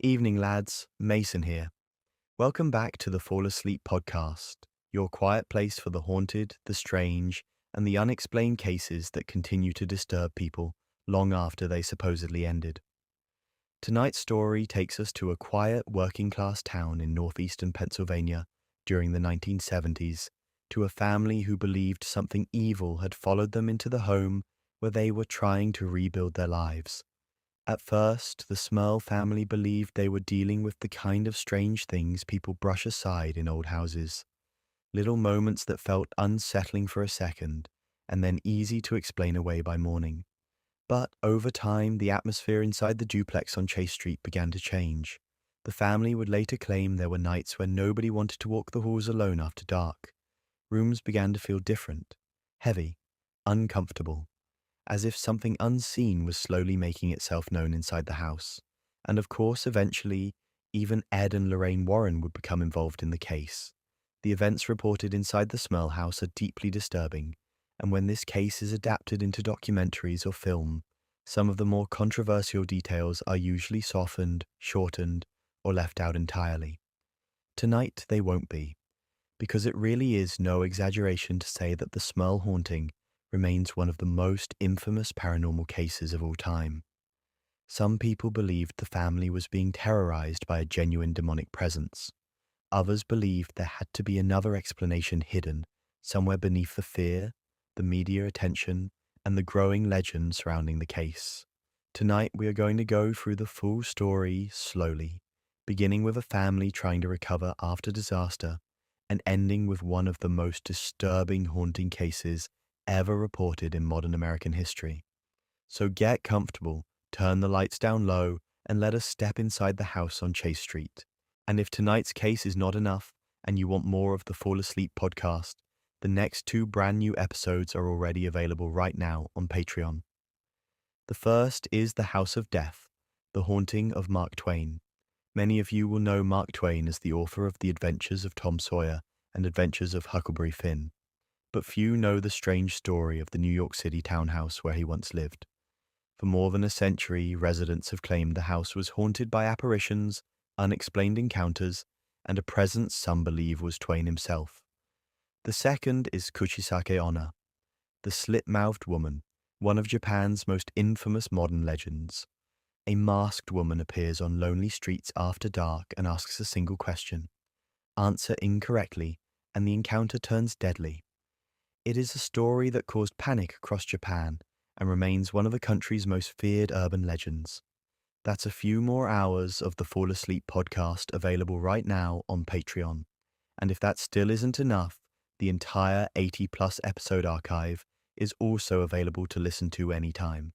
Evening, lads. Mason here. Welcome back to the Fall Asleep podcast, your quiet place for the haunted, the strange, and the unexplained cases that continue to disturb people long after they supposedly ended. Tonight's story takes us to a quiet working-class town in northeastern Pennsylvania during the 1970s, to a family who believed something evil had followed them into the home where they were trying to rebuild their lives. At first, the Smurl family believed they were dealing with the kind of strange things people brush aside in old houses. Little moments that felt unsettling for a second, and then easy to explain away by morning. But over time, the atmosphere inside the duplex on Chase Street began to change. The family would later claim there were nights when nobody wanted to walk the halls alone after dark. Rooms began to feel different, heavy, uncomfortable, as if something unseen was slowly making itself known inside the house. And of course, eventually, even Ed and Lorraine Warren would become involved in the case. The events reported inside the Smurl house are deeply disturbing, and when this case is adapted into documentaries or film, some of the more controversial details are usually softened, shortened, or left out entirely. Tonight, they won't be, because it really is no exaggeration to say that the Smurl haunting remains one of the most infamous paranormal cases of all time. Some people believed the family was being terrorized by a genuine demonic presence. Others believed there had to be another explanation hidden somewhere beneath the fear, the media attention, and the growing legend surrounding the case. Tonight we are going to go through the full story slowly, beginning with a family trying to recover after disaster and ending with one of the most disturbing haunting cases ever reported in modern American history. So get comfortable, turn the lights down low, and let us step inside the house on Chase Street. And if tonight's case is not enough, and you want more of the Fall Asleep podcast, the next 2 brand new episodes are already available right now on Patreon. The first is The House of Death, The Haunting of Mark Twain. Many of you will know Mark Twain as the author of The Adventures of Tom Sawyer and Adventures of Huckleberry Finn, but few know the strange story of the New York City townhouse where he once lived. For more than a century, residents have claimed the house was haunted by apparitions, unexplained encounters, and a presence some believe was Twain himself. The second is Kuchisake Onna, the slit-mouthed woman, one of Japan's most infamous modern legends. A masked woman appears on lonely streets after dark and asks a single question. Answer incorrectly, and the encounter turns deadly. It is a story that caused panic across Japan and remains one of the country's most feared urban legends. That's a few more hours of the Fall Asleep podcast available right now on Patreon. And if that still isn't enough, the entire 80-plus episode archive is also available to listen to anytime.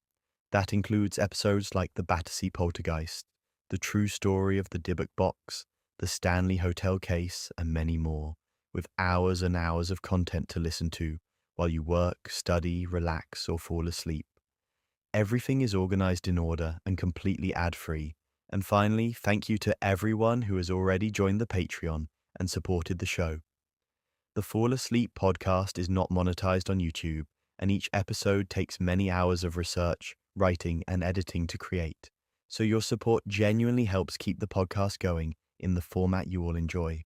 That includes episodes like the Battersea Poltergeist, the true story of the Dybbuk box, the Stanley Hotel case, and many more, with hours and hours of content to listen to while you work, study, relax, or fall asleep. Everything is organized in order and completely ad-free. And finally, thank you to everyone who has already joined the Patreon and supported the show. The Fall Asleep podcast is not monetized on YouTube, and each episode takes many hours of research, writing, and editing to create. So your support genuinely helps keep the podcast going in the format you all enjoy.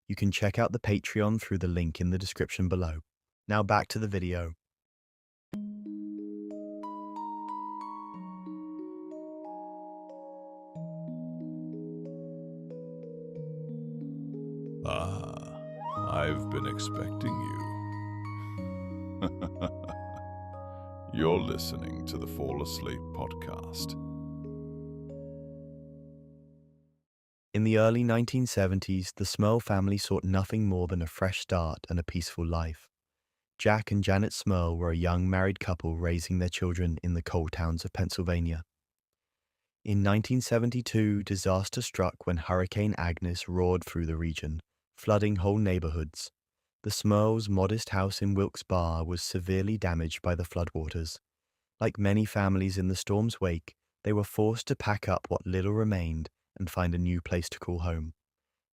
You can check out the Patreon through the link in the description below. Now back to the video. Ah, I've been expecting you. You're listening to the Fall Asleep podcast. In the early 1970s, the Smurl family sought nothing more than a fresh start and a peaceful life. Jack and Janet Smurl were a young married couple raising their children in the coal towns of Pennsylvania. In 1972, disaster struck when Hurricane Agnes roared through the region, flooding whole neighborhoods. The Smurls' modest house in Wilkes Barre was severely damaged by the floodwaters. Like many families in the storm's wake, they were forced to pack up what little remained and find a new place to call home.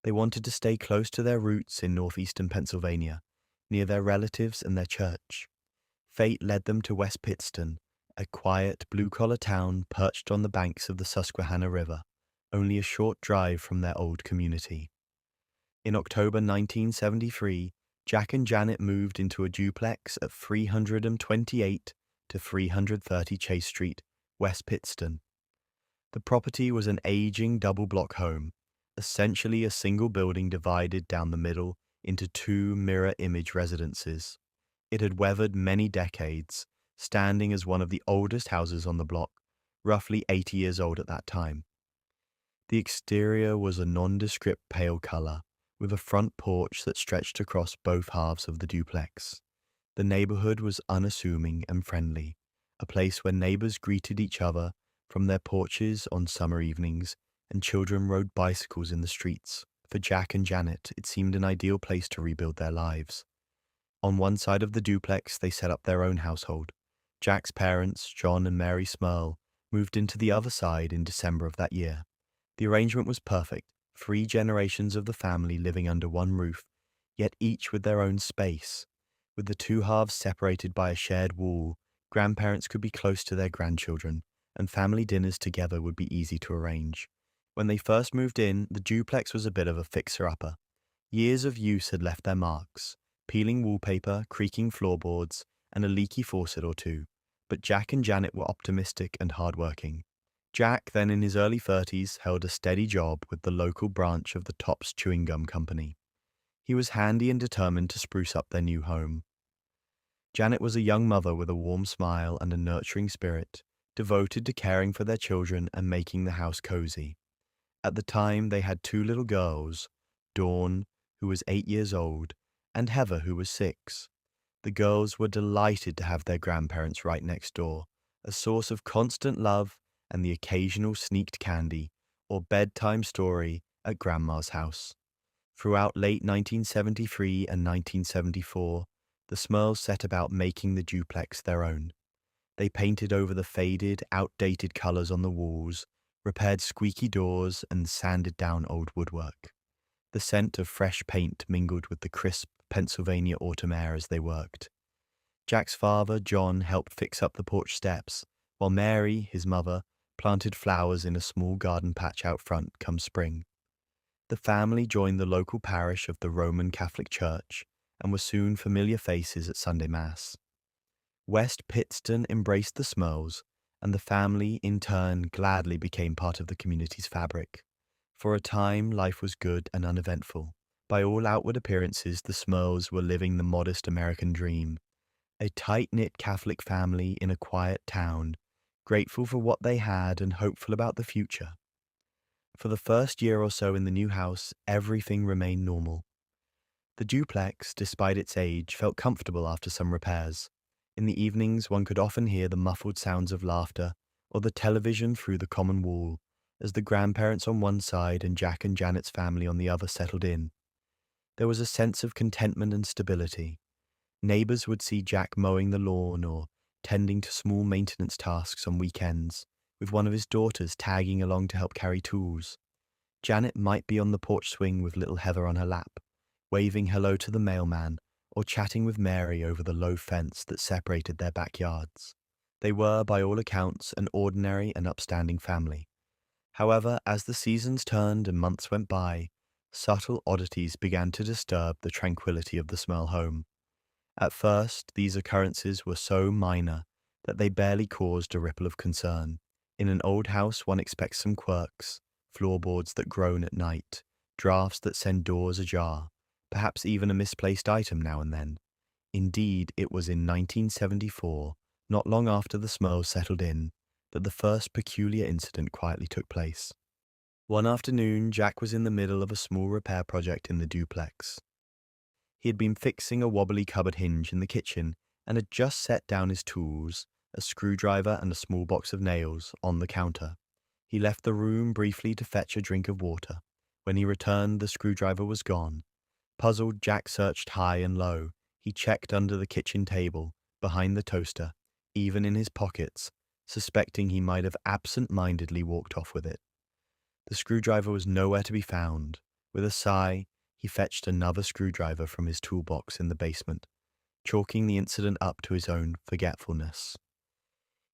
They wanted to stay close to their roots in northeastern Pennsylvania, near their relatives and their church. Fate led them to West Pittston, a quiet, blue-collar town perched on the banks of the Susquehanna River, only a short drive from their old community. In October 1973, Jack and Janet moved into a duplex at 328 to 330 Chase Street, West Pittston. The property was an aging double-block home, essentially a single building divided down the middle into two mirror-image residences. It had weathered many decades, standing as one of the oldest houses on the block, roughly 80 years old at that time. The exterior was a nondescript pale color, with a front porch that stretched across both halves of the duplex. The neighborhood was unassuming and friendly, a place where neighbors greeted each other from their porches on summer evenings, and children rode bicycles in the streets. For Jack and Janet, it seemed an ideal place to rebuild their lives. On one side of the duplex, they set up their own household. Jack's parents, John and Mary Smurl, moved into the other side in December of that year. The arrangement was perfect, 3 generations of the family living under one roof, yet each with their own space. With the two halves separated by a shared wall, grandparents could be close to their grandchildren, and family dinners together would be easy to arrange. When they first moved in, the duplex was a bit of a fixer-upper. Years of use had left their marks, peeling wallpaper, creaking floorboards, and a leaky faucet or two. But Jack and Janet were optimistic and hardworking. Jack, then in his early 30s, held a steady job with the local branch of the Tops Chewing Gum Company. He was handy and determined to spruce up their new home. Janet was a young mother with a warm smile and a nurturing spirit, devoted to caring for their children and making the house cozy. At the time, they had 2 little girls, Dawn, who was 8 years old, and Heather, who was 6. The girls were delighted to have their grandparents right next door, a source of constant love and the occasional sneaked candy or bedtime story at Grandma's house. Throughout late 1973 and 1974, the Smurls set about making the duplex their own. They painted over the faded, outdated colors on the walls, repaired squeaky doors, and sanded down old woodwork. The scent of fresh paint mingled with the crisp Pennsylvania autumn air as they worked. Jack's father, John, helped fix up the porch steps, while Mary, his mother, planted flowers in a small garden patch out front come spring. The family joined the local parish of the Roman Catholic Church and were soon familiar faces at Sunday Mass. West Pittston embraced the Smurls, and the family, in turn, gladly became part of the community's fabric. For a time, life was good and uneventful. By all outward appearances, the Smurls were living the modest American dream. A tight-knit Catholic family in a quiet town, grateful for what they had and hopeful about the future. For the first year or so in the new house, everything remained normal. The duplex, despite its age, felt comfortable after some repairs. In the evenings, one could often hear the muffled sounds of laughter or the television through the common wall, as the grandparents on one side and Jack and Janet's family on the other settled in. There was a sense of contentment and stability. Neighbors would see Jack mowing the lawn or tending to small maintenance tasks on weekends, with one of his daughters tagging along to help carry tools. Janet might be on the porch swing with little Heather on her lap, waving hello to the mailman or chatting with Mary over the low fence that separated their backyards. They were, by all accounts, an ordinary and upstanding family. However, as the seasons turned and months went by, subtle oddities began to disturb the tranquility of the Smurl home. At first, these occurrences were so minor that they barely caused a ripple of concern. In an old house, one expects some quirks, floorboards that groan at night, drafts that send doors ajar, perhaps even a misplaced item now and then. Indeed, it was in 1974, not long after the Smurls settled in, that the first peculiar incident quietly took place. One afternoon, Jack was in the middle of a small repair project in the duplex. He had been fixing a wobbly cupboard hinge in the kitchen and had just set down his tools, a screwdriver and a small box of nails, on the counter. He left the room briefly to fetch a drink of water. When he returned, the screwdriver was gone. Puzzled, Jack searched high and low. He checked under the kitchen table, behind the toaster, even in his pockets, suspecting he might have absent-mindedly walked off with it. The screwdriver was nowhere to be found. With a sigh, he fetched another screwdriver from his toolbox in the basement, chalking the incident up to his own forgetfulness.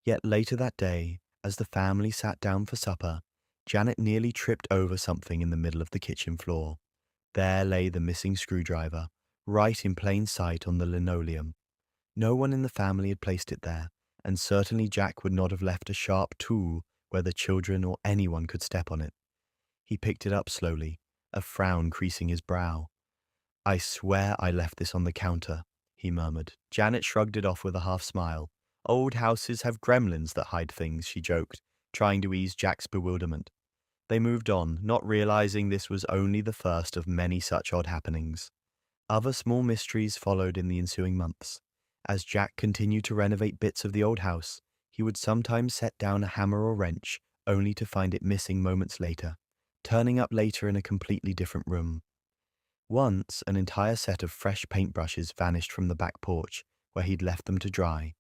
Yet later that day, as the family sat down for supper, Janet nearly tripped over something in the middle of the kitchen floor. There lay the missing screwdriver, right in plain sight on the linoleum. No one in the family had placed it there, and certainly Jack would not have left a sharp tool where the children or anyone could step on it. He picked it up slowly, a frown creasing his brow. "I swear I left this on the counter," he murmured. Janet shrugged it off with a half smile. "Old houses have gremlins that hide things," she joked, trying to ease Jack's bewilderment. They moved on, not realizing this was only the first of many such odd happenings. Other small mysteries followed in the ensuing months. As Jack continued to renovate bits of the old house, he would sometimes set down a hammer or wrench, only to find it missing moments later, turning up later in a completely different room. Once, an entire set of fresh paintbrushes vanished from the back porch, where he'd left them to dry,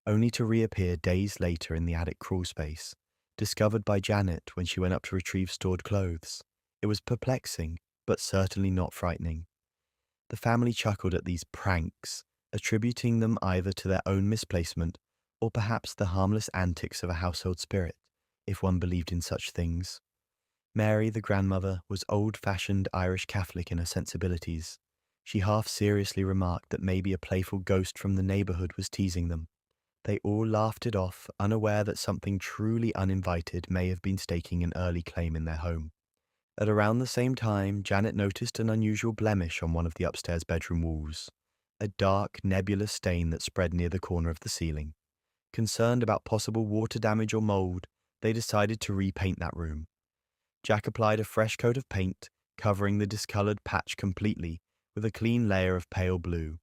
only to reappear days later in the attic crawlspace, discovered by Janet when she went up to retrieve stored clothes. It was perplexing, but certainly not frightening. The family chuckled at these pranks, attributing them either to their own misplacement or perhaps the harmless antics of a household spirit, if one believed in such things. Mary, the grandmother, was old-fashioned Irish Catholic in her sensibilities. She half-seriously remarked that maybe a playful ghost from the neighborhood was teasing them. They all laughed it off, unaware that something truly uninvited may have been staking an early claim in their home. At around the same time, Janet noticed an unusual blemish on one of the upstairs bedroom walls, a dark, nebulous stain that spread near the corner of the ceiling. Concerned about possible water damage or mold, they decided to repaint that room. Jack applied a fresh coat of paint, covering the discolored patch completely with a clean layer of pale blue.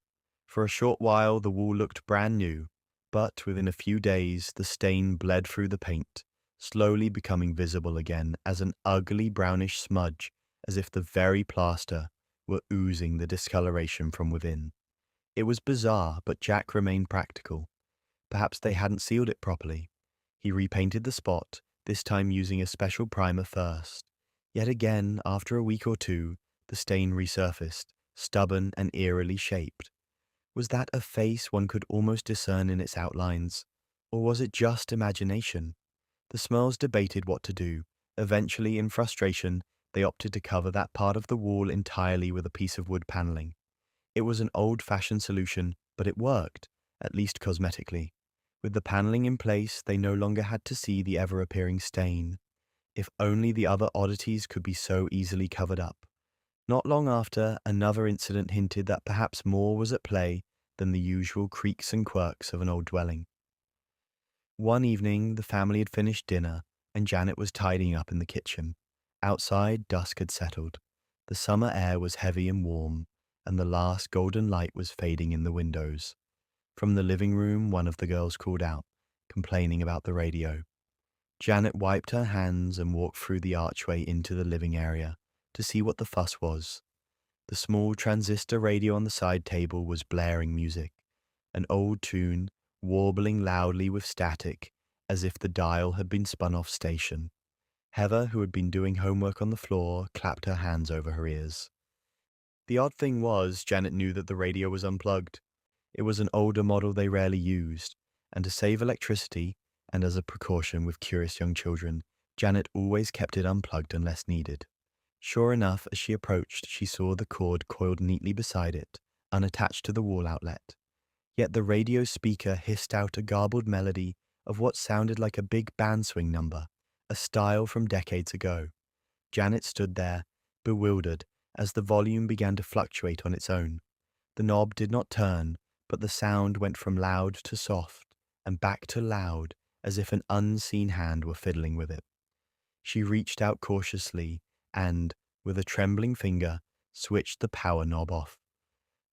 For a short while, the wall looked brand new, but within a few days, the stain bled through the paint, slowly becoming visible again as an ugly brownish smudge, as if the very plaster were oozing the discoloration from within. It was bizarre, but Jack remained practical. Perhaps they hadn't sealed it properly. He repainted the spot, this time using a special primer first. Yet again, after a week or two, the stain resurfaced, stubborn and eerily shaped. Was that a face one could almost discern in its outlines? Or was it just imagination? The Smurls debated what to do. Eventually, in frustration, they opted to cover that part of the wall entirely with a piece of wood paneling. It was an old-fashioned solution, but it worked, at least cosmetically. With the paneling in place, they no longer had to see the ever-appearing stain. If only the other oddities could be so easily covered up. Not long after, another incident hinted that perhaps more was at play than the usual creaks and quirks of an old dwelling. One evening, the family had finished dinner, and Janet was tidying up in the kitchen. Outside, dusk had settled. The summer air was heavy and warm, and the last golden light was fading in the windows. From the living room, one of the girls called out, complaining about the radio. Janet wiped her hands and walked through the archway into the living area to see what the fuss was. The small transistor radio on the side table was blaring music, an old tune, warbling loudly with static, as if the dial had been spun off station. Heather, who had been doing homework on the floor, clapped her hands over her ears. The odd thing was, Janet knew that the radio was unplugged. It was an older model they rarely used, and to save electricity, and as a precaution with curious young children, Janet always kept it unplugged unless needed. Sure enough, as she approached, she saw the cord coiled neatly beside it, unattached to the wall outlet. Yet the radio speaker hissed out a garbled melody of what sounded like a big band swing number, a style from decades ago. Janet stood there, bewildered, as the volume began to fluctuate on its own. The knob did not turn, but the sound went from loud to soft, and back to loud, as if an unseen hand were fiddling with it. She reached out cautiously and, with a trembling finger, switched the power knob off.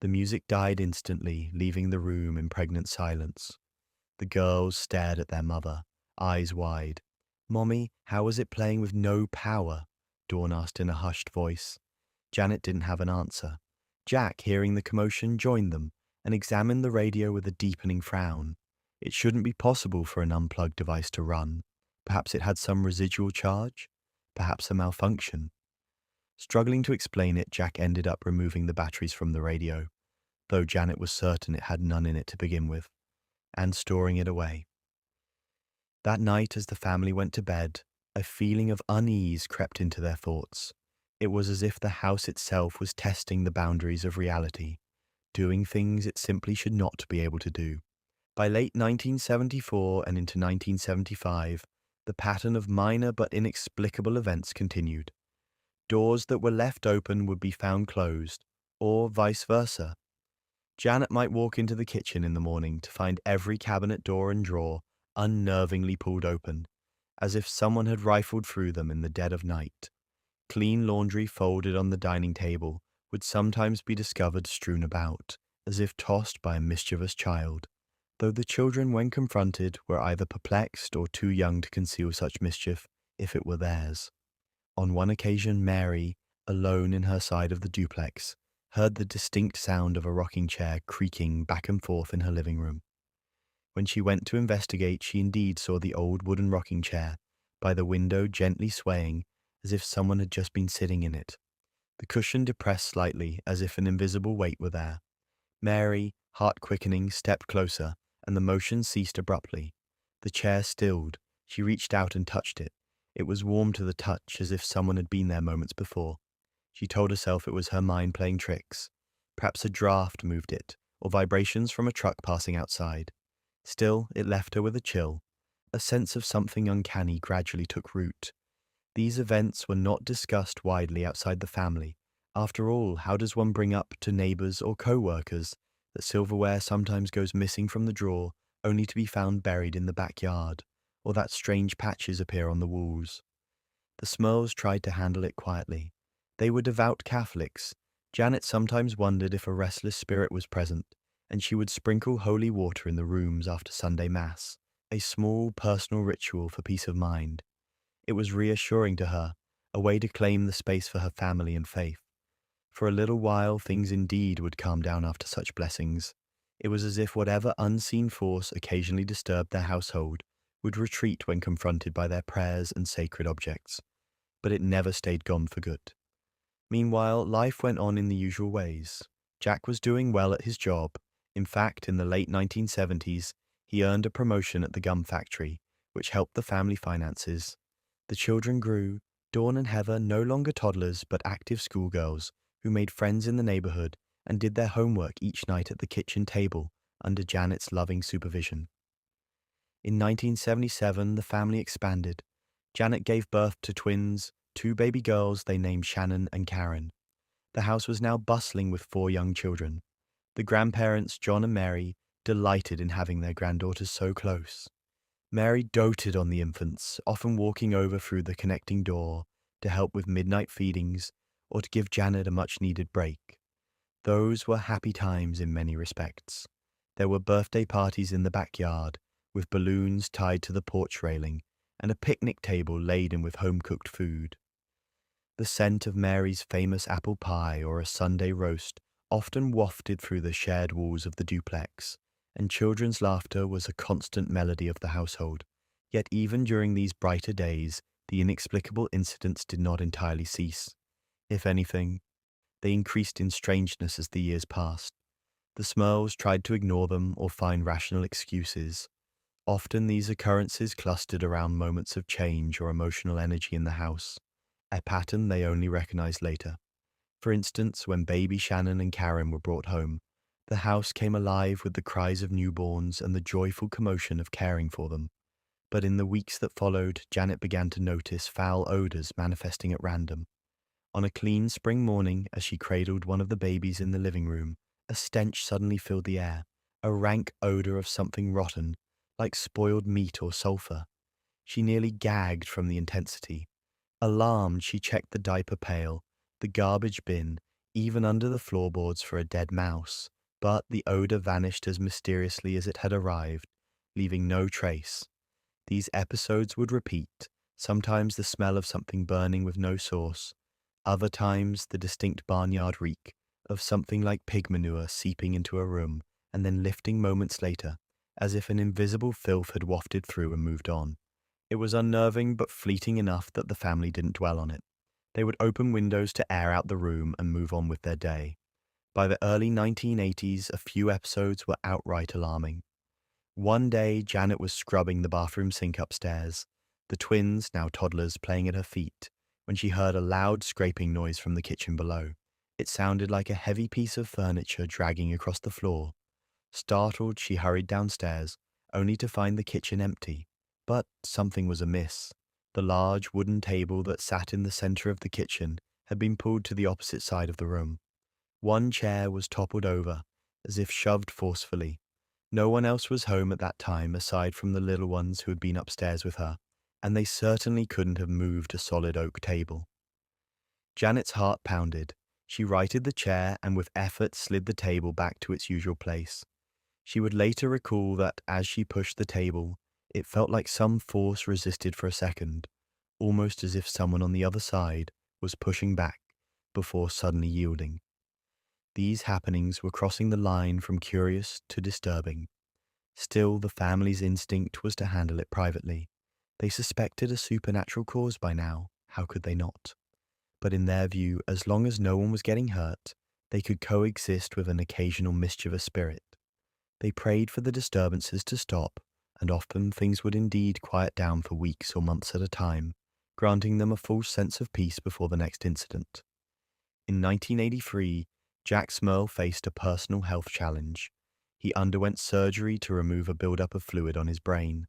The music died instantly, leaving the room in pregnant silence. The girls stared at their mother, eyes wide. "Mommy, how was it playing with no power?" Dawn asked in a hushed voice. Janet didn't have an answer. Jack, hearing the commotion, joined them and examined the radio with a deepening frown. It shouldn't be possible for an unplugged device to run. Perhaps it had some residual charge? Perhaps a malfunction? Struggling to explain it, Jack ended up removing the batteries from the radio, though Janet was certain it had none in it to begin with, and storing it away. That night, as the family went to bed, A feeling of unease crept into their thoughts. It was as if the house itself was testing the boundaries of reality, doing things it simply should not be able to do. By late 1974 and into 1975, the pattern of minor but inexplicable events continued. Doors that were left open would be found closed, or vice versa. Janet might walk into the kitchen in the morning to find every cabinet door and drawer unnervingly pulled open, as if someone had rifled through them in the dead of night. Clean laundry folded on the dining table would sometimes be discovered strewn about, as if tossed by a mischievous child, though the children, when confronted, were either perplexed or too young to conceal such mischief if it were theirs. On one occasion, Mary, alone in her side of the duplex, heard the distinct sound of a rocking chair creaking back and forth in her living room. When she went to investigate, she indeed saw the old wooden rocking chair by the window gently swaying as if someone had just been sitting in it, the cushion depressed slightly as if an invisible weight were there. Mary, heart quickening, stepped closer, and the motion ceased abruptly. The chair stilled. She reached out and touched it. It was warm to the touch, as if someone had been there moments before. She told herself it was her mind playing tricks. Perhaps a draft moved it, or vibrations from a truck passing outside. Still, it left her with a chill. A sense of something uncanny gradually took root. These events were not discussed widely outside the family. After all, how does one bring up to neighbors or co-workers that silverware sometimes goes missing from the drawer only to be found buried in the backyard, or that strange patches appear on the walls? The Smurls tried to handle it quietly. They were devout Catholics. Janet sometimes wondered if a restless spirit was present, and she would sprinkle holy water in the rooms after Sunday Mass, a small personal ritual for peace of mind. It was reassuring to her, a way to claim the space for her family and faith. For a little while, things indeed would calm down after such blessings. It was as if whatever unseen force occasionally disturbed their household would retreat when confronted by their prayers and sacred objects. But it never stayed gone for good. Meanwhile, life went on in the usual ways. Jack was doing well at his job. In fact, in the late 1970s, he earned a promotion at the gum factory, which helped the family finances. The children grew, Dawn and Heather no longer toddlers but active schoolgirls who made friends in the neighborhood and did their homework each night at the kitchen table under Janet's loving supervision. In 1977, the family expanded. Janet gave birth to twins, 2 baby girls they named Shannon and Karen. The house was now bustling with 4 young children. The grandparents, John and Mary, delighted in having their granddaughters so close. Mary doted on the infants, often walking over through the connecting door to help with midnight feedings or to give Janet a much-needed break. Those were happy times in many respects. There were birthday parties in the backyard, with balloons tied to the porch railing, and a picnic table laden with home-cooked food. The scent of Mary's famous apple pie or a Sunday roast often wafted through the shared walls of the duplex, and children's laughter was a constant melody of the household. Yet even during these brighter days, the inexplicable incidents did not entirely cease. If anything, they increased in strangeness as the years passed. The Smurls tried to ignore them or find rational excuses. Often these occurrences clustered around moments of change or emotional energy in the house, a pattern they only recognized later. For instance, when baby Shannon and Karen were brought home, the house came alive with the cries of newborns and the joyful commotion of caring for them. But in the weeks that followed, Janet began to notice foul odors manifesting at random. On a clean spring morning, as she cradled one of the babies in the living room, a stench suddenly filled the air, a rank odor of something rotten, like spoiled meat or sulfur. She nearly gagged from the intensity. Alarmed, she checked the diaper pail, the garbage bin, even under the floorboards for a dead mouse, but the odor vanished as mysteriously as it had arrived, leaving no trace. These episodes would repeat, sometimes the smell of something burning with no source, other times the distinct barnyard reek of something like pig manure seeping into a room and then lifting moments later, as if an invisible filth had wafted through and moved on. It was unnerving but fleeting enough that the family didn't dwell on it. They would open windows to air out the room and move on with their day. By the early 1980s, a few episodes were outright alarming. One day, Janet was scrubbing the bathroom sink upstairs. the twins, now toddlers, playing at her feet, when she heard a loud scraping noise from the kitchen below. It sounded like a heavy piece of furniture dragging across the floor. Startled, she hurried downstairs, only to find the kitchen empty. But something was amiss. The large wooden table that sat in the center of the kitchen had been pulled to the opposite side of the room. One chair was toppled over, as if shoved forcefully. No one else was home at that time aside from the little ones who had been upstairs with her, and they certainly couldn't have moved a solid oak table. Janet's heart pounded. She righted the chair and with effort slid the table back to its usual place. She would later recall that as she pushed the table, it felt like some force resisted for a second, almost as if someone on the other side was pushing back before suddenly yielding. These happenings were crossing the line from curious to disturbing. Still, the family's instinct was to handle it privately. They suspected a supernatural cause by now. How could they not? But in their view, as long as no one was getting hurt, they could coexist with an occasional mischievous spirit. They prayed for the disturbances to stop, and often things would indeed quiet down for weeks or months at a time, granting them a false sense of peace before the next incident. In 1983, Jack Smurl faced a personal health challenge. He underwent surgery to remove a buildup of fluid on his brain,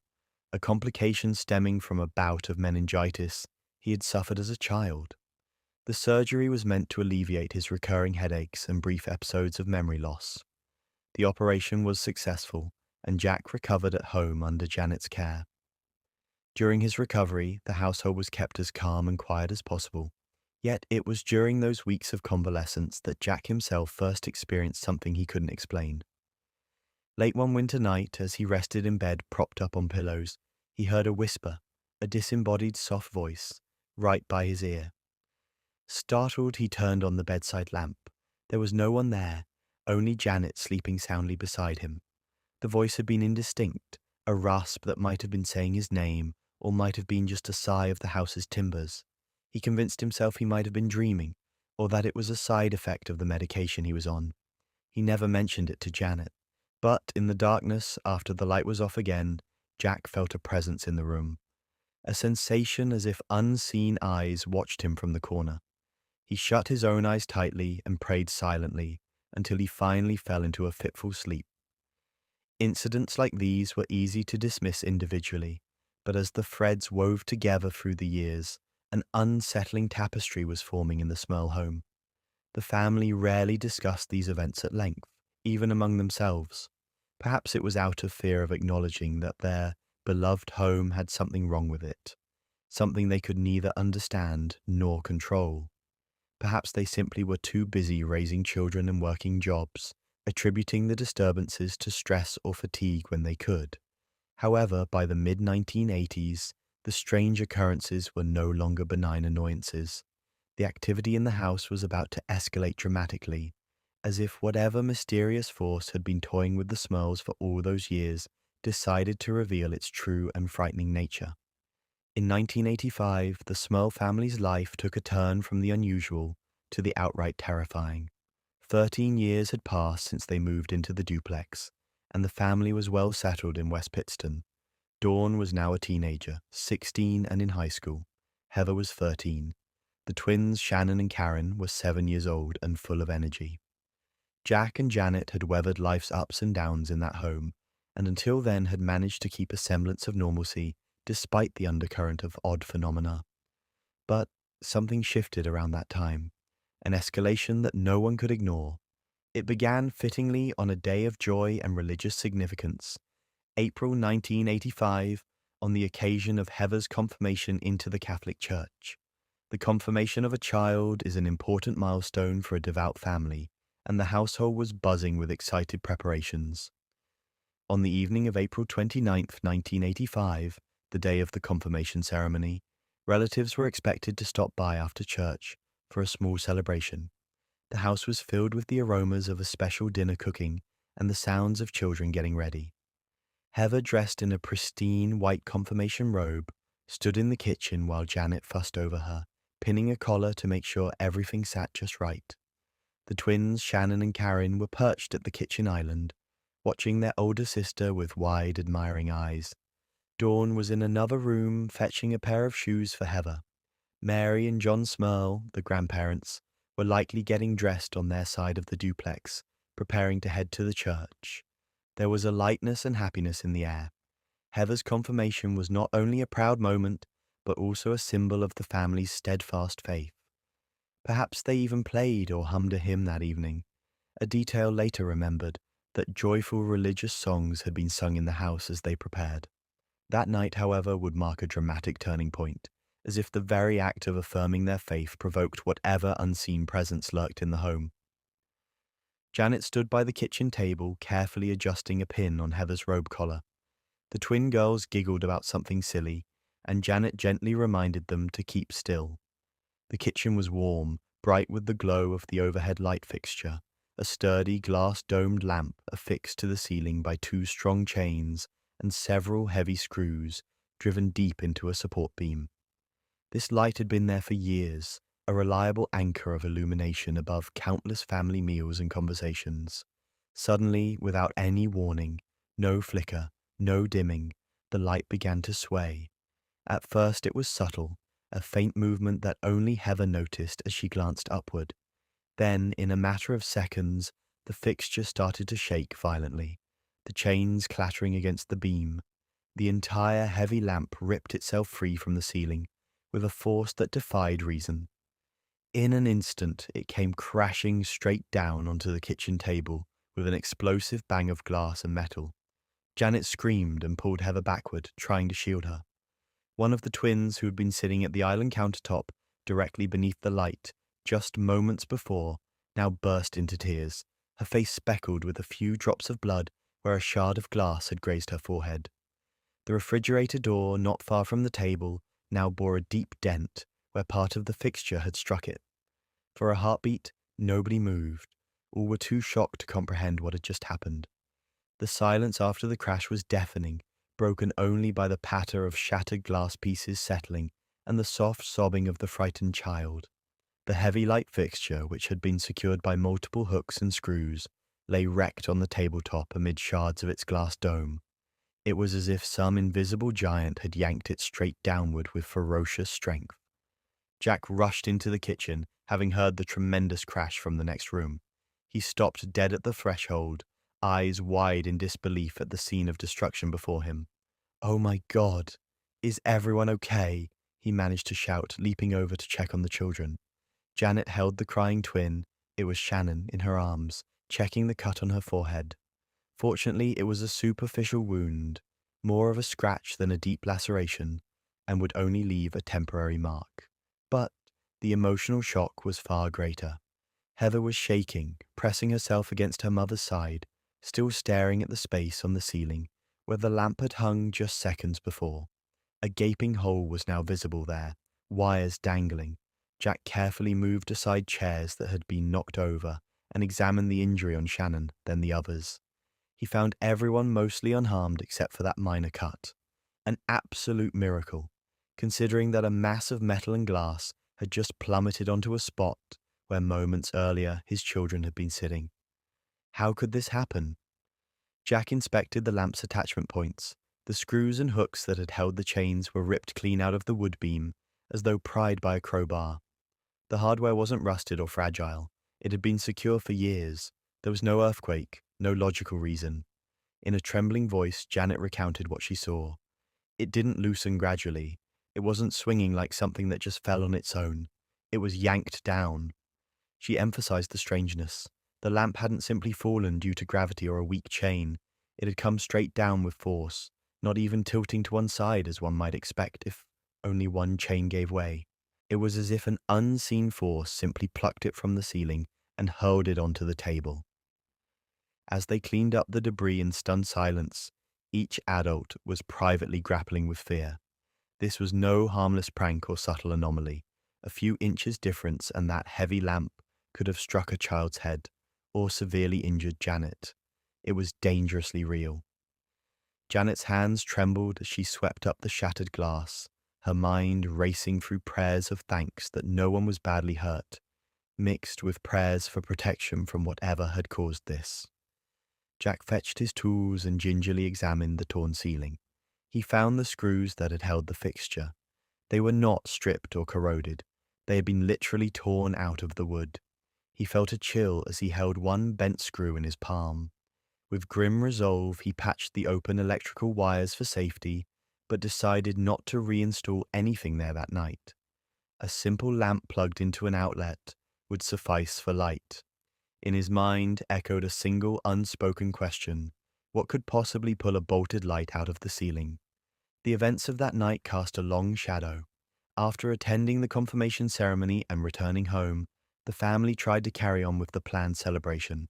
a complication stemming from a bout of meningitis he had suffered as a child. The surgery was meant to alleviate his recurring headaches and brief episodes of memory loss. The operation was successful, and Jack recovered at home under Janet's care. During his recovery, the household was kept as calm and quiet as possible. Yet it was during those weeks of convalescence that Jack himself first experienced something he couldn't explain. Late one winter night, as he rested in bed propped up on pillows, he heard a whisper, a disembodied soft voice, right by his ear. Startled, he turned on the bedside lamp. There was no one there, only Janet sleeping soundly beside him. The voice had been indistinct, a rasp that might have been saying his name, or might have been just a sigh of the house's timbers. He convinced himself he might have been dreaming, or that it was a side effect of the medication he was on. He never mentioned it to Janet. But in the darkness, after the light was off again, Jack felt a presence in the room. A sensation as if unseen eyes watched him from the corner. He shut his own eyes tightly and prayed silently until he finally fell into a fitful sleep. Incidents like these were easy to dismiss individually, but as the threads wove together through the years, an unsettling tapestry was forming in the Smurl home. The family rarely discussed these events at length, even among themselves. Perhaps it was out of fear of acknowledging that their beloved home had something wrong with it, something they could neither understand nor control. Perhaps they simply were too busy raising children and working jobs, attributing the disturbances to stress or fatigue when they could. However, by the mid-1980s, the strange occurrences were no longer benign annoyances. The activity in the house was about to escalate dramatically, as if whatever mysterious force had been toying with the Smurls for all those years decided to reveal its true and frightening nature. In 1985, the Smurl family's life took a turn from the unusual to the outright terrifying. 13 years had passed since they moved into the duplex, and the family was well settled in West Pittston. Dawn was now a teenager, 16 and in high school. Heather was 13. The twins, Shannon and Karen, were 7 years old and full of energy. Jack and Janet had weathered life's ups and downs in that home, and until then had managed to keep a semblance of normalcy despite the undercurrent of odd phenomena. But something shifted around that time, an escalation that no one could ignore. It began fittingly on a day of joy and religious significance, April 1985, on the occasion of Heather's confirmation into the Catholic Church. The confirmation of a child is an important milestone for a devout family, and the household was buzzing with excited preparations. On the evening of April 29, 1985, the day of the confirmation ceremony, relatives were expected to stop by after church for a small celebration. The house was filled with the aromas of a special dinner cooking and the sounds of children getting ready. Heather, dressed in a pristine white confirmation robe, stood in the kitchen while Janet fussed over her, pinning a collar to make sure everything sat just right. The twins, Shannon and Karen, were perched at the kitchen island, watching their older sister with wide, admiring eyes. Dawn was in another room fetching a pair of shoes for Heather. Mary and John Smurl, the grandparents, were likely getting dressed on their side of the duplex, preparing to head to the church. There was a lightness and happiness in the air. Heather's confirmation was not only a proud moment, but also a symbol of the family's steadfast faith. Perhaps they even played or hummed a hymn that evening. A detail later remembered that joyful religious songs had been sung in the house as they prepared. That night, however, would mark a dramatic turning point, as if the very act of affirming their faith provoked whatever unseen presence lurked in the home. Janet stood by the kitchen table, carefully adjusting a pin on Heather's robe collar. The twin girls giggled about something silly, and Janet gently reminded them to keep still. The kitchen was warm, bright with the glow of the overhead light fixture, a sturdy glass-domed lamp affixed to the ceiling by two strong chains and several heavy screws driven deep into a support beam. This light had been there for years, a reliable anchor of illumination above countless family meals and conversations. Suddenly, without any warning, no flicker, no dimming, the light began to sway. At first it was subtle, a faint movement that only Heather noticed as she glanced upward. Then, in a matter of seconds, the fixture started to shake violently, the chains clattering against the beam. The entire heavy lamp ripped itself free from the ceiling, with a force that defied reason. In an instant, it came crashing straight down onto the kitchen table with an explosive bang of glass and metal. Janet screamed and pulled Heather backward, trying to shield her. One of the twins, who had been sitting at the island countertop directly beneath the light just moments before, now burst into tears, her face speckled with a few drops of blood where a shard of glass had grazed her forehead. The refrigerator door, not far from the table, now bore a deep dent where part of the fixture had struck it. For a heartbeat, nobody moved. All were too shocked to comprehend what had just happened. The silence after the crash was deafening, broken only by the patter of shattered glass pieces settling and the soft sobbing of the frightened child. The heavy light fixture, which had been secured by multiple hooks and screws, lay wrecked on the tabletop amid shards of its glass dome. It was as if some invisible giant had yanked it straight downward with ferocious strength. Jack rushed into the kitchen, having heard the tremendous crash from the next room. He stopped dead at the threshold, eyes wide in disbelief at the scene of destruction before him. "Oh my God! Is everyone okay?" he managed to shout, leaping over to check on the children. Janet held the crying twin, it was Shannon, in her arms, checking the cut on her forehead. Fortunately, it was a superficial wound, more of a scratch than a deep laceration, and would only leave a temporary mark. But the emotional shock was far greater. Heather was shaking, pressing herself against her mother's side, still staring at the space on the ceiling where the lamp had hung just seconds before. A gaping hole was now visible there, wires dangling. Jack carefully moved aside chairs that had been knocked over and examined the injury on Shannon, then the others. He found everyone mostly unharmed except for that minor cut. An absolute miracle, considering that a mass of metal and glass had just plummeted onto a spot where moments earlier his children had been sitting. How could this happen? Jack inspected the lamp's attachment points. The screws and hooks that had held the chains were ripped clean out of the wood beam, as though pried by a crowbar. The hardware wasn't rusted or fragile. It had been secure for years. There was no earthquake, no logical reason. In a trembling voice, Janet recounted what she saw. It didn't loosen gradually. It wasn't swinging like something that just fell on its own. It was yanked down. She emphasized the strangeness. The lamp hadn't simply fallen due to gravity or a weak chain. It had come straight down with force, not even tilting to one side as one might expect if only one chain gave way. It was as if an unseen force simply plucked it from the ceiling and hurled it onto the table. As they cleaned up the debris in stunned silence, each adult was privately grappling with fear. This was no harmless prank or subtle anomaly. A few inches difference and that heavy lamp could have struck a child's head or severely injured Janet. It was dangerously real. Janet's hands trembled as she swept up the shattered glass, her mind racing through prayers of thanks that no one was badly hurt, mixed with prayers for protection from whatever had caused this. Jack fetched his tools and gingerly examined the torn ceiling. He found the screws that had held the fixture. They were not stripped or corroded. They had been literally torn out of the wood. He felt a chill as he held one bent screw in his palm. With grim resolve, he patched the open electrical wires for safety, but decided not to reinstall anything there that night. A simple lamp plugged into an outlet would suffice for light. In his mind echoed a single unspoken question: what could possibly pull a bolted light out of the ceiling? The events of that night cast a long shadow. After attending the confirmation ceremony and returning home, the family tried to carry on with the planned celebration.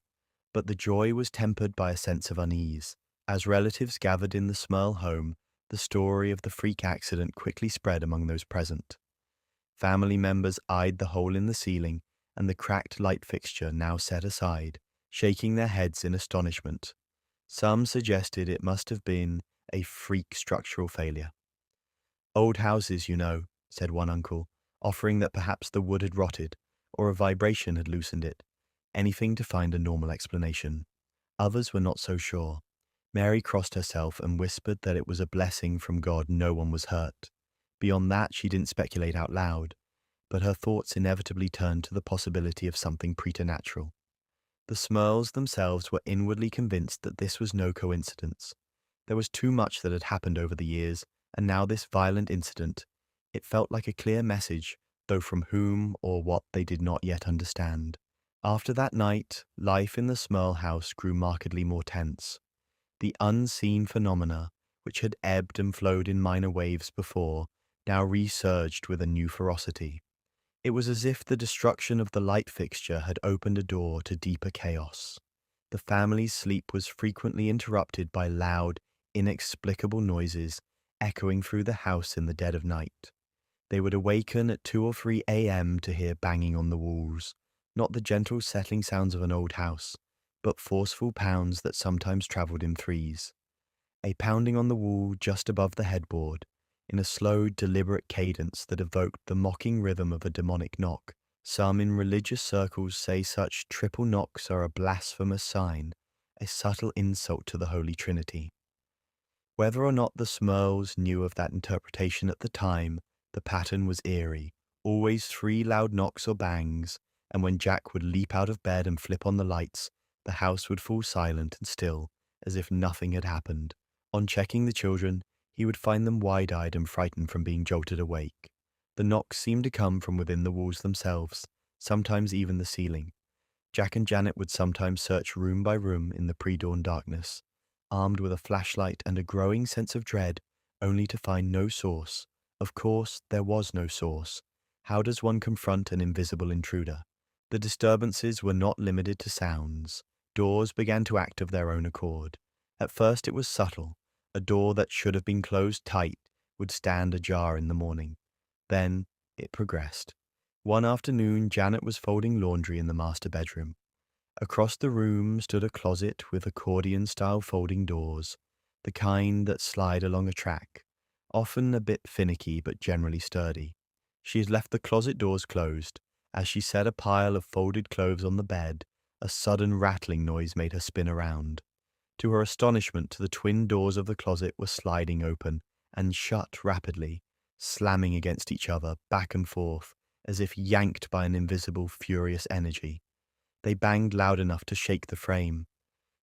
But the joy was tempered by a sense of unease. As relatives gathered in the Smurl home, the story of the freak accident quickly spread among those present. Family members eyed the hole in the ceiling and the cracked light fixture now set aside, shaking their heads in astonishment. Some suggested it must have been a freak structural failure. "Old houses, you know," said one uncle, offering that perhaps the wood had rotted, or a vibration had loosened it. Anything to find a normal explanation. Others were not so sure. Mary crossed herself and whispered that it was a blessing from God no one was hurt. Beyond that, she didn't speculate out loud, but her thoughts inevitably turned to the possibility of something preternatural. The Smurls themselves were inwardly convinced that this was no coincidence. There was too much that had happened over the years, and now this violent incident. It felt like a clear message, though from whom or what they did not yet understand. After that night, life in the Smurl house grew markedly more tense. The unseen phenomena, which had ebbed and flowed in minor waves before, now resurged with a new ferocity. It was as if the destruction of the light fixture had opened a door to deeper chaos. The family's sleep was frequently interrupted by loud, inexplicable noises echoing through the house in the dead of night. They would awaken at 2 or 3 a.m. to hear banging on the walls, not the gentle settling sounds of an old house, but forceful pounds that sometimes travelled in threes. A pounding on the wall just above the headboard, in a slow, deliberate cadence that evoked the mocking rhythm of a demonic knock. Some in religious circles say such triple knocks are a blasphemous sign, a subtle insult to the Holy Trinity. Whether or not the Smurls knew of that interpretation at the time, the pattern was eerie, always 3 loud knocks or bangs, and when Jack would leap out of bed and flip on the lights, the house would fall silent and still, as if nothing had happened. On checking the children, he would find them wide-eyed and frightened from being jolted awake. The knocks seemed to come from within the walls themselves, sometimes even the ceiling. Jack and Janet would sometimes search room by room in the pre-dawn darkness, armed with a flashlight and a growing sense of dread, only to find no source. Of course, there was no source. How does one confront an invisible intruder? The disturbances were not limited to sounds. Doors began to act of their own accord. At first it was subtle. A door that should have been closed tight would stand ajar in the morning. Then it progressed. One afternoon, Janet was folding laundry in the master bedroom. Across the room stood a closet with accordion-style folding doors, the kind that slide along a track, often a bit finicky but generally sturdy. She had left the closet doors closed. As she set a pile of folded clothes on the bed, a sudden rattling noise made her spin around. To her astonishment, the twin doors of the closet were sliding open and shut rapidly, slamming against each other, back and forth, as if yanked by an invisible, furious energy. They banged loud enough to shake the frame.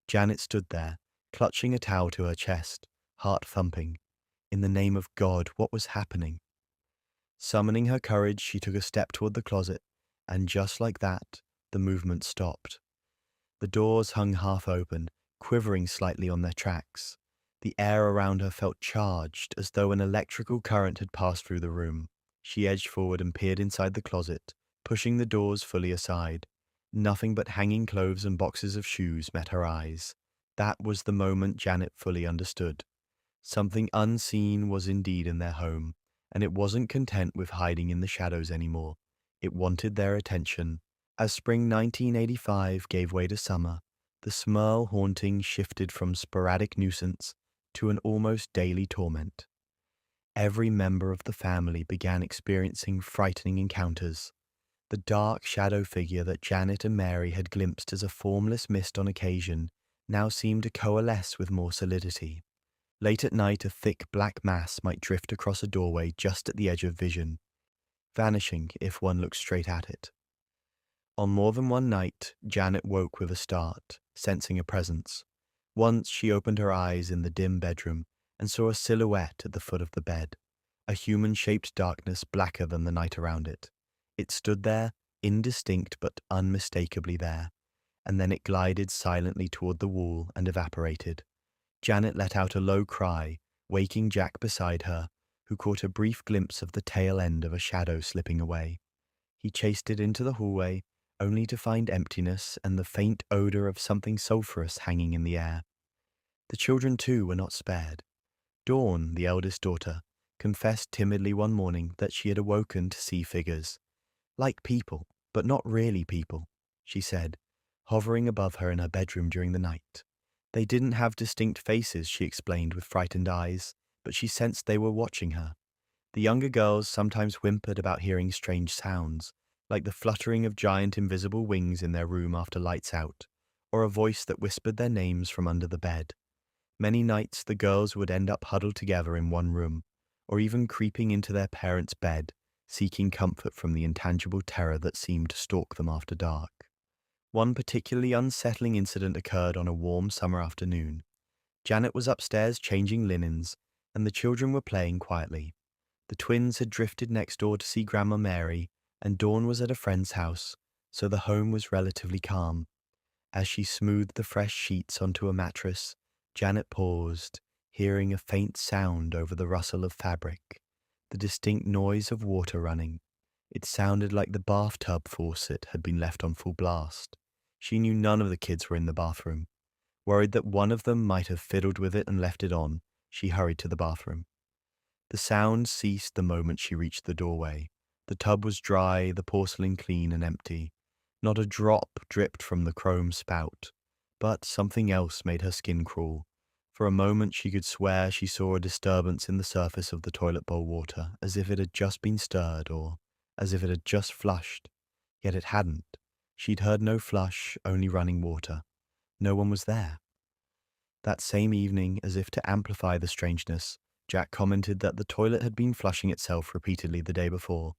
Janet stood there, clutching a towel to her chest, heart thumping. In the name of God, what was happening? Summoning her courage, she took a step toward the closet, and just like that, the movement stopped. The doors hung half open, quivering slightly on their tracks. The air around her felt charged, as though an electrical current had passed through the room. She edged forward and peered inside the closet, pushing the doors fully aside. Nothing but hanging clothes and boxes of shoes met her eyes. That was the moment Janet fully understood. Something unseen was indeed in their home, and it wasn't content with hiding in the shadows anymore. It wanted their attention. As spring 1985 gave way to summer, the Smurl haunting shifted from sporadic nuisance to an almost daily torment. Every member of the family began experiencing frightening encounters. The dark shadow figure that Janet and Mary had glimpsed as a formless mist on occasion now seemed to coalesce with more solidity. Late at night, a thick black mass might drift across a doorway just at the edge of vision, vanishing if one looked straight at it. On more than one night, Janet woke with a start, sensing a presence. Once she opened her eyes in the dim bedroom and saw a silhouette at the foot of the bed, a human-shaped darkness blacker than the night around it. It stood there, indistinct but unmistakably there, and then it glided silently toward the wall and evaporated. Janet let out a low cry, waking Jack beside her, who caught a brief glimpse of the tail end of a shadow slipping away. He chased it into the hallway, only to find emptiness and the faint odor of something sulphurous hanging in the air. The children, too, were not spared. Dawn, the eldest daughter, confessed timidly one morning that she had awoken to see figures. Like people, but not really people, she said, hovering above her in her bedroom during the night. They didn't have distinct faces, she explained with frightened eyes, but she sensed they were watching her. The younger girls sometimes whimpered about hearing strange sounds, like the fluttering of giant invisible wings in their room after lights out, or a voice that whispered their names from under the bed. Many nights the girls would end up huddled together in one room, or even creeping into their parents' bed, seeking comfort from the intangible terror that seemed to stalk them after dark. One particularly unsettling incident occurred on a warm summer afternoon. Janet was upstairs changing linens, and the children were playing quietly. The twins had drifted next door to see Grandma Mary, and Dawn was at a friend's house, so the home was relatively calm. As she smoothed the fresh sheets onto a mattress, Janet paused, hearing a faint sound over the rustle of fabric, the distinct noise of water running. It sounded like the bathtub faucet had been left on full blast. She knew none of the kids were in the bathroom. Worried that one of them might have fiddled with it and left it on, she hurried to the bathroom. The sound ceased the moment she reached the doorway. The tub was dry, the porcelain clean and empty. Not a drop dripped from the chrome spout, but something else made her skin crawl. For a moment she could swear she saw a disturbance in the surface of the toilet bowl water, as if it had just been stirred or as if it had just flushed. Yet it hadn't. She'd heard no flush, only running water. No one was there. That same evening, as if to amplify the strangeness, Jack commented that the toilet had been flushing itself repeatedly the day before.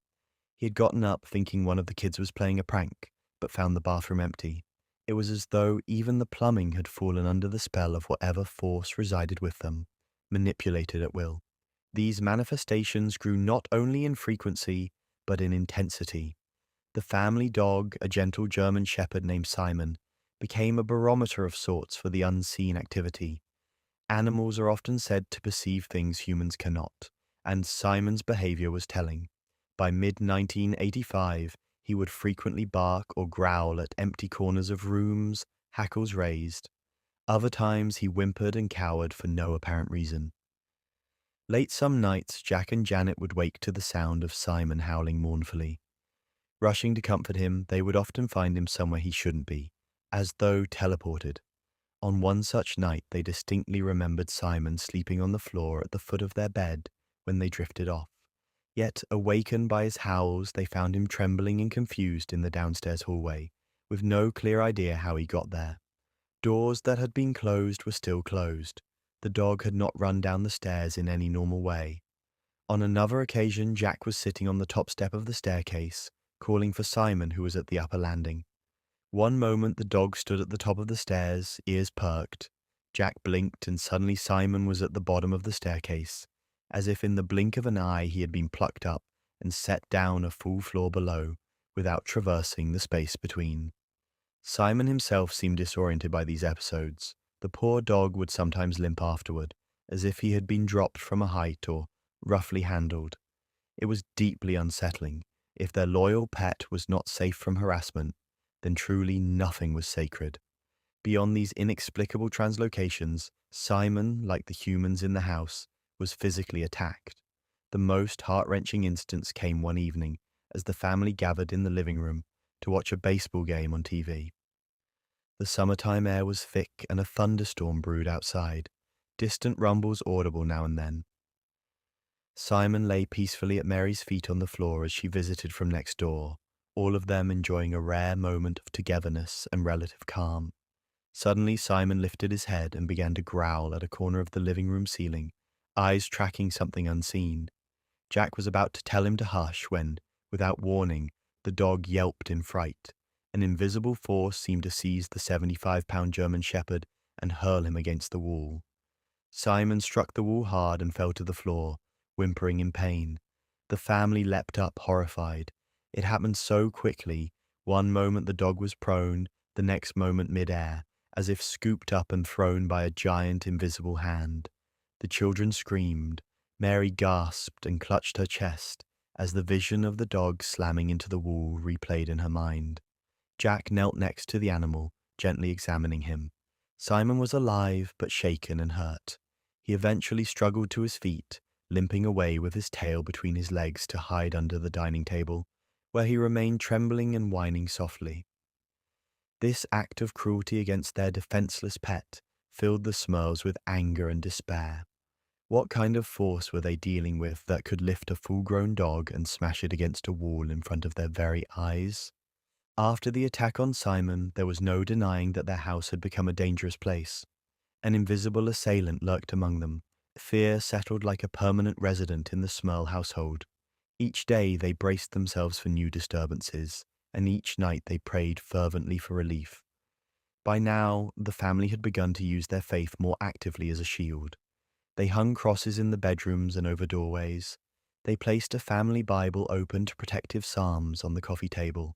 He had gotten up thinking one of the kids was playing a prank, but found the bathroom empty. It was as though even the plumbing had fallen under the spell of whatever force resided with them, manipulated at will. These manifestations grew not only in frequency, but in intensity. The family dog, a gentle German shepherd named Simon, became a barometer of sorts for the unseen activity. Animals are often said to perceive things humans cannot, and Simon's behavior was telling. By mid-1985, he would frequently bark or growl at empty corners of rooms, hackles raised. Other times he whimpered and cowered for no apparent reason. Late some nights, Jack and Janet would wake to the sound of Simon howling mournfully. Rushing to comfort him, they would often find him somewhere he shouldn't be, as though teleported. On one such night, they distinctly remembered Simon sleeping on the floor at the foot of their bed when they drifted off. Yet, awakened by his howls, they found him trembling and confused in the downstairs hallway, with no clear idea how he got there. Doors that had been closed were still closed. The dog had not run down the stairs in any normal way. On another occasion, Jack was sitting on the top step of the staircase, calling for Simon, who was at the upper landing. One moment the dog stood at the top of the stairs, ears perked. Jack blinked, and suddenly Simon was at the bottom of the staircase, as if in the blink of an eye he had been plucked up and set down a full floor below, without traversing the space between. Simon himself seemed disoriented by these episodes. The poor dog would sometimes limp afterward, as if he had been dropped from a height or roughly handled. It was deeply unsettling. If their loyal pet was not safe from harassment, then truly nothing was sacred. Beyond these inexplicable translocations, Simon, like the humans in the house, was physically attacked. The most heart-wrenching instance came one evening as the family gathered in the living room to watch a baseball game on TV. The summertime air was thick and a thunderstorm brewed outside, distant rumbles audible now and then. Simon lay peacefully at Mary's feet on the floor as she visited from next door, all of them enjoying a rare moment of togetherness and relative calm. Suddenly, Simon lifted his head and began to growl at a corner of the living room ceiling, eyes tracking something unseen. Jack was about to tell him to hush when, without warning, the dog yelped in fright. An invisible force seemed to seize the 75-pound German Shepherd and hurl him against the wall. Simon struck the wall hard and fell to the floor, whimpering in pain. The family leapt up, horrified. It happened so quickly. One moment the dog was prone, the next moment mid-air, as if scooped up and thrown by a giant invisible hand. The children screamed. Mary gasped and clutched her chest as the vision of the dog slamming into the wall replayed in her mind. Jack knelt next to the animal, gently examining him. Simon was alive but shaken and hurt. He eventually struggled to his feet, limping away with his tail between his legs to hide under the dining table, where he remained trembling and whining softly. This act of cruelty against their defenseless pet filled the Smurls with anger and despair. What kind of force were they dealing with that could lift a full-grown dog and smash it against a wall in front of their very eyes? After the attack on Simon, there was no denying that their house had become a dangerous place. An invisible assailant lurked among them. Fear settled like a permanent resident in the Smurl household. Each day they braced themselves for new disturbances, and each night they prayed fervently for relief. By now, the family had begun to use their faith more actively as a shield. They hung crosses in the bedrooms and over doorways. They placed a family Bible open to protective psalms on the coffee table.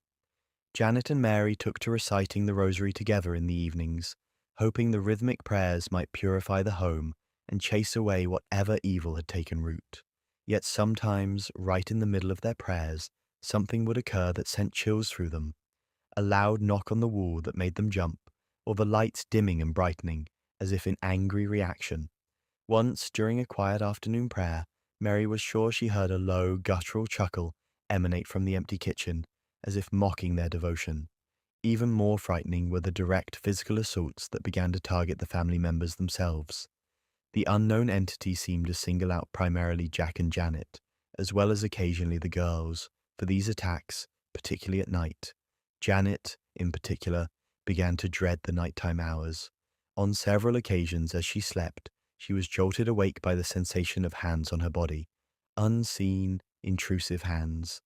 Janet and Mary took to reciting the rosary together in the evenings, hoping the rhythmic prayers might purify the home and chase away whatever evil had taken root. Yet sometimes, right in the middle of their prayers, something would occur that sent chills through them. A loud knock on the wall that made them jump, or the lights dimming and brightening, as if in angry reaction. Once, during a quiet afternoon prayer, Mary was sure she heard a low, guttural chuckle emanate from the empty kitchen, as if mocking their devotion. Even more frightening were the direct physical assaults that began to target the family members themselves. The unknown entity seemed to single out primarily Jack and Janet, as well as occasionally the girls, for these attacks, particularly at night. Janet, in particular, began to dread the nighttime hours. On several occasions as she slept, she was jolted awake by the sensation of hands on her body. Unseen, intrusive hands.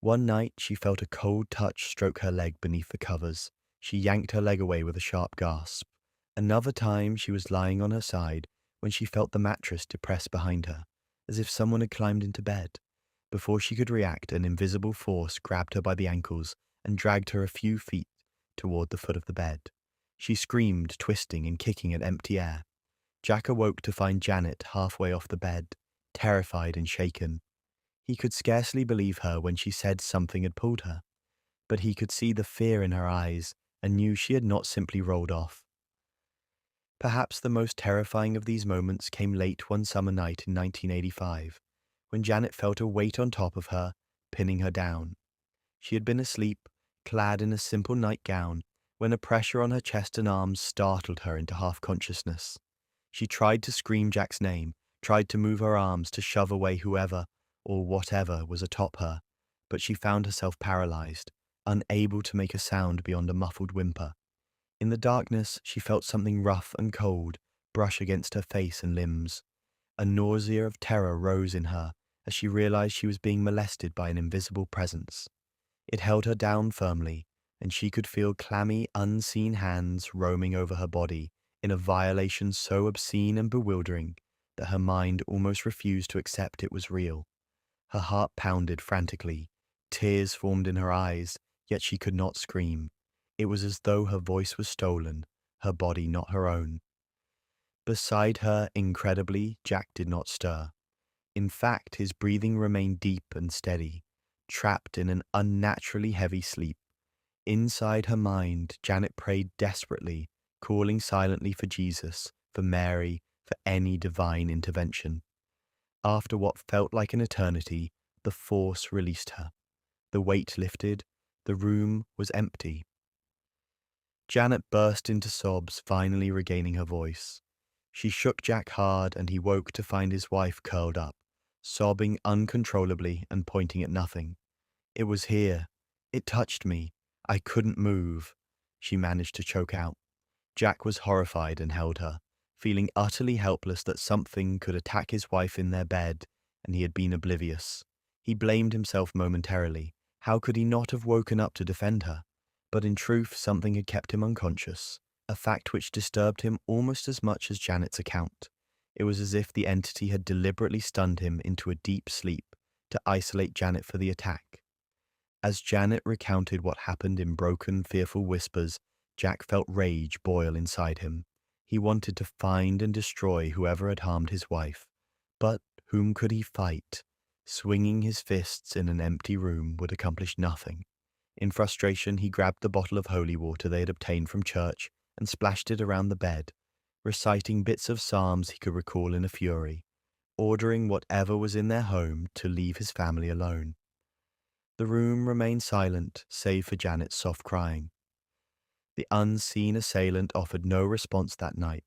One night she felt a cold touch stroke her leg beneath the covers. She yanked her leg away with a sharp gasp. Another time she was lying on her side when she felt the mattress depressed behind her, as if someone had climbed into bed. Before she could react, an invisible force grabbed her by the ankles and dragged her a few feet toward the foot of the bed. She screamed, twisting and kicking at empty air. Jack awoke to find Janet halfway off the bed, terrified and shaken. He could scarcely believe her when she said something had pulled her, but he could see the fear in her eyes and knew she had not simply rolled off. Perhaps the most terrifying of these moments came late one summer night in 1985, when Janet felt a weight on top of her, pinning her down. She had been asleep, clad in a simple nightgown, when a pressure on her chest and arms startled her into half-consciousness. She tried to scream Jack's name, tried to move her arms to shove away whoever or whatever was atop her, but she found herself paralyzed, unable to make a sound beyond a muffled whimper. In the darkness, she felt something rough and cold brush against her face and limbs. A nausea of terror rose in her as she realized she was being molested by an invisible presence. It held her down firmly, and she could feel clammy, unseen hands roaming over her body in a violation so obscene and bewildering that her mind almost refused to accept it was real. Her heart pounded frantically. Tears formed in her eyes, yet she could not scream. It was as though her voice was stolen, her body not her own. Beside her, incredibly, Jack did not stir. In fact, his breathing remained deep and steady, trapped in an unnaturally heavy sleep. Inside her mind, Janet prayed desperately, calling silently for Jesus, for Mary, for any divine intervention. After what felt like an eternity, the force released her. The weight lifted. The room was empty. Janet burst into sobs, finally regaining her voice. She shook Jack hard, and he woke to find his wife curled up, sobbing uncontrollably and pointing at nothing. It was here. It touched me. I couldn't move, she managed to choke out. Jack was horrified and held her, feeling utterly helpless that something could attack his wife in their bed, and he had been oblivious. He blamed himself momentarily. How could he not have woken up to defend her? But in truth, something had kept him unconscious, a fact which disturbed him almost as much as Janet's account. It was as if the entity had deliberately stunned him into a deep sleep to isolate Janet for the attack. As Janet recounted what happened in broken, fearful whispers, Jack felt rage boil inside him. He wanted to find and destroy whoever had harmed his wife. But whom could he fight? Swinging his fists in an empty room would accomplish nothing. In frustration, he grabbed the bottle of holy water they had obtained from church and splashed it around the bed, reciting bits of psalms he could recall in a fury, ordering whatever was in their home to leave his family alone. The room remained silent, save for Janet's soft crying. The unseen assailant offered no response that night,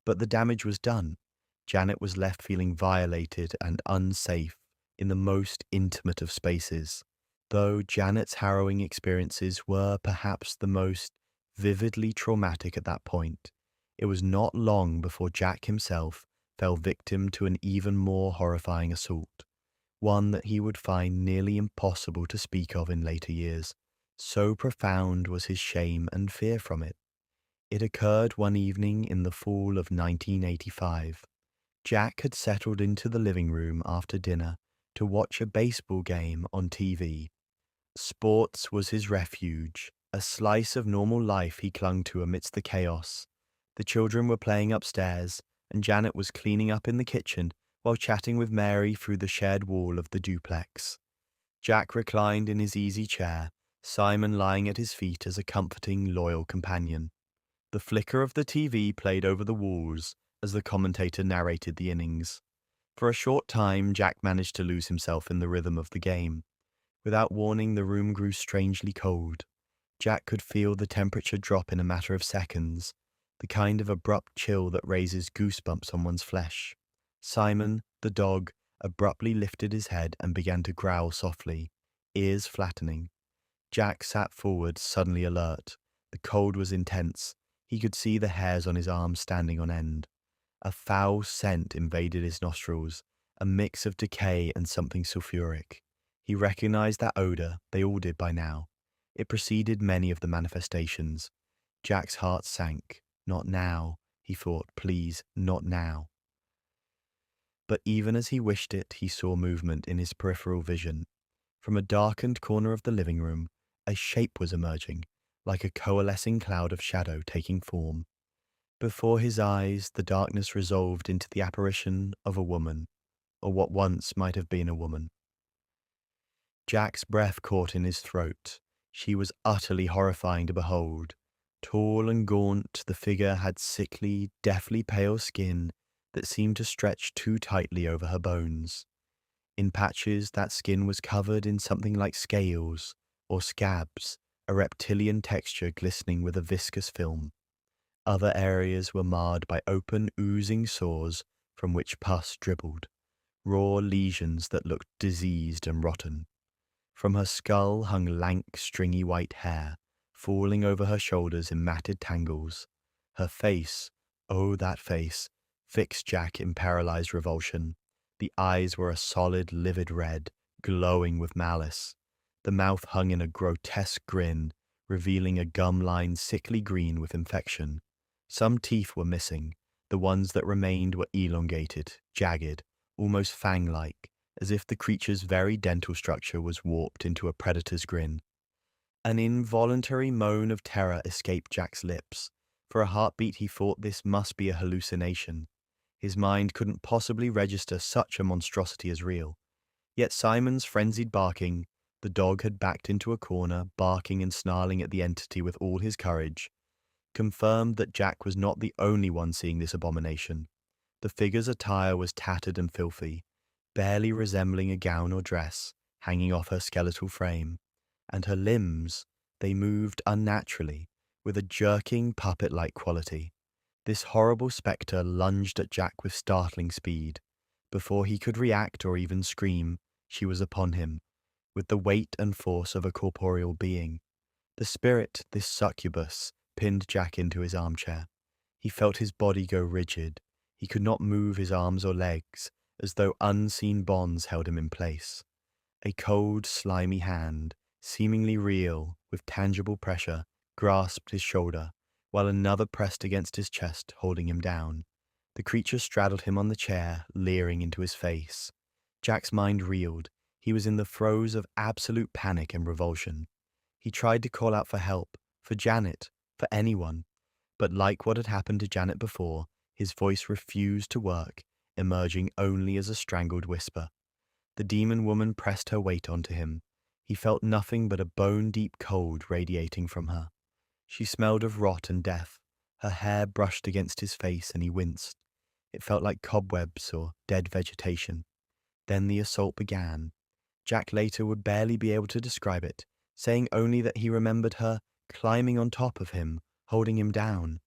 but the damage was done. Janet was left feeling violated and unsafe in the most intimate of spaces. Though Janet's harrowing experiences were perhaps the most vividly traumatic at that point, it was not long before Jack himself fell victim to an even more horrifying assault, one that he would find nearly impossible to speak of in later years. So profound was his shame and fear from it. It occurred one evening in the fall of 1985. Jack had settled into the living room after dinner to watch a baseball game on TV. Sports was his refuge, a slice of normal life he clung to amidst the chaos. The children were playing upstairs, and Janet was cleaning up in the kitchen while chatting with Mary through the shared wall of the duplex. Jack reclined in his easy chair, Simon lying at his feet as a comforting, loyal companion. The flicker of the TV played over the walls as the commentator narrated the innings. For a short time, Jack managed to lose himself in the rhythm of the game. Without warning, the room grew strangely cold. Jack could feel the temperature drop in a matter of seconds, the kind of abrupt chill that raises goosebumps on one's flesh. Simon, the dog, abruptly lifted his head and began to growl softly, ears flattening. Jack sat forward, suddenly alert. The cold was intense. He could see the hairs on his arms standing on end. A foul scent invaded his nostrils, a mix of decay and something sulfuric. He recognized that odor, they all did by now. It preceded many of the manifestations. Jack's heart sank. Not now, he thought, please, not now. But even as he wished it, he saw movement in his peripheral vision. From a darkened corner of the living room, a shape was emerging, like a coalescing cloud of shadow taking form. Before his eyes, the darkness resolved into the apparition of a woman, or what once might have been a woman. Jack's breath caught in his throat. She was utterly horrifying to behold. Tall and gaunt, the figure had sickly, deathly pale skin that seemed to stretch too tightly over her bones. In patches, that skin was covered in something like scales or scabs, a reptilian texture glistening with a viscous film. Other areas were marred by open, oozing sores from which pus dribbled, raw lesions that looked diseased and rotten. From her skull hung lank, stringy white hair, falling over her shoulders in matted tangles. Her face, oh that face, fixed Jack in paralyzed revulsion. The eyes were a solid, livid red, glowing with malice. The mouth hung in a grotesque grin, revealing a gum-lined, sickly green with infection. Some teeth were missing. The ones that remained were elongated, jagged, almost fang-like, as if the creature's very dental structure was warped into a predator's grin. An involuntary moan of terror escaped Jack's lips. For a heartbeat he thought this must be a hallucination. His mind couldn't possibly register such a monstrosity as real. Yet Simon's frenzied barking, the dog had backed into a corner, barking and snarling at the entity with all his courage, confirmed that Jack was not the only one seeing this abomination. The figure's attire was tattered and filthy, barely resembling a gown or dress, hanging off her skeletal frame, and her limbs, they moved unnaturally, with a jerking, puppet-like quality. This horrible spectre lunged at Jack with startling speed. Before he could react or even scream, she was upon him, with the weight and force of a corporeal being. The spirit, this succubus, pinned Jack into his armchair. He felt his body go rigid. He could not move his arms or legs, as though unseen bonds held him in place. A cold, slimy hand, seemingly real, with tangible pressure, grasped his shoulder, while another pressed against his chest, holding him down. The creature straddled him on the chair, leering into his face. Jack's mind reeled. He was in the throes of absolute panic and revulsion. He tried to call out for help, for Janet, for anyone. But like what had happened to Janet before, his voice refused to work, emerging only as a strangled whisper. The demon woman pressed her weight onto him. He felt nothing but a bone-deep cold radiating from her. She smelled of rot and death. Her hair brushed against his face and he winced. It felt like cobwebs or dead vegetation. Then the assault began. Jack later would barely be able to describe it, saying only that he remembered her climbing on top of him, holding him down.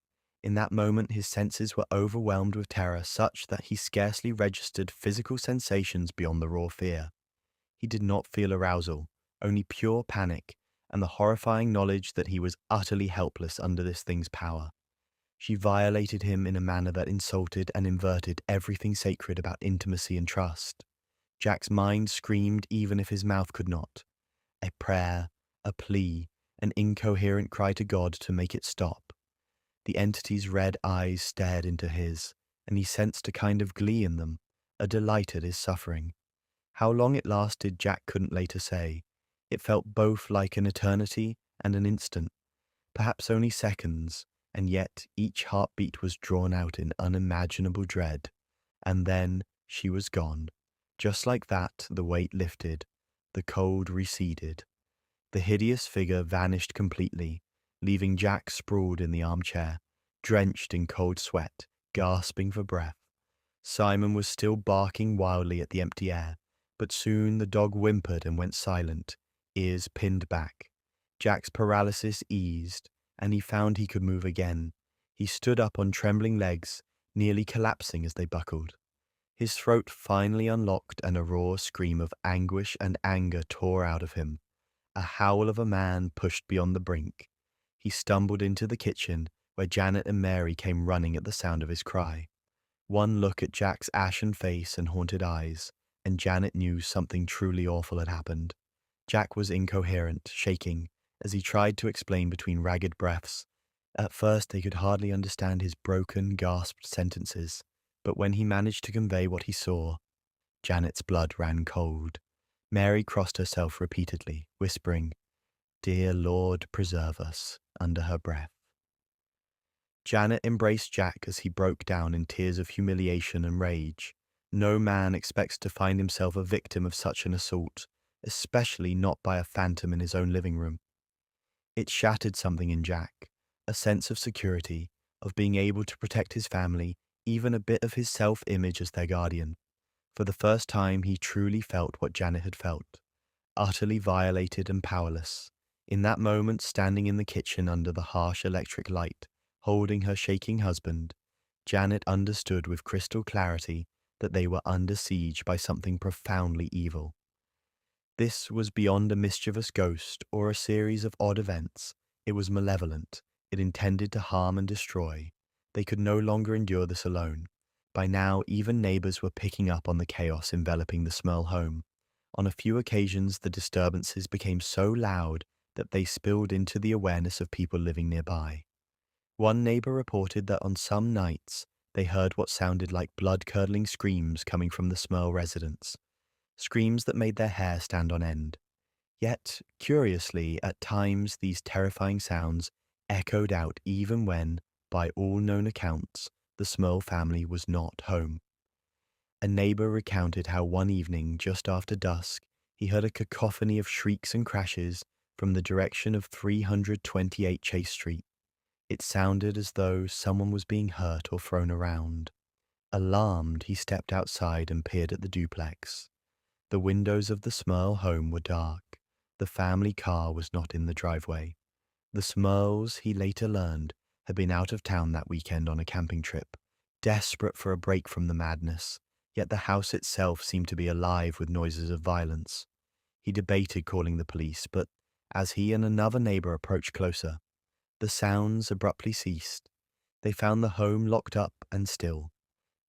In that moment, his senses were overwhelmed with terror such that he scarcely registered physical sensations beyond the raw fear. He did not feel arousal, only pure panic, and the horrifying knowledge that he was utterly helpless under this thing's power. She violated him in a manner that insulted and inverted everything sacred about intimacy and trust. Jack's mind screamed even if his mouth could not. A prayer, a plea, an incoherent cry to God to make it stop. The entity's red eyes stared into his, and he sensed a kind of glee in them, a delight at his suffering. How long it lasted, Jack couldn't later say. It felt both like an eternity and an instant, perhaps only seconds, and yet each heartbeat was drawn out in unimaginable dread. And then she was gone. Just like that, the weight lifted, the cold receded. The hideous figure vanished completely, leaving Jack sprawled in the armchair, drenched in cold sweat, gasping for breath. Simon was still barking wildly at the empty air, but soon the dog whimpered and went silent, ears pinned back. Jack's paralysis eased, and he found he could move again. He stood up on trembling legs, nearly collapsing as they buckled. His throat finally unlocked and a raw scream of anguish and anger tore out of him, a howl of a man pushed beyond the brink. He stumbled into the kitchen, where Janet and Mary came running at the sound of his cry. One look at Jack's ashen face and haunted eyes, and Janet knew something truly awful had happened. Jack was incoherent, shaking, as he tried to explain between ragged breaths. At first they could hardly understand his broken, gasped sentences, but when he managed to convey what he saw, Janet's blood ran cold. Mary crossed herself repeatedly, whispering, "Dear Lord, preserve us," under her breath. Janet embraced Jack as he broke down in tears of humiliation and rage. No man expects to find himself a victim of such an assault, especially not by a phantom in his own living room. It shattered something in Jack, a sense of security, of being able to protect his family, even a bit of his self-image as their guardian. For the first time, he truly felt what Janet had felt, utterly violated and powerless. In that moment, standing in the kitchen under the harsh electric light, holding her shaking husband, Janet understood with crystal clarity that they were under siege by something profoundly evil. This was beyond a mischievous ghost or a series of odd events. It was malevolent. It intended to harm and destroy. They could no longer endure this alone. By now, even neighbors were picking up on the chaos enveloping the Smurl home. On a few occasions, the disturbances became so loud that they spilled into the awareness of people living nearby. One neighbor reported that on some nights, they heard what sounded like blood-curdling screams coming from the Smurl residents, screams that made their hair stand on end. Yet, curiously, at times these terrifying sounds echoed out even when, by all known accounts, the Smurl family was not home. A neighbor recounted how one evening, just after dusk, he heard a cacophony of shrieks and crashes from the direction of 328 Chase Street. It sounded as though someone was being hurt or thrown around. Alarmed, he stepped outside and peered at the duplex. The windows of the Smurl home were dark. The family car was not in the driveway. The Smurls, he later learned, had been out of town that weekend on a camping trip, desperate for a break from the madness, yet the house itself seemed to be alive with noises of violence. He debated calling the police, but as he and another neighbor approached closer, the sounds abruptly ceased. They found the home locked up and still.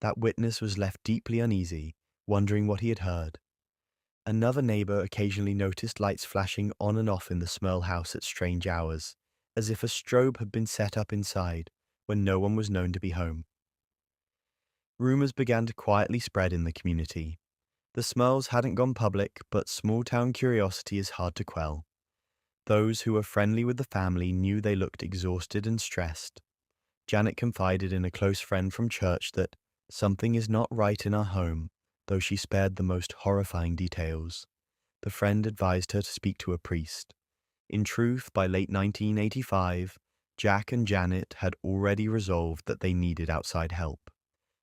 That witness was left deeply uneasy, wondering what he had heard. Another neighbor occasionally noticed lights flashing on and off in the Smurl house at strange hours, as if a strobe had been set up inside when no one was known to be home. Rumors began to quietly spread in the community. The Smurls hadn't gone public, but small-town curiosity is hard to quell. Those who were friendly with the family knew they looked exhausted and stressed. Janet confided in a close friend from church that something is not right in our home, though she spared the most horrifying details. The friend advised her to speak to a priest. In truth, by late 1985, Jack and Janet had already resolved that they needed outside help.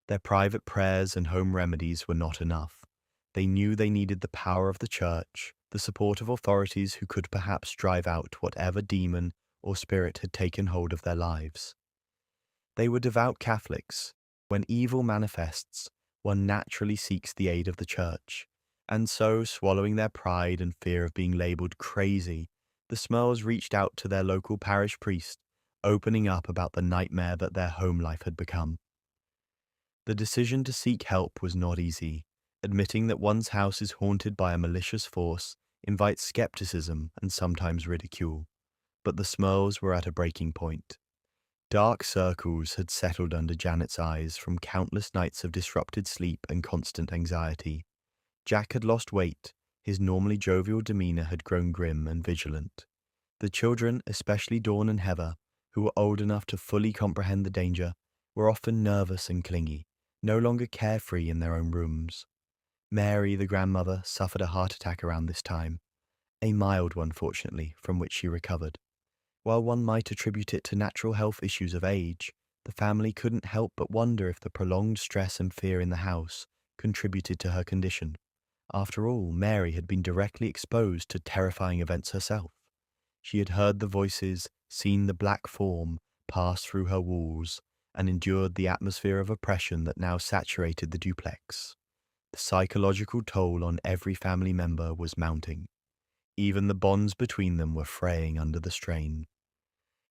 Their private prayers and home remedies were not enough. They knew they needed the power of the church, the support of authorities who could perhaps drive out whatever demon or spirit had taken hold of their lives. They were devout Catholics. When evil manifests, one naturally seeks the aid of the church. And so, swallowing their pride and fear of being labeled crazy, the Smurls reached out to their local parish priest, opening up about the nightmare that their home life had become. The decision to seek help was not easy. Admitting that one's house is haunted by a malicious force invites skepticism and sometimes ridicule. But the Smurls were at a breaking point. Dark circles had settled under Janet's eyes from countless nights of disrupted sleep and constant anxiety. Jack had lost weight. His normally jovial demeanor had grown grim and vigilant. The children, especially Dawn and Heather, who were old enough to fully comprehend the danger, were often nervous and clingy, no longer carefree in their own rooms. Mary, the grandmother, suffered a heart attack around this time, a mild one, fortunately, from which she recovered. While one might attribute it to natural health issues of age, the family couldn't help but wonder if the prolonged stress and fear in the house contributed to her condition. After all, Mary had been directly exposed to terrifying events herself. She had heard the voices, seen the black form pass through her walls, and endured the atmosphere of oppression that now saturated the duplex. The psychological toll on every family member was mounting. Even the bonds between them were fraying under the strain.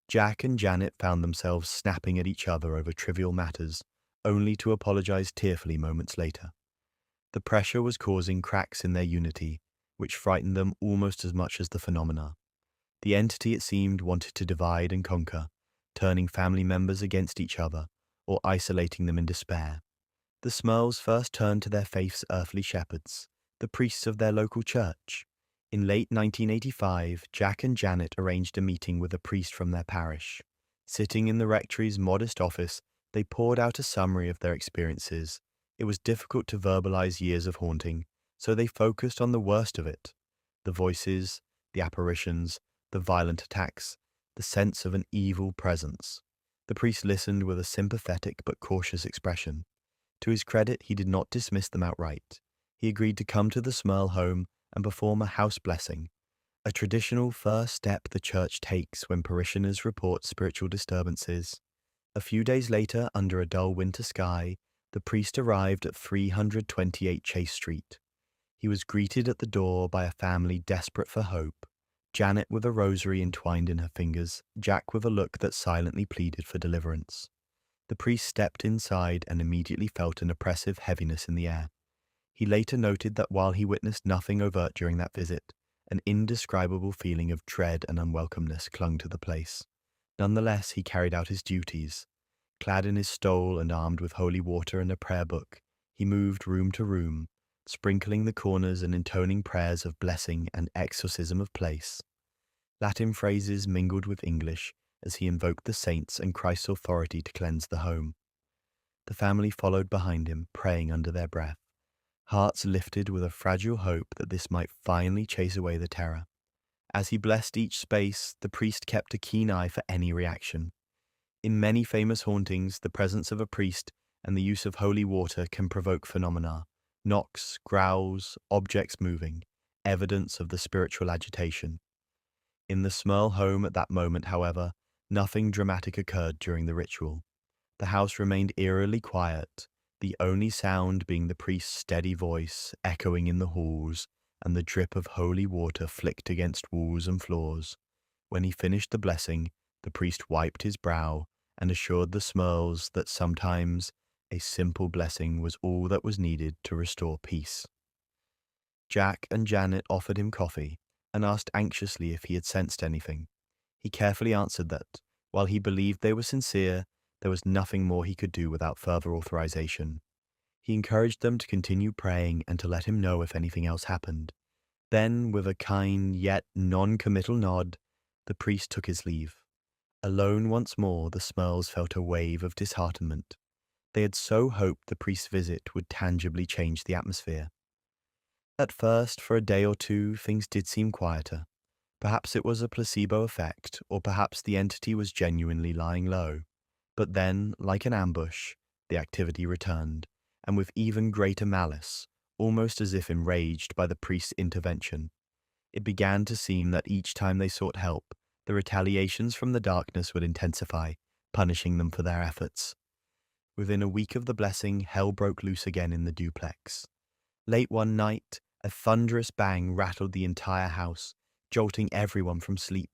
Jack and Janet found themselves snapping at each other over trivial matters, only to apologize tearfully moments later. The pressure was causing cracks in their unity, which frightened them almost as much as the phenomena. The entity, it seemed, wanted to divide and conquer, turning family members against each other or isolating them in despair. The Smurls first turned to their faith's earthly shepherds, the priests of their local church. In late 1985, Jack and Janet arranged a meeting with a priest from their parish. Sitting in the rectory's modest office, they poured out a summary of their experiences. It was difficult to verbalize years of haunting, so they focused on the worst of it: the voices, the apparitions, the violent attacks, the sense of an evil presence. The priest listened with a sympathetic but cautious expression. To his credit, he did not dismiss them outright. He agreed to come to the Smurl home and perform a house blessing, a traditional first step the church takes when parishioners report spiritual disturbances. A few days later, under a dull winter sky, the priest arrived at 328 Chase Street. He was greeted at the door by a family desperate for hope, Janet with a rosary entwined in her fingers, Jack with a look that silently pleaded for deliverance. The priest stepped inside and immediately felt an oppressive heaviness in the air. He later noted that while he witnessed nothing overt during that visit, an indescribable feeling of dread and unwelcomeness clung to the place. Nonetheless, he carried out his duties. Clad in his stole and armed with holy water and a prayer book, he moved room to room, sprinkling the corners and intoning prayers of blessing and exorcism of place. Latin phrases mingled with English as he invoked the saints and Christ's authority to cleanse the home. The family followed behind him, praying under their breath, hearts lifted with a fragile hope that this might finally chase away the terror. As he blessed each space, the priest kept a keen eye for any reaction. In many famous hauntings, the presence of a priest and the use of holy water can provoke phenomena: knocks, growls, objects moving, evidence of the spiritual agitation. In the Smurl home at that moment, however, nothing dramatic occurred during the ritual. The house remained eerily quiet, the only sound being the priest's steady voice echoing in the halls and the drip of holy water flicked against walls and floors. When he finished the blessing, the priest wiped his brow and assured the Smurls that sometimes a simple blessing was all that was needed to restore peace. Jack and Janet offered him coffee and asked anxiously if he had sensed anything. He carefully answered that, while he believed they were sincere, there was nothing more he could do without further authorization. He encouraged them to continue praying and to let him know if anything else happened. Then, with a kind yet non-committal nod, the priest took his leave. Alone once more, the Smurls felt a wave of disheartenment. They had so hoped the priest's visit would tangibly change the atmosphere. At first, for a day or two, things did seem quieter. Perhaps it was a placebo effect, or perhaps the entity was genuinely lying low. But then, like an ambush, the activity returned, and with even greater malice, almost as if enraged by the priest's intervention. It began to seem that each time they sought help, the retaliations from the darkness would intensify, punishing them for their efforts. Within a week of the blessing, hell broke loose again in the duplex. Late one night, a thunderous bang rattled the entire house, jolting everyone from sleep.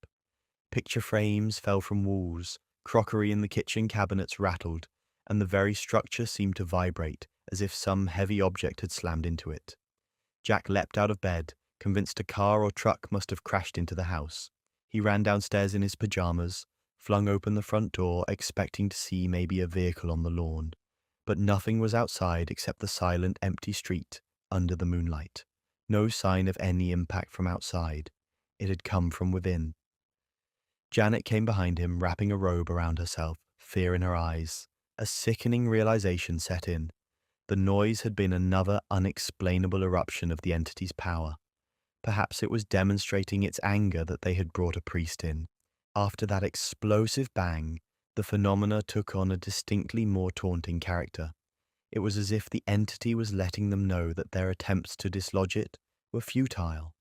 Picture frames fell from walls, crockery in the kitchen cabinets rattled, and the very structure seemed to vibrate as if some heavy object had slammed into it. Jack leapt out of bed, convinced a car or truck must have crashed into the house. He ran downstairs in his pajamas, flung open the front door, expecting to see maybe a vehicle on the lawn. But nothing was outside except the silent, empty street under the moonlight. No sign of any impact from outside. It had come from within. Janet came behind him, wrapping a robe around herself, fear in her eyes. A sickening realization set in. The noise had been another unexplainable eruption of the entity's power. Perhaps it was demonstrating its anger that they had brought a priest in. After that explosive bang, the phenomena took on a distinctly more taunting character. It was as if the entity was letting them know that their attempts to dislodge it were futile.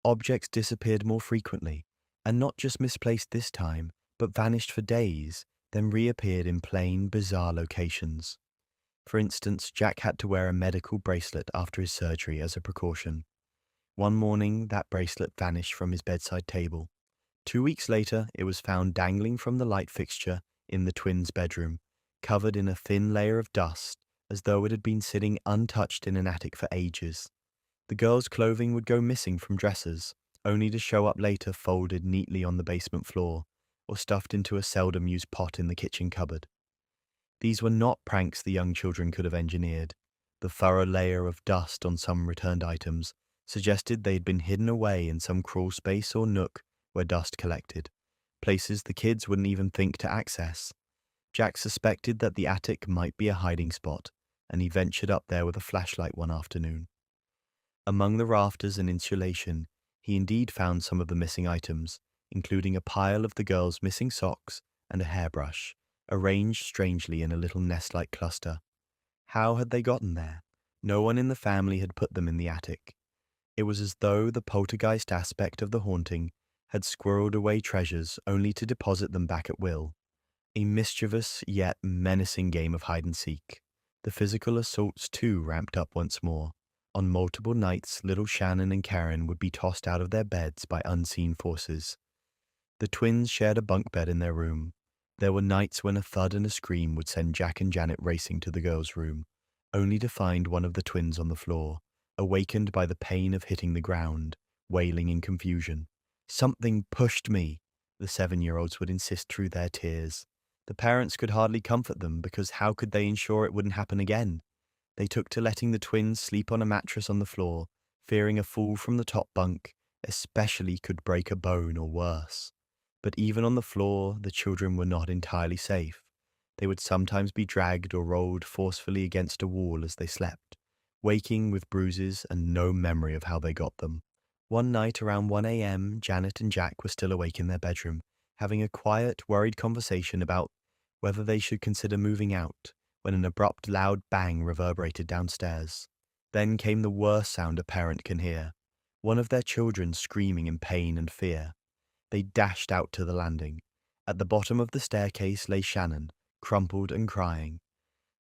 Objects disappeared more frequently, and not just misplaced this time, but vanished for days, then reappeared in plain, bizarre locations. For instance, Jack had to wear a medical bracelet after his surgery as a precaution. One morning, that bracelet vanished from his bedside table. 2 weeks later, it was found dangling from the light fixture in the twins' bedroom, covered in a thin layer of dust, as though it had been sitting untouched in an attic for ages. The girls' clothing would go missing from dressers, only to show up later folded neatly on the basement floor, or stuffed into a seldom-used pot in the kitchen cupboard. These were not pranks the young children could have engineered. The thorough layer of dust on some returned items suggested they had been hidden away in some crawl space or nook where dust collected, places the kids wouldn't even think to access. Jack suspected that the attic might be a hiding spot, and he ventured up there with a flashlight one afternoon. Among the rafters and insulation, he indeed found some of the missing items, including a pile of the girls' missing socks and a hairbrush, arranged strangely in a little nest-like cluster. How had they gotten there? No one in the family had put them in the attic. It was as though the poltergeist aspect of the haunting had squirreled away treasures only to deposit them back at will. A mischievous yet menacing game of hide-and-seek. The physical assaults too ramped up once more. On multiple nights, little Shannon and Karen would be tossed out of their beds by unseen forces. The twins shared a bunk bed in their room. There were nights when a thud and a scream would send Jack and Janet racing to the girls' room, only to find one of the twins on the floor, awakened by the pain of hitting the ground, wailing in confusion. "Something pushed me," the 7-year-olds would insist through their tears. The parents could hardly comfort them because how could they ensure it wouldn't happen again? They took to letting the twins sleep on a mattress on the floor, fearing a fall from the top bunk, especially could break a bone or worse. But even on the floor, the children were not entirely safe. They would sometimes be dragged or rolled forcefully against a wall as they slept, waking with bruises and no memory of how they got them. One night around 1 a.m., Janet and Jack were still awake in their bedroom, having a quiet, worried conversation about whether they should consider moving out, when an abrupt, loud bang reverberated downstairs. Then came the worst sound a parent can hear, one of their children screaming in pain and fear. They dashed out to the landing. At the bottom of the staircase lay Shannon, crumpled and crying.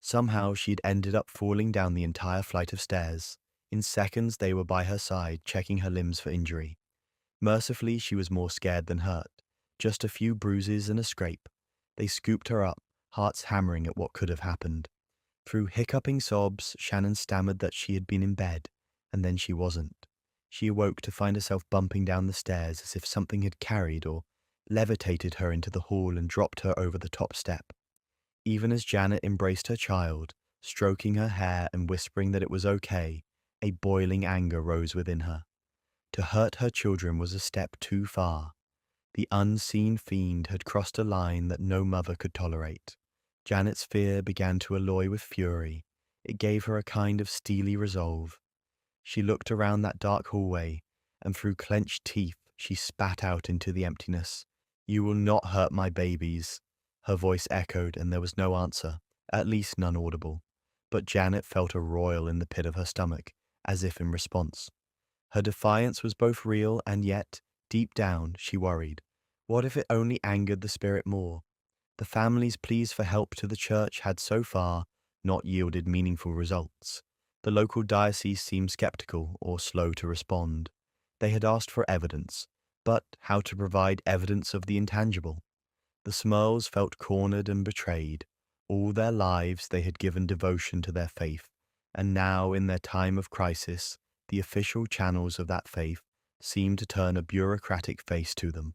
Somehow she'd ended up falling down the entire flight of stairs. In seconds they were by her side, checking her limbs for injury. Mercifully, she was more scared than hurt, just a few bruises and a scrape. They scooped her up, hearts hammering at what could have happened. Through hiccuping sobs, Shannon stammered that she had been in bed, and then she wasn't. She awoke to find herself bumping down the stairs as if something had carried or levitated her into the hall and dropped her over the top step. Even as Janet embraced her child, stroking her hair and whispering that it was okay, a boiling anger rose within her. To hurt her children was a step too far. The unseen fiend had crossed a line that no mother could tolerate. Janet's fear began to alloy with fury. It gave her a kind of steely resolve. She looked around that dark hallway, and through clenched teeth she spat out into the emptiness. "You will not hurt my babies." Her voice echoed, and there was no answer, at least none audible. But Janet felt a roil in the pit of her stomach, as if in response. Her defiance was both real and yet, deep down, she worried. What if it only angered the spirit more? The family's pleas for help to the church had so far not yielded meaningful results. The local diocese seemed skeptical or slow to respond. They had asked for evidence, but how to provide evidence of the intangible? The Smurls felt cornered and betrayed. All their lives they had given devotion to their faith, and now, in their time of crisis, the official channels of that faith seemed to turn a bureaucratic face to them.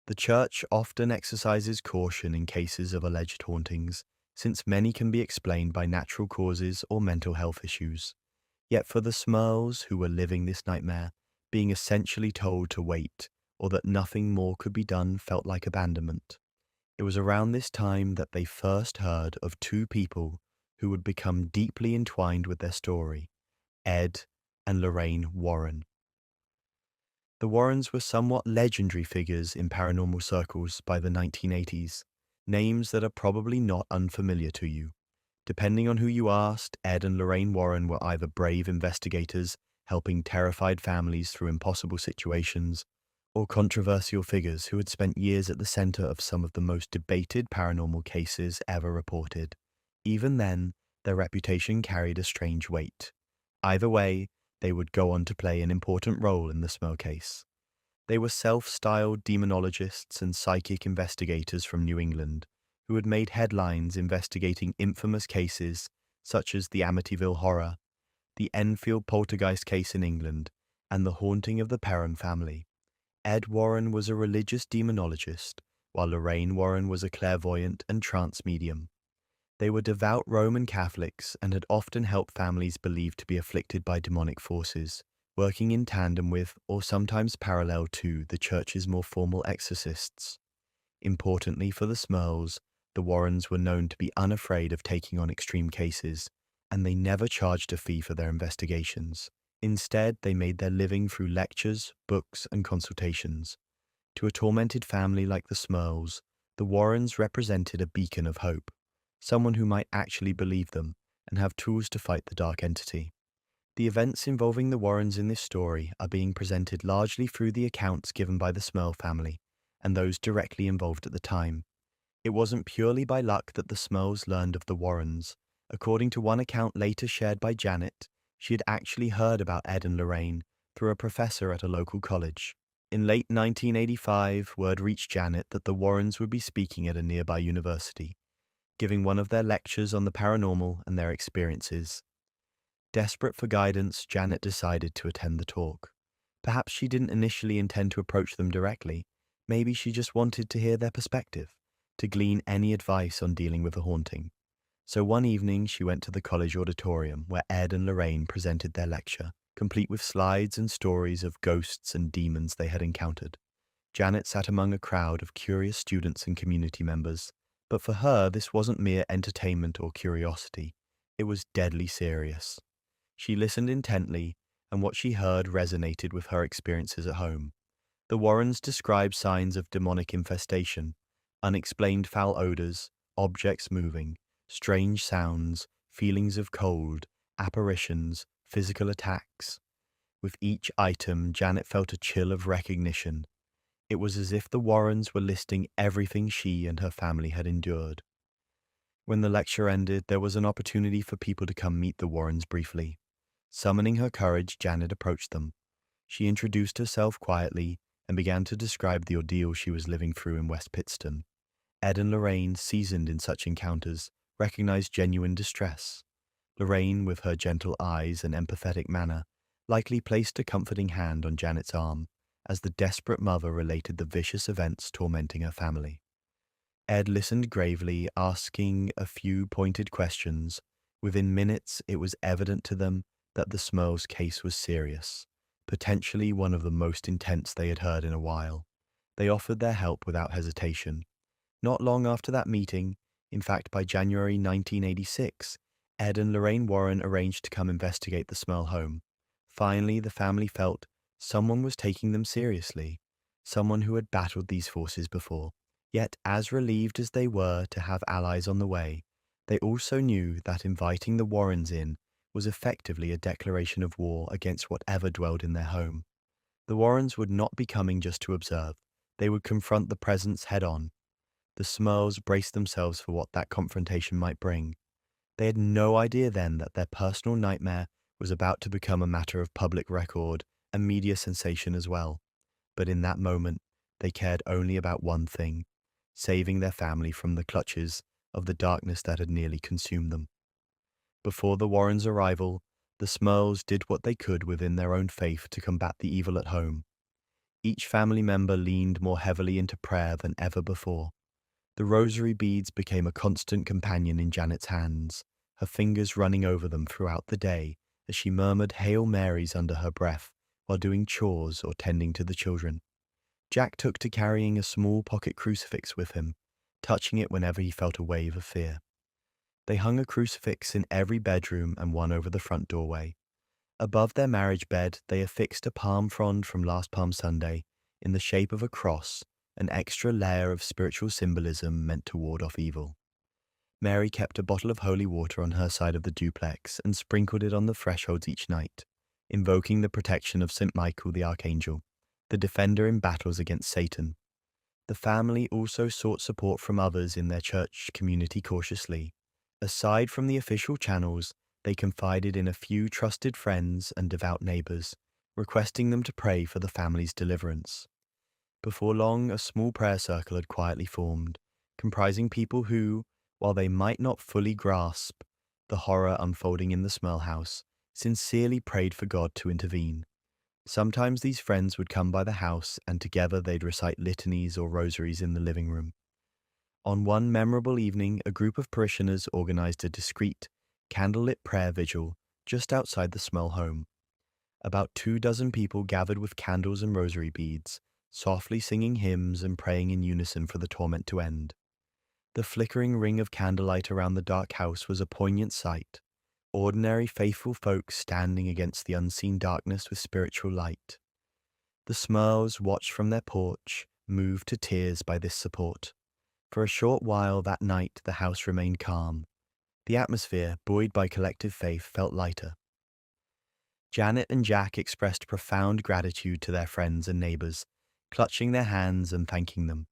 The church often exercises caution in cases of alleged hauntings, since many can be explained by natural causes or mental health issues. Yet for the Smurls who were living this nightmare, being essentially told to wait or that nothing more could be done felt like abandonment. It was around this time that they first heard of two people who would become deeply entwined with their story, Ed and Lorraine Warren. The Warrens were somewhat legendary figures in paranormal circles by the 1980s, names that are probably not unfamiliar to you. Depending on who you asked, Ed and Lorraine Warren were either brave investigators helping terrified families through impossible situations, or controversial figures who had spent years at the center of some of the most debated paranormal cases ever reported. Even then, their reputation carried a strange weight. Either way, they would go on to play an important role in the Smurl case. They were self-styled demonologists and psychic investigators from New England who had made headlines investigating infamous cases such as the Amityville Horror, the Enfield poltergeist case in England, and the haunting of the Perron family. Ed Warren was a religious demonologist, while Lorraine Warren was a clairvoyant and trance medium. They were devout Roman Catholics and had often helped families believed to be afflicted by demonic forces, working in tandem with, or sometimes parallel to, the church's more formal exorcists. Importantly for the Smurls, the Warrens were known to be unafraid of taking on extreme cases, and they never charged a fee for their investigations. Instead, they made their living through lectures, books, and consultations. To a tormented family like the Smurls, the Warrens represented a beacon of hope, someone who might actually believe them and have tools to fight the dark entity. The events involving the Warrens in this story are being presented largely through the accounts given by the Smurl family and those directly involved at the time. It wasn't purely by luck that the Smurls learned of the Warrens. According to one account later shared by Janet, she had actually heard about Ed and Lorraine through a professor at a local college. In late 1985, word reached Janet that the Warrens would be speaking at a nearby university, giving one of their lectures on the paranormal and their experiences. Desperate for guidance, Janet decided to attend the talk. Perhaps she didn't initially intend to approach them directly. Maybe she just wanted to hear their perspective, to glean any advice on dealing with a haunting. So one evening, she went to the college auditorium where Ed and Lorraine presented their lecture, complete with slides and stories of ghosts and demons they had encountered. Janet sat among a crowd of curious students and community members, but for her, this wasn't mere entertainment or curiosity. It was deadly serious. She listened intently, and what she heard resonated with her experiences at home. The Warrens described signs of demonic infestation, unexplained foul odors, objects moving, strange sounds, feelings of cold, apparitions, physical attacks. With each item, Janet felt a chill of recognition. It was as if the Warrens were listing everything she and her family had endured. When the lecture ended, there was an opportunity for people to come meet the Warrens briefly. Summoning her courage, Janet approached them. She introduced herself quietly and began to describe the ordeal she was living through in West Pittston. Ed and Lorraine, seasoned in such encounters, recognized genuine distress. Lorraine, with her gentle eyes and empathetic manner, likely placed a comforting hand on Janet's arm as the desperate mother related the vicious events tormenting her family. Ed listened gravely, asking a few pointed questions. Within minutes, it was evident to them that the Smurls' case was serious, potentially one of the most intense they had heard in a while. They offered their help without hesitation. Not long after that meeting, in fact by January 1986, Ed and Lorraine Warren arranged to come investigate the Smurl home. Finally, the family felt someone was taking them seriously, someone who had battled these forces before. Yet, as relieved as they were to have allies on the way, they also knew that inviting the Warrens in was effectively a declaration of war against whatever dwelled in their home. The Warrens would not be coming just to observe. They would confront the presence head-on. The Smurls braced themselves for what that confrontation might bring. They had no idea then that their personal nightmare was about to become a matter of public record and media sensation as well. But in that moment, they cared only about one thing: saving their family from the clutches of the darkness that had nearly consumed them. Before the Warrens' arrival, the Smurls did what they could within their own faith to combat the evil at home. Each family member leaned more heavily into prayer than ever before. The rosary beads became a constant companion in Janet's hands, her fingers running over them throughout the day as she murmured Hail Marys under her breath while doing chores or tending to the children. Jack took to carrying a small pocket crucifix with him, touching it whenever he felt a wave of fear. They hung a crucifix in every bedroom and one over the front doorway. Above their marriage bed, they affixed a palm frond from last Palm Sunday in the shape of a cross, an extra layer of spiritual symbolism meant to ward off evil. Mary kept a bottle of holy water on her side of the duplex and sprinkled it on the thresholds each night, invoking the protection of St. Michael the Archangel, the defender in battles against Satan. The family also sought support from others in their church community cautiously. Aside from the official channels, they confided in a few trusted friends and devout neighbors, requesting them to pray for the family's deliverance. Before long, a small prayer circle had quietly formed, comprising people who, while they might not fully grasp the horror unfolding in the Smurl house, sincerely prayed for God to intervene. Sometimes these friends would come by the house and together they'd recite litanies or rosaries in the living room. On one memorable evening, a group of parishioners organized a discreet, candlelit prayer vigil just outside the Smurl home. About 24 people gathered with candles and rosary beads, softly singing hymns and praying in unison for the torment to end. The flickering ring of candlelight around the dark house was a poignant sight, ordinary faithful folk standing against the unseen darkness with spiritual light. The Smurls watched from their porch, moved to tears by this support. For a short while that night the house remained calm. The atmosphere, buoyed by collective faith, felt lighter. Janet and Jack expressed profound gratitude to their friends and neighbors, clutching their hands and thanking them.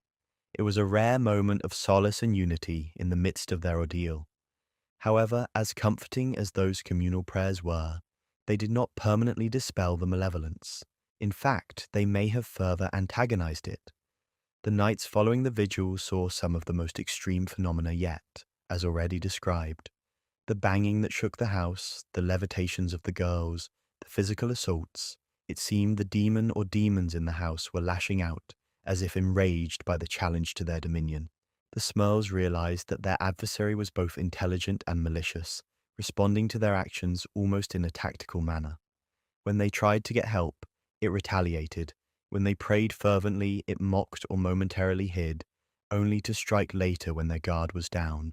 It was a rare moment of solace and unity in the midst of their ordeal. However, as comforting as those communal prayers were, they did not permanently dispel the malevolence. In fact, they may have further antagonized it. The nights following the vigil saw some of the most extreme phenomena yet, as already described. The banging that shook the house, the levitations of the girls, the physical assaults. It seemed the demon or demons in the house were lashing out, as if enraged by the challenge to their dominion. The Smurls realized that their adversary was both intelligent and malicious, responding to their actions almost in a tactical manner. When they tried to get help, it retaliated. When they prayed fervently, it mocked or momentarily hid, only to strike later when their guard was down.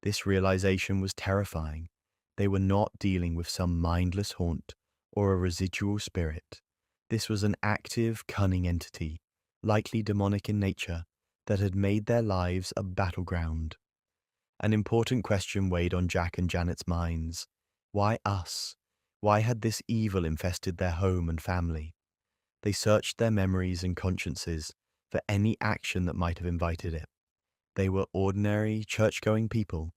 This realization was terrifying. They were not dealing with some mindless haunt or a residual spirit. This was an active, cunning entity, likely demonic in nature, that had made their lives a battleground. An important question weighed on Jack and Janet's minds. Why us? Why had this evil infested their home and family? They searched their memories and consciences for any action that might have invited it. They were ordinary, church-going people.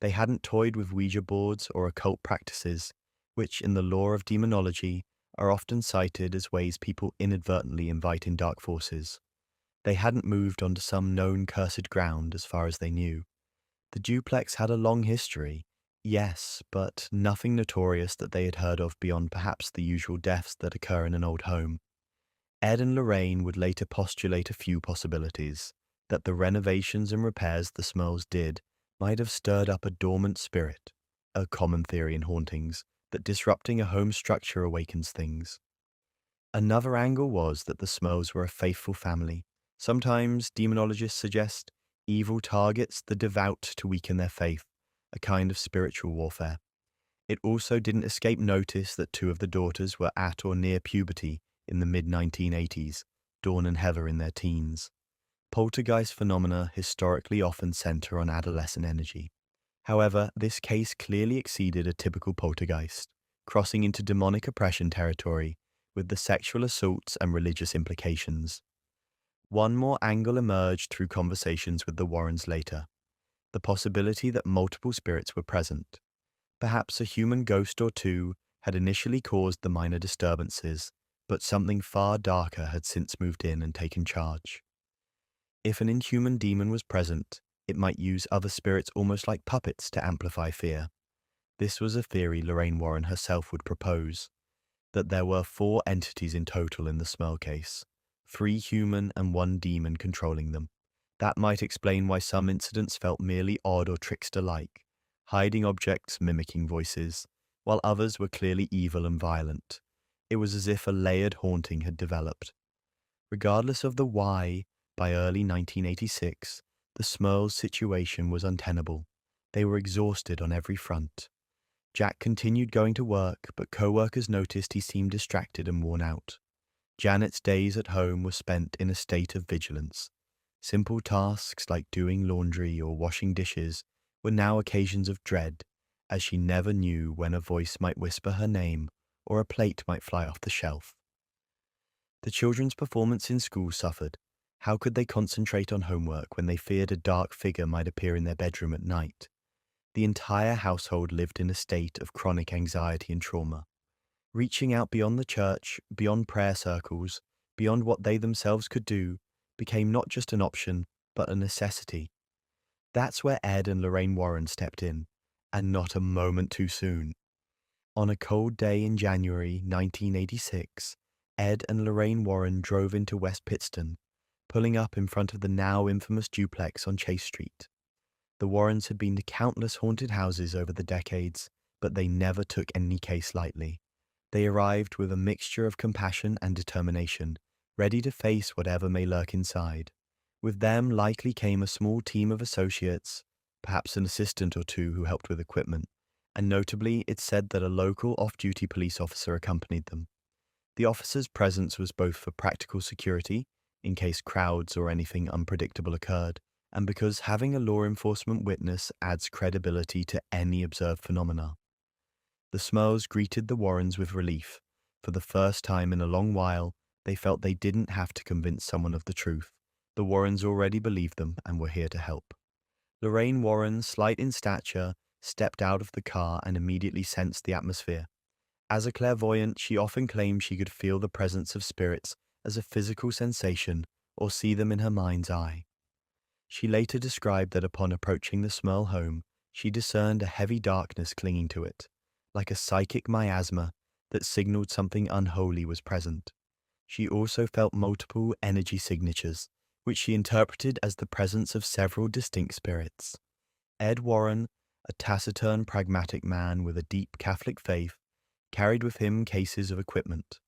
They hadn't toyed with Ouija boards or occult practices, which in the lore of demonology are often cited as ways people inadvertently invite in dark forces. They hadn't moved onto some known cursed ground as far as they knew. The duplex had a long history, yes, but nothing notorious that they had heard of beyond perhaps the usual deaths that occur in an old home. Ed and Lorraine would later postulate a few possibilities, that the renovations and repairs the Smurls did might have stirred up a dormant spirit, a common theory in hauntings, that disrupting a home structure awakens things. Another angle was that the Smurls were a faithful family. Sometimes demonologists suggest evil targets the devout to weaken their faith, a kind of spiritual warfare. It also didn't escape notice that two of the daughters were at or near puberty in the mid-1980s, Dawn and Heather in their teens. Poltergeist phenomena historically often center on adolescent energy. However, this case clearly exceeded a typical poltergeist, crossing into demonic oppression territory with the sexual assaults and religious implications. One more angle emerged through conversations with the Warrens later, the possibility that multiple spirits were present. Perhaps a human ghost or two had initially caused the minor disturbances, but something far darker had since moved in and taken charge. If an inhuman demon was present, it might use other spirits almost like puppets to amplify fear. This was a theory Lorraine Warren herself would propose, that there were 4 entities in total in the Smurl case, 3 human and 1 demon controlling them. That might explain why some incidents felt merely odd or trickster-like, hiding objects mimicking voices, while others were clearly evil and violent. It was as if a layered haunting had developed. Regardless of the why, by early 1986, the Smurls' situation was untenable. They were exhausted on every front. Jack continued going to work, but co-workers noticed he seemed distracted and worn out. Janet's days at home were spent in a state of vigilance. Simple tasks like doing laundry or washing dishes were now occasions of dread, as she never knew when a voice might whisper her name or a plate might fly off the shelf. The children's performance in school suffered. How could they concentrate on homework when they feared a dark figure might appear in their bedroom at night? The entire household lived in a state of chronic anxiety and trauma. Reaching out beyond the church, beyond prayer circles, beyond what they themselves could do, became not just an option, but a necessity. That's where Ed and Lorraine Warren stepped in, and not a moment too soon. On a cold day in January 1986, Ed and Lorraine Warren drove into West Pittston, pulling up in front of the now infamous duplex on Chase Street. The Warrens had been to countless haunted houses over the decades, but they never took any case lightly. They arrived with a mixture of compassion and determination, ready to face whatever may lurk inside. With them likely came a small team of associates, perhaps an assistant or two who helped with equipment, and notably it's said that a local off-duty police officer accompanied them. The officer's presence was both for practical security, in case crowds or anything unpredictable occurred, and because having a law enforcement witness adds credibility to any observed phenomena. The Smurls greeted the Warrens with relief. For the first time in a long while, they felt they didn't have to convince someone of the truth. The Warrens already believed them and were here to help. Lorraine Warren, slight in stature, stepped out of the car and immediately sensed the atmosphere. As a clairvoyant, she often claimed she could feel the presence of spirits as a physical sensation or see them in her mind's eye. She later described that upon approaching the Smurl home, she discerned a heavy darkness clinging to it, like a psychic miasma that signaled something unholy was present. She also felt multiple energy signatures, which she interpreted as the presence of several distinct spirits. Ed Warren, a taciturn, pragmatic man with a deep Catholic faith, carried with him cases of equipment,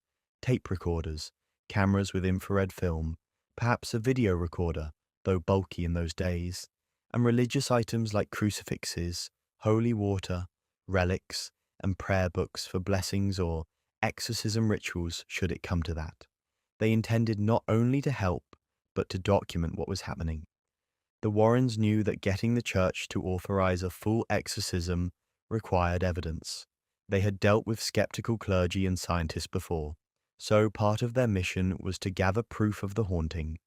tape recorders, cameras with infrared film, perhaps a video recorder, though bulky in those days, and religious items like crucifixes, holy water, relics, and prayer books for blessings or exorcism rituals should it come to that. They intended not only to help, but to document what was happening. The Warrens knew that getting the church to authorize a full exorcism required evidence. They had dealt with skeptical clergy and scientists before, so part of their mission was to gather proof of the haunting,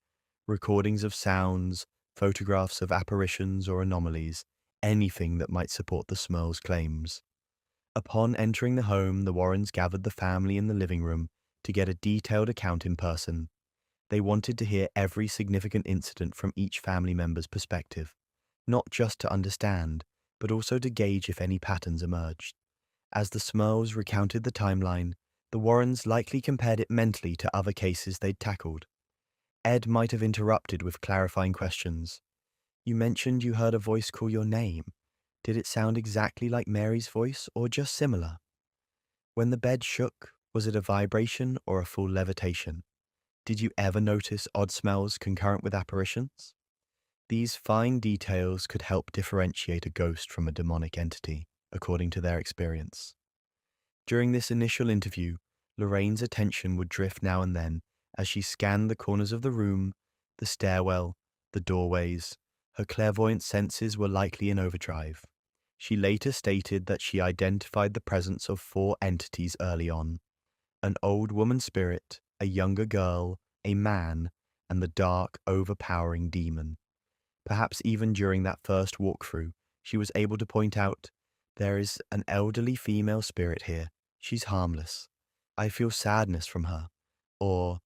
recordings of sounds, photographs of apparitions or anomalies, anything that might support the Smurls' claims. Upon entering the home, the Warrens gathered the family in the living room to get a detailed account in person. They wanted to hear every significant incident from each family member's perspective, not just to understand, but also to gauge if any patterns emerged. As the Smurls recounted the timeline, the Warrens likely compared it mentally to other cases they'd tackled. Ed might have interrupted with clarifying questions. You mentioned you heard a voice call your name. Did it sound exactly like Mary's voice or just similar? When the bed shook, was it a vibration or a full levitation? Did you ever notice odd smells concurrent with apparitions? These fine details could help differentiate a ghost from a demonic entity, according to their experience. During this initial interview, Lorraine's attention would drift now and then as she scanned the corners of the room, the stairwell, the doorways. Her clairvoyant senses were likely in overdrive. She later stated that she identified the presence of 4 entities early on: an old woman spirit, a younger girl, a man, and the dark, overpowering demon. Perhaps even during that first walkthrough, she was able to point out, there is an elderly female spirit here. She's harmless. I feel sadness from her. Or,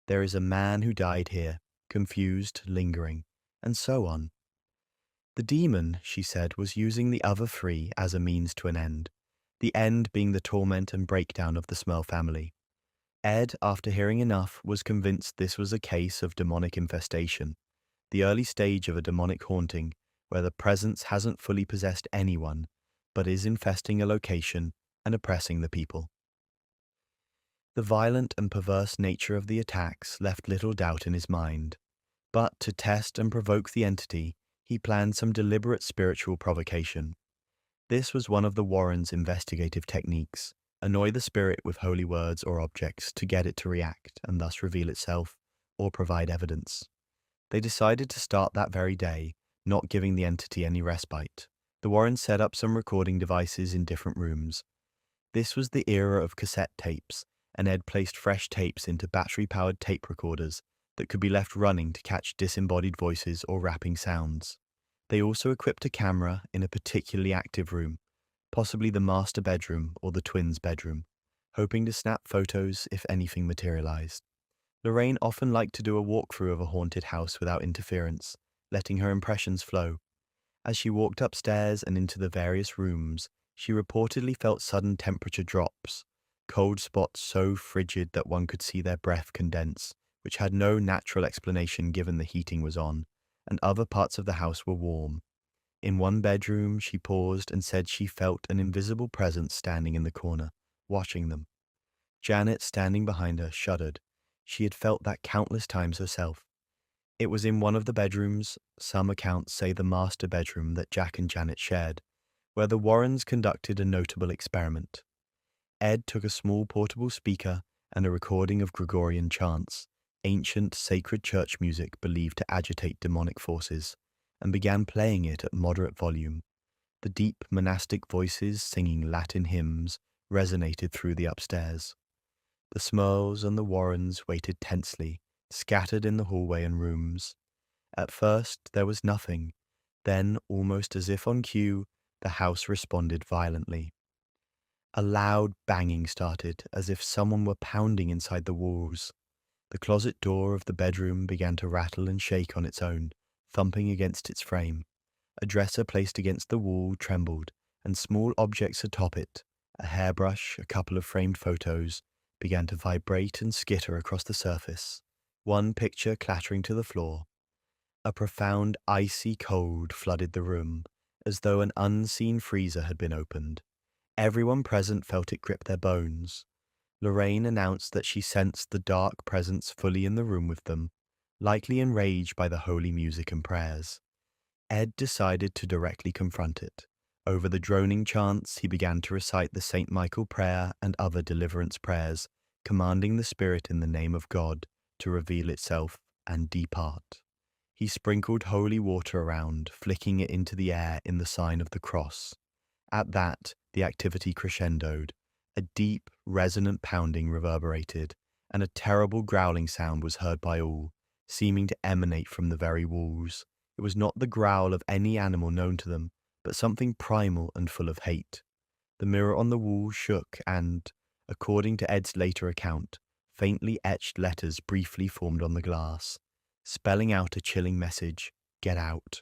there is a man who died here, confused, lingering, and so on. The demon, she said, was using the other 3 as a means to an end, the end being the torment and breakdown of the Smurl family. Ed, after hearing enough, was convinced this was a case of demonic infestation, the early stage of a demonic haunting, where the presence hasn't fully possessed anyone, but is infesting a location and oppressing the people. The violent and perverse nature of the attacks left little doubt in his mind, but to test and provoke the entity, he planned some deliberate spiritual provocation. This was one of the Warrens' investigative techniques: annoy the spirit with holy words or objects to get it to react and thus reveal itself or provide evidence. They decided to start that very day, not giving the entity any respite. The Warrens set up some recording devices in different rooms. This was the era of cassette tapes, and Ed placed fresh tapes into battery-powered tape recorders that could be left running to catch disembodied voices or rapping sounds. They also equipped a camera in a particularly active room, possibly the master bedroom or the twins' bedroom, hoping to snap photos if anything materialized. Lorraine often liked to do a walkthrough of a haunted house without interference, letting her impressions flow. As she walked upstairs and into the various rooms, she reportedly felt sudden temperature drops, cold spots so frigid that one could see their breath condense, which had no natural explanation given the heating was on, and other parts of the house were warm. In one bedroom, she paused and said she felt an invisible presence standing in the corner, watching them. Janet, standing behind her, shuddered. She had felt that countless times herself. It was in one of the bedrooms, some accounts say the master bedroom that Jack and Janet shared, where the Warrens conducted a notable experiment. Ed took a small portable speaker and a recording of Gregorian chants, ancient sacred church music believed to agitate demonic forces, and began playing it at moderate volume. The deep monastic voices singing Latin hymns resonated through the upstairs. The Smurls and the Warrens waited tensely, scattered in the hallway and rooms. At first there was nothing, then, almost as if on cue, the house responded violently. A loud banging started, as if someone were pounding inside the walls. The closet door of the bedroom began to rattle and shake on its own, thumping against its frame. A dresser placed against the wall trembled, and small objects atop it, a hairbrush, a couple of framed photos, began to vibrate and skitter across the surface, one picture clattering to the floor. A profound icy cold flooded the room, as though an unseen freezer had been opened. Everyone present felt it grip their bones. Lorraine announced that she sensed the dark presence fully in the room with them, likely enraged by the holy music and prayers. Ed decided to directly confront it. Over the droning chants, he began to recite the St. Michael prayer and other deliverance prayers, commanding the spirit in the name of God to reveal itself and depart. He sprinkled holy water around, flicking it into the air in the sign of the cross. At that, the activity crescendoed. A deep, resonant pounding reverberated, and a terrible growling sound was heard by all, seeming to emanate from the very walls. It was not the growl of any animal known to them, but something primal and full of hate. The mirror on the wall shook and, according to Ed's later account, faintly etched letters briefly formed on the glass, spelling out a chilling message: "Get out."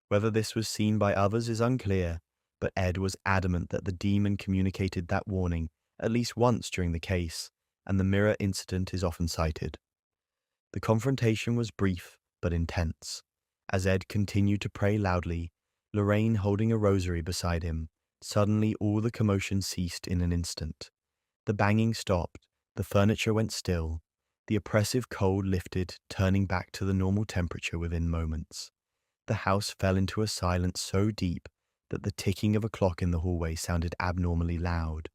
Whether this was seen by others is unclear, but Ed was adamant that the demon communicated that warning at least once during the case, and the mirror incident is often cited. The confrontation was brief but intense. As Ed continued to pray loudly, Lorraine holding a rosary beside him, suddenly all the commotion ceased in an instant. The banging stopped, the furniture went still, the oppressive cold lifted, turning back to the normal temperature within moments. The house fell into a silence so deep that the ticking of a clock in the hallway sounded abnormally loud.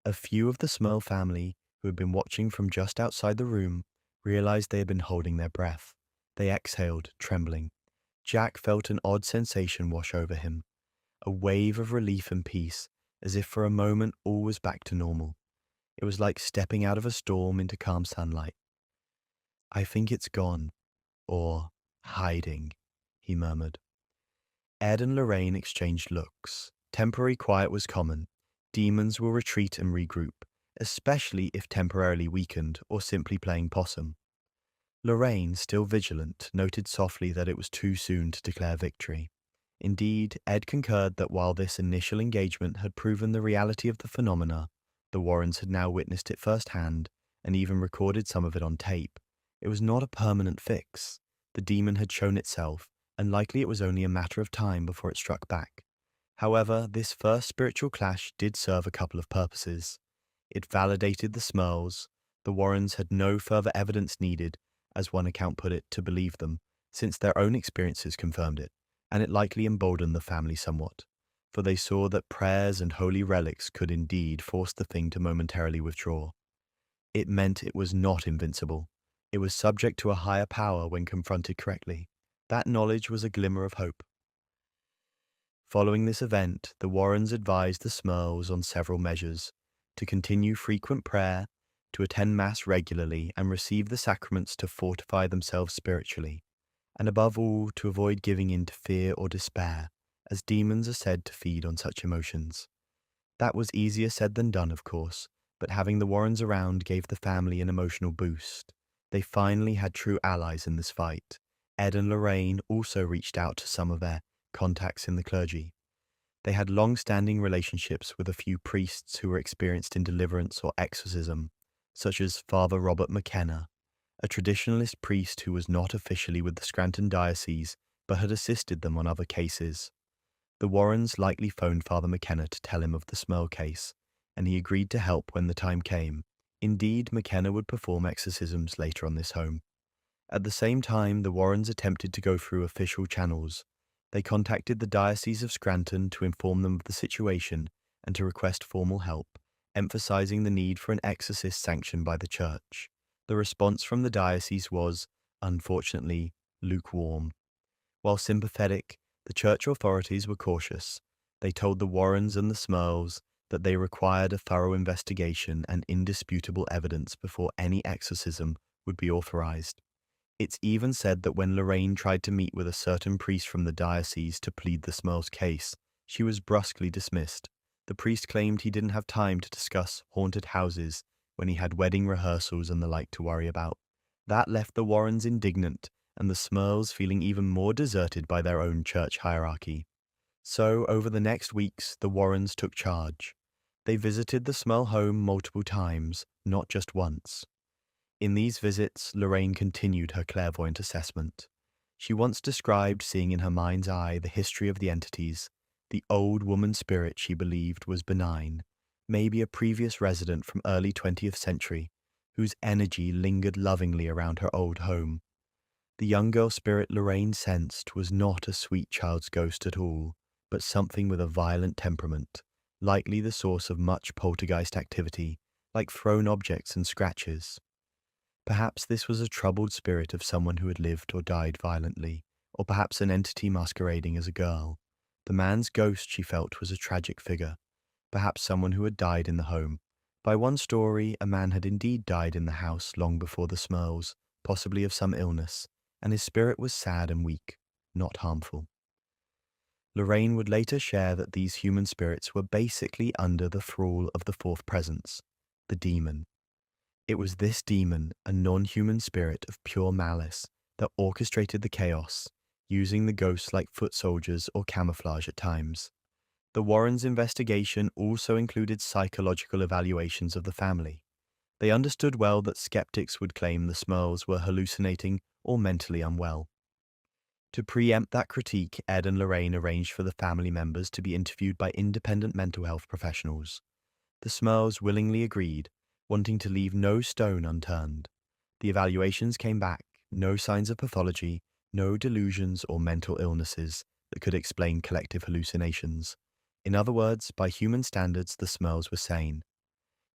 A few of the Smurl family, who had been watching from just outside the room, realized they had been holding their breath. They exhaled, trembling. Jack felt an odd sensation wash over him, a wave of relief and peace, as if for a moment all was back to normal. It was like stepping out of a storm into calm sunlight. "I think it's gone," or "hiding," he murmured. Ed and Lorraine exchanged looks. Temporary quiet was common. Demons will retreat and regroup, especially if temporarily weakened or simply playing possum. Lorraine, still vigilant, noted softly that it was too soon to declare victory. Indeed, Ed concurred that while this initial engagement had proven the reality of the phenomena, the Warrens had now witnessed it firsthand and even recorded some of it on tape. It was not a permanent fix. The demon had shown itself, and likely it was only a matter of time before it struck back. However, this first spiritual clash did serve a couple of purposes. It validated the Smurls. The Warrens had no further evidence needed, as one account put it, to believe them, since their own experiences confirmed it, and it likely emboldened the family somewhat, for they saw that prayers and holy relics could indeed force the thing to momentarily withdraw. It meant it was not invincible. It was subject to a higher power when confronted correctly. That knowledge was a glimmer of hope. Following this event, the Warrens advised the Smurls on several measures: to continue frequent prayer, to attend Mass regularly and receive the sacraments to fortify themselves spiritually, and above all, to avoid giving in to fear or despair, as demons are said to feed on such emotions. That was easier said than done, of course, but having the Warrens around gave the family an emotional boost. They finally had true allies in this fight. Ed and Lorraine also reached out to some of their contacts in the clergy. They had long-standing relationships with a few priests who were experienced in deliverance or exorcism, such as Father Robert McKenna, a traditionalist priest who was not officially with the Scranton Diocese but had assisted them on other cases. The Warrens likely phoned Father McKenna to tell him of the Smurl case, and he agreed to help when the time came. Indeed, McKenna would perform exorcisms later on this home. At the same time, the Warrens attempted to go through official channels. They contacted the Diocese of Scranton to inform them of the situation and to request formal help, emphasizing the need for an exorcist sanctioned by the church. The response from the diocese was, unfortunately, lukewarm. While sympathetic, the church authorities were cautious. They told the Warrens and the Smurls that they required a thorough investigation and indisputable evidence before any exorcism would be authorized. It's even said that when Lorraine tried to meet with a certain priest from the diocese to plead the Smurls' case, she was brusquely dismissed. The priest claimed he didn't have time to discuss haunted houses when he had wedding rehearsals and the like to worry about. That left the Warrens indignant, and the Smurls feeling even more deserted by their own church hierarchy. So, over the next weeks, the Warrens took charge. They visited the Smurl home multiple times, not just once. In these visits, Lorraine continued her clairvoyant assessment. She once described seeing in her mind's eye the history of the entities. The old woman spirit she believed was benign, maybe a previous resident from early 20th century, whose energy lingered lovingly around her old home. The young girl spirit Lorraine sensed was not a sweet child's ghost at all, but something with a violent temperament, likely the source of much poltergeist activity, like thrown objects and scratches. Perhaps this was a troubled spirit of someone who had lived or died violently, or perhaps an entity masquerading as a girl. The man's ghost, she felt, was a tragic figure, perhaps someone who had died in the home. By one story, a man had indeed died in the house long before the Smurls, possibly of some illness, and his spirit was sad and weak, not harmful. Lorraine would later share that these human spirits were basically under the thrall of the fourth presence, the demon. It was this demon, a non-human spirit of pure malice, that orchestrated the chaos, using the ghosts like foot soldiers or camouflage at times. The Warrens' investigation also included psychological evaluations of the family. They understood well that skeptics would claim the Smurls were hallucinating or mentally unwell. To preempt that critique, Ed and Lorraine arranged for the family members to be interviewed by independent mental health professionals. The Smurls willingly agreed, wanting to leave no stone unturned. The evaluations came back, no signs of pathology, no delusions or mental illnesses that could explain collective hallucinations. In other words, by human standards, the Smurls were sane.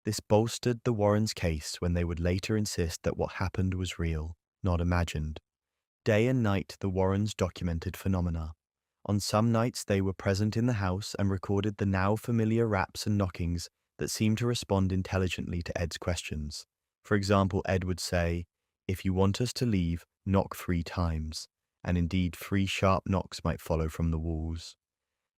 This bolstered the Warrens' case when they would later insist that what happened was real, not imagined. Day and night, the Warrens documented phenomena. On some nights, they were present in the house and recorded the now familiar raps and knockings that seemed to respond intelligently to Ed's questions. For example, Ed would say, "If you want us to leave, knock 3 times," and indeed 3 sharp knocks might follow from the walls.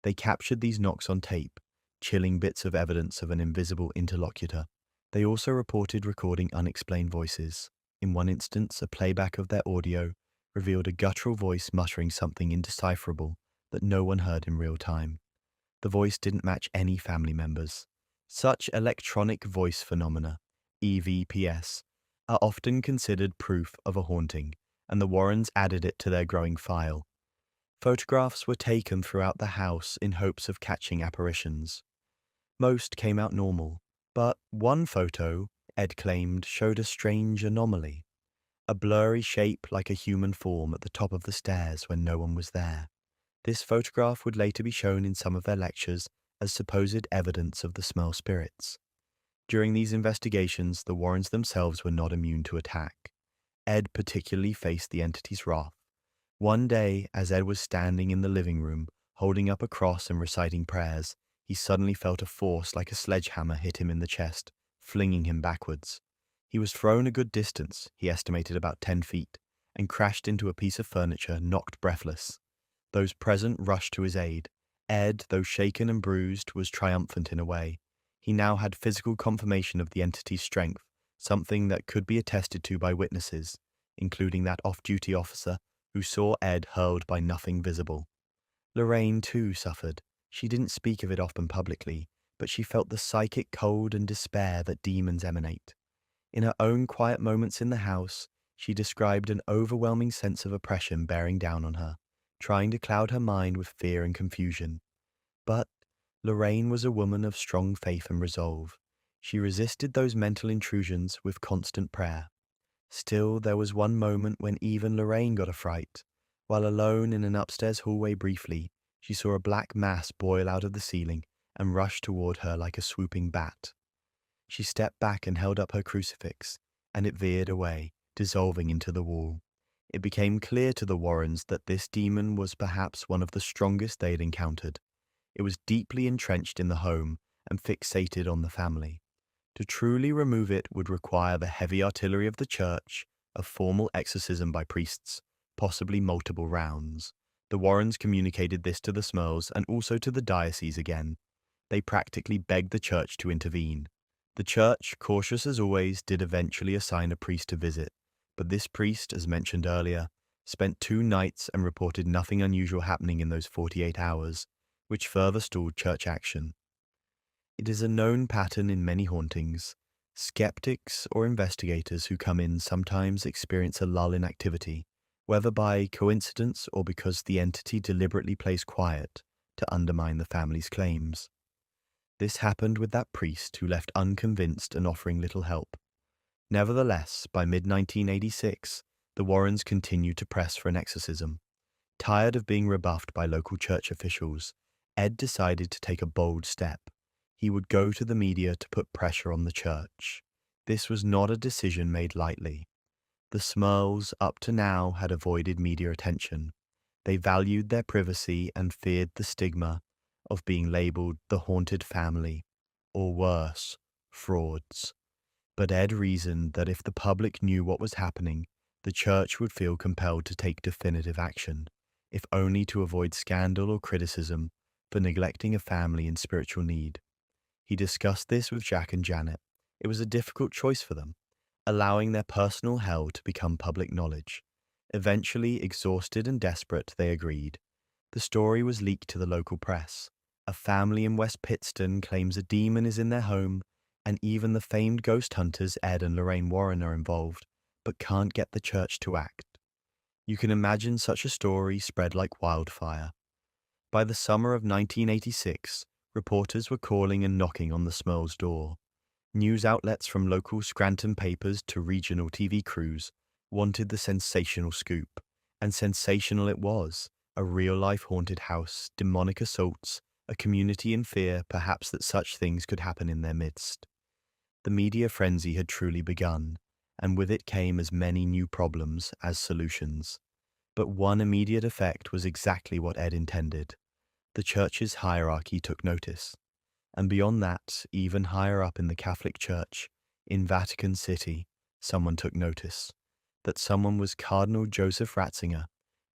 They captured these knocks on tape, chilling bits of evidence of an invisible interlocutor. They also reported recording unexplained voices. In one instance, a playback of their audio revealed a guttural voice muttering something indecipherable that no one heard in real time. The voice didn't match any family members. Such electronic voice phenomena, EVPs, are often considered proof of a haunting, and the Warrens added it to their growing file. Photographs were taken throughout the house in hopes of catching apparitions. Most came out normal, but one photo, Ed claimed, showed a strange anomaly. A blurry shape like a human form at the top of the stairs when no one was there. This photograph would later be shown in some of their lectures as supposed evidence of the Smurl spirits. During these investigations, the Warrens themselves were not immune to attack. Ed particularly faced the entity's wrath. One day, as Ed was standing in the living room, holding up a cross and reciting prayers, he suddenly felt a force like a sledgehammer hit him in the chest, flinging him backwards. He was thrown a good distance, he estimated about 10 feet, and crashed into a piece of furniture, knocked breathless. Those present rushed to his aid. Ed, though shaken and bruised, was triumphant in a way. He now had physical confirmation of the entity's strength, something that could be attested to by witnesses, including that off-duty officer who saw Ed hurled by nothing visible. Lorraine, too, suffered. She didn't speak of it often publicly, but she felt the psychic cold and despair that demons emanate. In her own quiet moments in the house, she described an overwhelming sense of oppression bearing down on her, trying to cloud her mind with fear and confusion. But Lorraine was a woman of strong faith and resolve. She resisted those mental intrusions with constant prayer. Still, there was one moment when even Lorraine got a fright. While alone in an upstairs hallway briefly, she saw a black mass boil out of the ceiling and rush toward her like a swooping bat. She stepped back and held up her crucifix, and it veered away, dissolving into the wall. It became clear to the Warrens that this demon was perhaps one of the strongest they had encountered. It was deeply entrenched in the home and fixated on the family. To truly remove it would require the heavy artillery of the church, a formal exorcism by priests, possibly multiple rounds. The Warrens communicated this to the Smurls and also to the diocese again. They practically begged the church to intervene. The church, cautious as always, did eventually assign a priest to visit, but this priest, as mentioned earlier, spent 2 nights and reported nothing unusual happening in those 48 hours, which further stalled church action. It is a known pattern in many hauntings. Skeptics or investigators who come in sometimes experience a lull in activity, whether by coincidence or because the entity deliberately plays quiet to undermine the family's claims. This happened with that priest who left unconvinced and offering little help. Nevertheless, by mid-1986, the Warrens continued to press for an exorcism. Tired of being rebuffed by local church officials, Ed decided to take a bold step. He would go to the media to put pressure on the church. This was not a decision made lightly. The Smurls, up to now, had avoided media attention. They valued their privacy and feared the stigma of being labeled the haunted family, or worse, frauds. But Ed reasoned that if the public knew what was happening, the church would feel compelled to take definitive action, if only to avoid scandal or criticism for neglecting a family in spiritual need. He discussed this with Jack and Janet. It was a difficult choice for them. allowing their personal hell to become public knowledge. Eventually, exhausted and desperate, they agreed. The story was leaked to the local press. A family in West Pittston claims a demon is in their home, and even the famed ghost hunters Ed and Lorraine Warren are involved, but can't get the church to act. You can imagine such a story spread like wildfire. By the summer of 1986, reporters were calling and knocking on the Smurls' door. News outlets from local Scranton papers to regional TV crews wanted the sensational scoop, and sensational it was. A real-life haunted house, demonic assaults, a community in fear perhaps that such things could happen in their midst. The media frenzy had truly begun, and with it came as many new problems as solutions. But one immediate effect was exactly what Ed intended. The church's hierarchy took notice. And beyond that, even higher up in the Catholic Church, in Vatican City, someone took notice. That someone was Cardinal Joseph Ratzinger,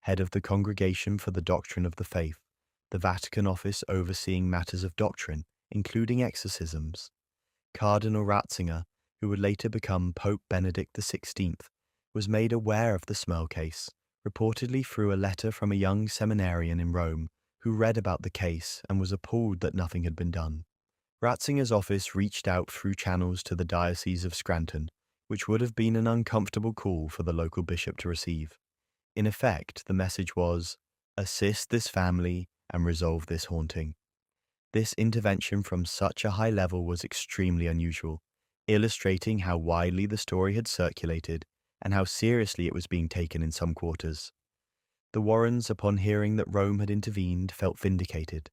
head of the Congregation for the Doctrine of the Faith, the Vatican office overseeing matters of doctrine, including exorcisms. Cardinal Ratzinger, who would later become Pope Benedict XVI, was made aware of the Smurl case, reportedly through a letter from a young seminarian in Rome who read about the case and was appalled that nothing had been done. Ratzinger's office reached out through channels to the Diocese of Scranton, which would have been an uncomfortable call for the local bishop to receive. In effect, the message was, assist this family and resolve this haunting. This intervention from such a high level was extremely unusual, illustrating how widely the story had circulated and how seriously it was being taken in some quarters. The Warrens, upon hearing that Rome had intervened, felt vindicated.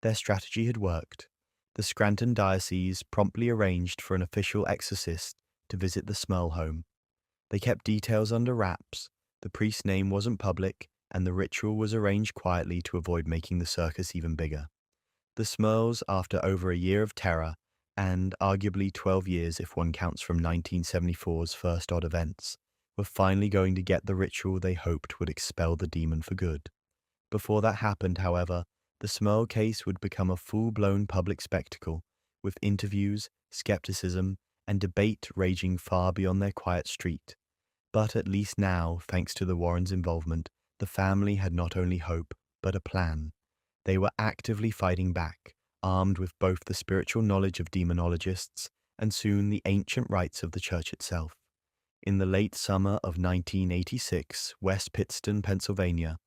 Their strategy had worked. The Scranton Diocese promptly arranged for an official exorcist to visit the Smurl home. They kept details under wraps, the priest's name wasn't public, and the ritual was arranged quietly to avoid making the circus even bigger. The Smurls, after over a year of terror, and arguably 12 years if one counts from 1974's first odd events, were finally going to get the ritual they hoped would expel the demon for good. Before that happened, however, the Smurl case would become a full-blown public spectacle, with interviews, skepticism, and debate raging far beyond their quiet street. But at least now, thanks to the Warrens' involvement, the family had not only hope, but a plan. They were actively fighting back, armed with both the spiritual knowledge of demonologists and soon the ancient rites of the church itself. In the late summer of 1986, West Pittston, Pennsylvania,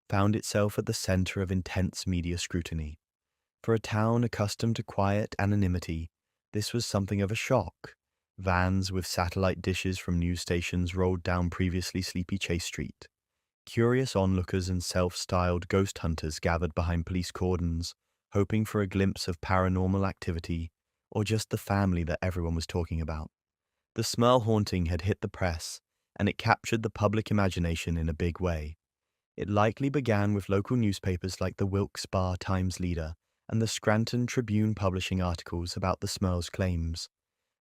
found itself at the center of intense media scrutiny. For a town accustomed to quiet anonymity, this was something of a shock. Vans with satellite dishes from news stations rolled down previously sleepy Chase Street. Curious onlookers and self-styled ghost hunters gathered behind police cordons, hoping for a glimpse of paranormal activity or just the family that everyone was talking about. The Smurl haunting had hit the press, and it captured the public imagination in a big way. It likely began with local newspapers like the Wilkes-Barre Times-Leader and the Scranton Tribune publishing articles about the Smurls' claims.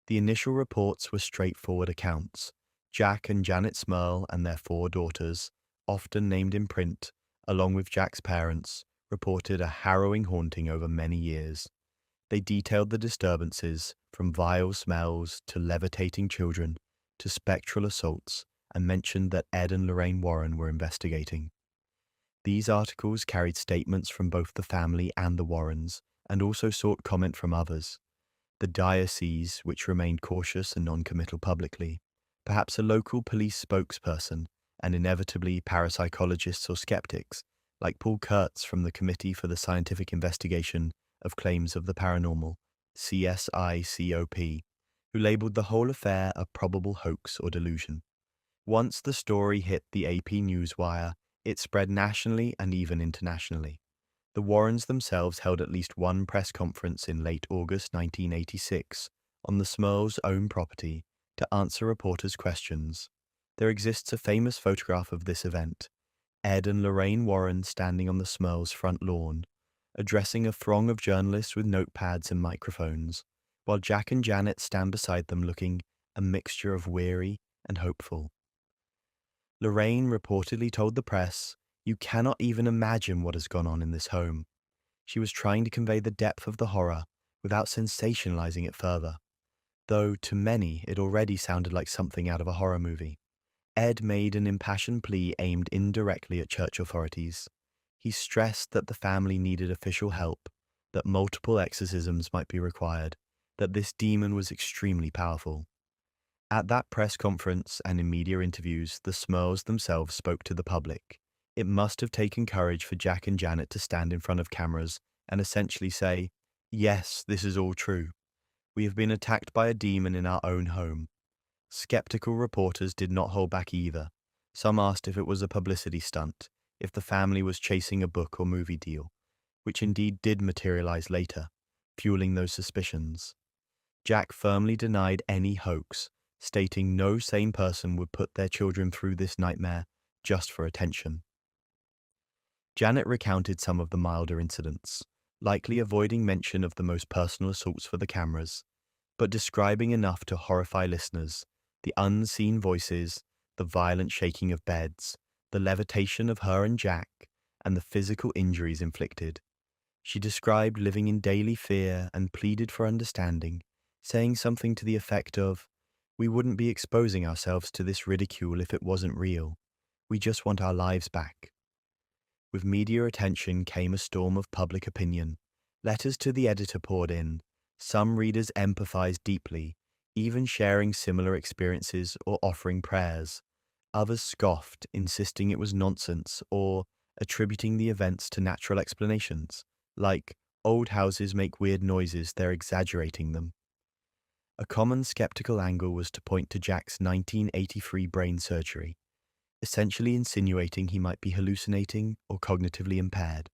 The initial reports were straightforward accounts. Jack and Janet Smurl and their 4 daughters, often named in print, along with Jack's parents, reported a harrowing haunting over many years. They detailed the disturbances, from vile smells to levitating children to spectral assaults, and mentioned that Ed and Lorraine Warren were investigating. These articles carried statements from both the family and the Warrens, and also sought comment from others. The diocese, which remained cautious and non-committal publicly, perhaps a local police spokesperson, and inevitably parapsychologists or skeptics, like Paul Kurtz from the Committee for the Scientific Investigation of Claims of the Paranormal, CSICOP, who labeled the whole affair a probable hoax or delusion. Once the story hit the AP Newswire, it spread nationally and even internationally. The Warrens themselves held at least one press conference in late August 1986 on the Smurls' own property to answer reporters' questions. There exists a famous photograph of this event, Ed and Lorraine Warren standing on the Smurls' front lawn, addressing a throng of journalists with notepads and microphones, while Jack and Janet stand beside them looking a mixture of weary and hopeful. Lorraine reportedly told the press, "You cannot even imagine what has gone on in this home." She was trying to convey the depth of the horror without sensationalizing it further. though to many it already sounded like something out of a horror movie. Ed made an impassioned plea aimed indirectly at church authorities. He stressed that the family needed official help, that multiple exorcisms might be required, that this demon was extremely powerful. At that press conference and in media interviews, the Smurls themselves spoke to the public. It must have taken courage for Jack and Janet to stand in front of cameras and essentially say, "Yes, this is all true. We have been attacked by a demon in our own home." Skeptical reporters did not hold back either. Some asked if it was a publicity stunt, if the family was chasing a book or movie deal, which indeed did materialize later, fueling those suspicions. Jack firmly denied any hoax, stating no sane person would put their children through this nightmare just for attention. Janet recounted some of the milder incidents, likely avoiding mention of the most personal assaults for the cameras, but describing enough to horrify listeners: the unseen voices, the violent shaking of beds, the levitation of her and Jack, and the physical injuries inflicted. She described living in daily fear and pleaded for understanding, saying something to the effect of, "We wouldn't be exposing ourselves to this ridicule if it wasn't real. We just want our lives back." With media attention came a storm of public opinion. Letters to the editor poured in. Some readers empathized deeply, even sharing similar experiences or offering prayers. Others scoffed, insisting it was nonsense or attributing the events to natural explanations, like old houses make weird noises, they're exaggerating them. A common skeptical angle was to point to Jack's 1983 brain surgery, essentially insinuating he might be hallucinating or cognitively impaired.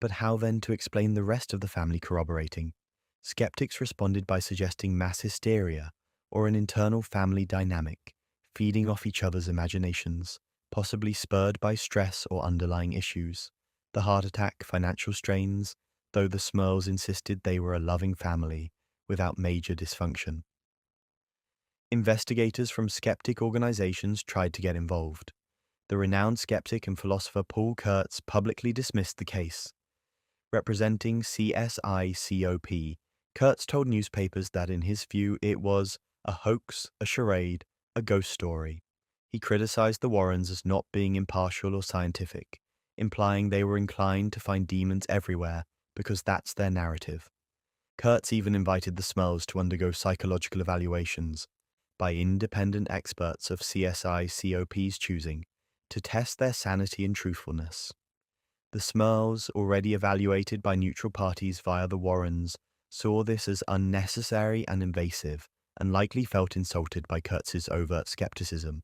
But how then to explain the rest of the family corroborating? Skeptics responded by suggesting mass hysteria or an internal family dynamic, feeding off each other's imaginations, possibly spurred by stress or underlying issues. The heart attack, financial strains, though the Smurls insisted they were a loving family without major dysfunction. Investigators from skeptic organizations tried to get involved. The renowned skeptic and philosopher Paul Kurtz publicly dismissed the case. Representing CSICOP, Kurtz told newspapers that in his view it was a hoax, a charade, a ghost story. He criticized the Warrens as not being impartial or scientific, implying they were inclined to find demons everywhere because that's their narrative. Kurtz even invited the Smurls to undergo psychological evaluations by independent experts of CSICOP's choosing to test their sanity and truthfulness. The Smurls, already evaluated by neutral parties via the Warrens, saw this as unnecessary and invasive, and likely felt insulted by Kurtz's overt skepticism.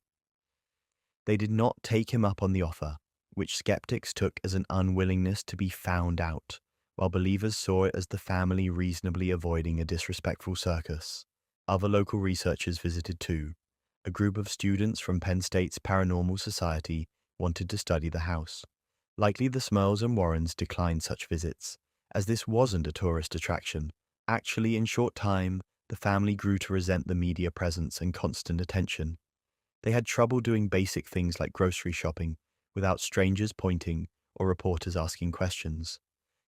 They did not take him up on the offer, which skeptics took as an unwillingness to be found out, while believers saw it as the family reasonably avoiding a disrespectful circus. Other local researchers visited too. A group of students from Penn State's Paranormal Society wanted to study the house. Likely the Smurls and Warrens declined such visits, as this wasn't a tourist attraction. Actually, in short time, the family grew to resent the media presence and constant attention. They had trouble doing basic things like grocery shopping without strangers pointing or reporters asking questions.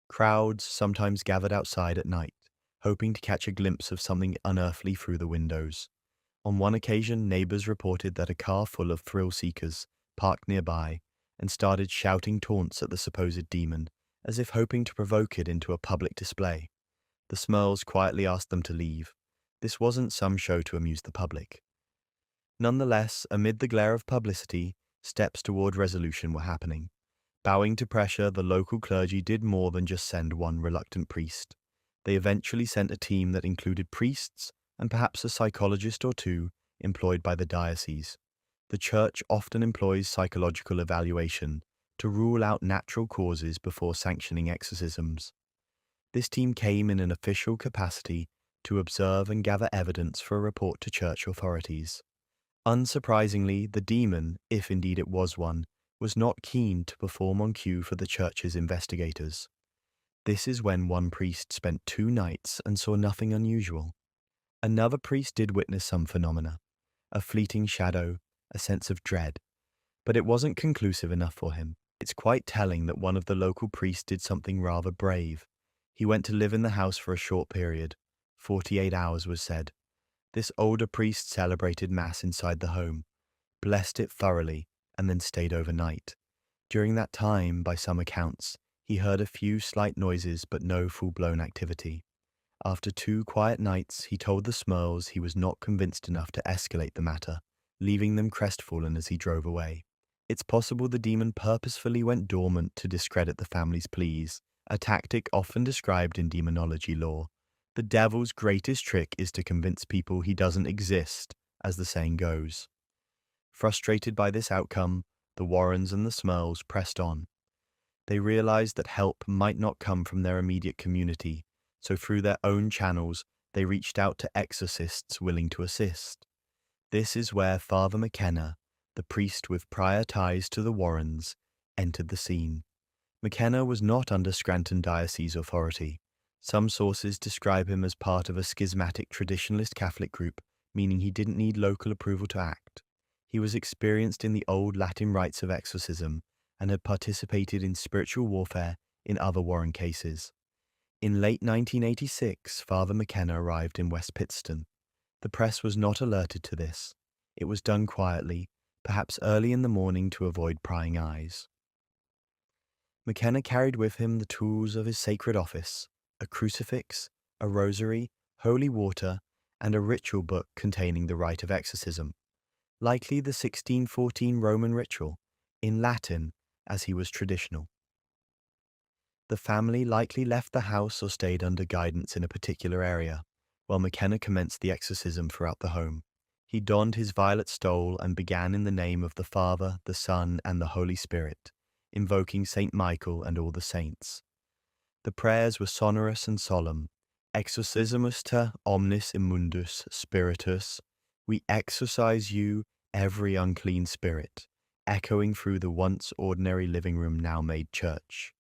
Crowds sometimes gathered outside at night, hoping to catch a glimpse of something unearthly through the windows. On one occasion, neighbors reported that a car full of thrill-seekers parked nearby and started shouting taunts at the supposed demon, as if hoping to provoke it into a public display. The Smurls quietly asked them to leave. This wasn't some show to amuse the public. Nonetheless, amid the glare of publicity, steps toward resolution were happening. Bowing to pressure, the local clergy did more than just send one reluctant priest. They eventually sent a team that included priests and perhaps a psychologist or two employed by the diocese. The church often employs psychological evaluation to rule out natural causes before sanctioning exorcisms. This team came in an official capacity to observe and gather evidence for a report to church authorities. Unsurprisingly, the demon, if indeed it was one, was not keen to perform on cue for the church's investigators. This is when one priest spent 2 nights and saw nothing unusual. Another priest did witness some phenomena, a fleeting shadow, a sense of dread, but it wasn't conclusive enough for him. It's quite telling that one of the local priests did something rather brave. He went to live in the house for a short period. 48 hours was said. This older priest celebrated Mass inside the home, blessed it thoroughly, and then stayed overnight. During that time, by some accounts, he heard a few slight noises but no full-blown activity. After 2 quiet nights, he told the Smurls he was not convinced enough to escalate the matter, leaving them crestfallen as he drove away. It's possible the demon purposefully went dormant to discredit the family's pleas, a tactic often described in demonology lore. The devil's greatest trick is to convince people he doesn't exist, as the saying goes. Frustrated by this outcome, the Warrens and the Smurls pressed on. They realized that help might not come from their immediate community, so through their own channels, they reached out to exorcists willing to assist. This is where Father McKenna, the priest with prior ties to the Warrens, entered the scene. McKenna was not under Scranton Diocese authority. Some sources describe him as part of a schismatic traditionalist Catholic group, meaning he didn't need local approval to act. He was experienced in the old Latin rites of exorcism and had participated in spiritual warfare in other Warren cases. In late 1986, Father McKenna arrived in West Pittston. The press was not alerted to this. It was done quietly, perhaps early in the morning to avoid prying eyes. McKenna carried with him the tools of his sacred office, a crucifix, a rosary, holy water, and a ritual book containing the rite of exorcism, likely the 1614 Roman ritual, in Latin, as he was traditional. The family likely left the house or stayed under guidance in a particular area, while McKenna commenced the exorcism throughout the home. He donned his violet stole and began in the name of the Father, the Son, and the Holy Spirit, invoking Saint Michael and all the saints. The prayers were sonorous and solemn. Exorcismus te omnis immundus spiritus. We exorcise you, every unclean spirit, echoing through the once ordinary living room now made church.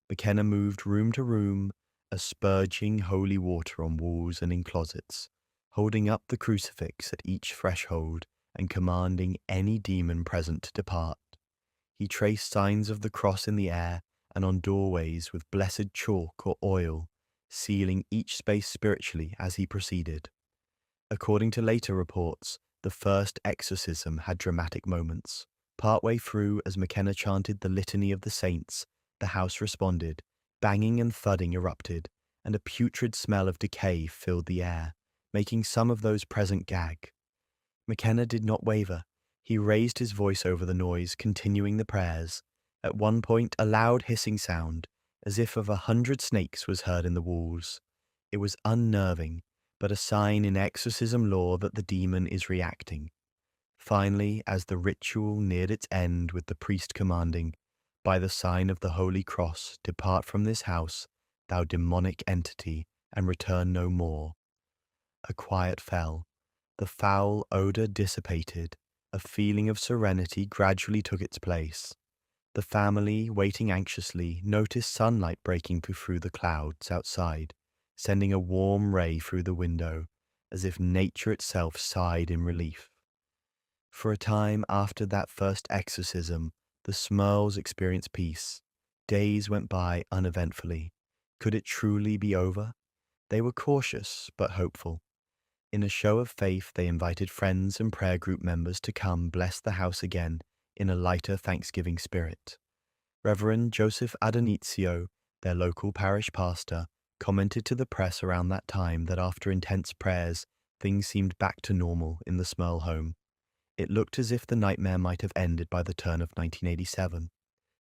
McKenna moved room to room, asperging holy water on walls and in closets, holding up the crucifix at each threshold and commanding any demon present to depart. He traced signs of the cross in the air and on doorways with blessed chalk or oil, sealing each space spiritually as he proceeded. According to later reports, the first exorcism had dramatic moments. Partway through, as McKenna chanted the Litany of the Saints, the house responded, banging and thudding erupted, and a putrid smell of decay filled the air, making some of those present gag. McKenna did not waver. He raised his voice over the noise, continuing the prayers. At one point, a loud hissing sound, as if of 100 snakes, was heard in the walls. It was unnerving, but a sign in exorcism lore that the demon is reacting. Finally, as the ritual neared its end with the priest commanding, "By the sign of the Holy Cross, depart from this house, thou demonic entity, and return no more," a quiet fell. The foul odor dissipated. A feeling of serenity gradually took its place. The family, waiting anxiously, noticed sunlight breaking through the clouds outside, sending a warm ray through the window, as if nature itself sighed in relief. For a time after that first exorcism, the Smurls experienced peace. Days went by uneventfully. Could it truly be over? They were cautious, but hopeful. In a show of faith, they invited friends and prayer group members to come bless the house again in a lighter Thanksgiving spirit. Reverend Joseph Adonizio, their local parish pastor, commented to the press around that time that after intense prayers, things seemed back to normal in the Smurl home. It looked as if the nightmare might have ended by the turn of 1987.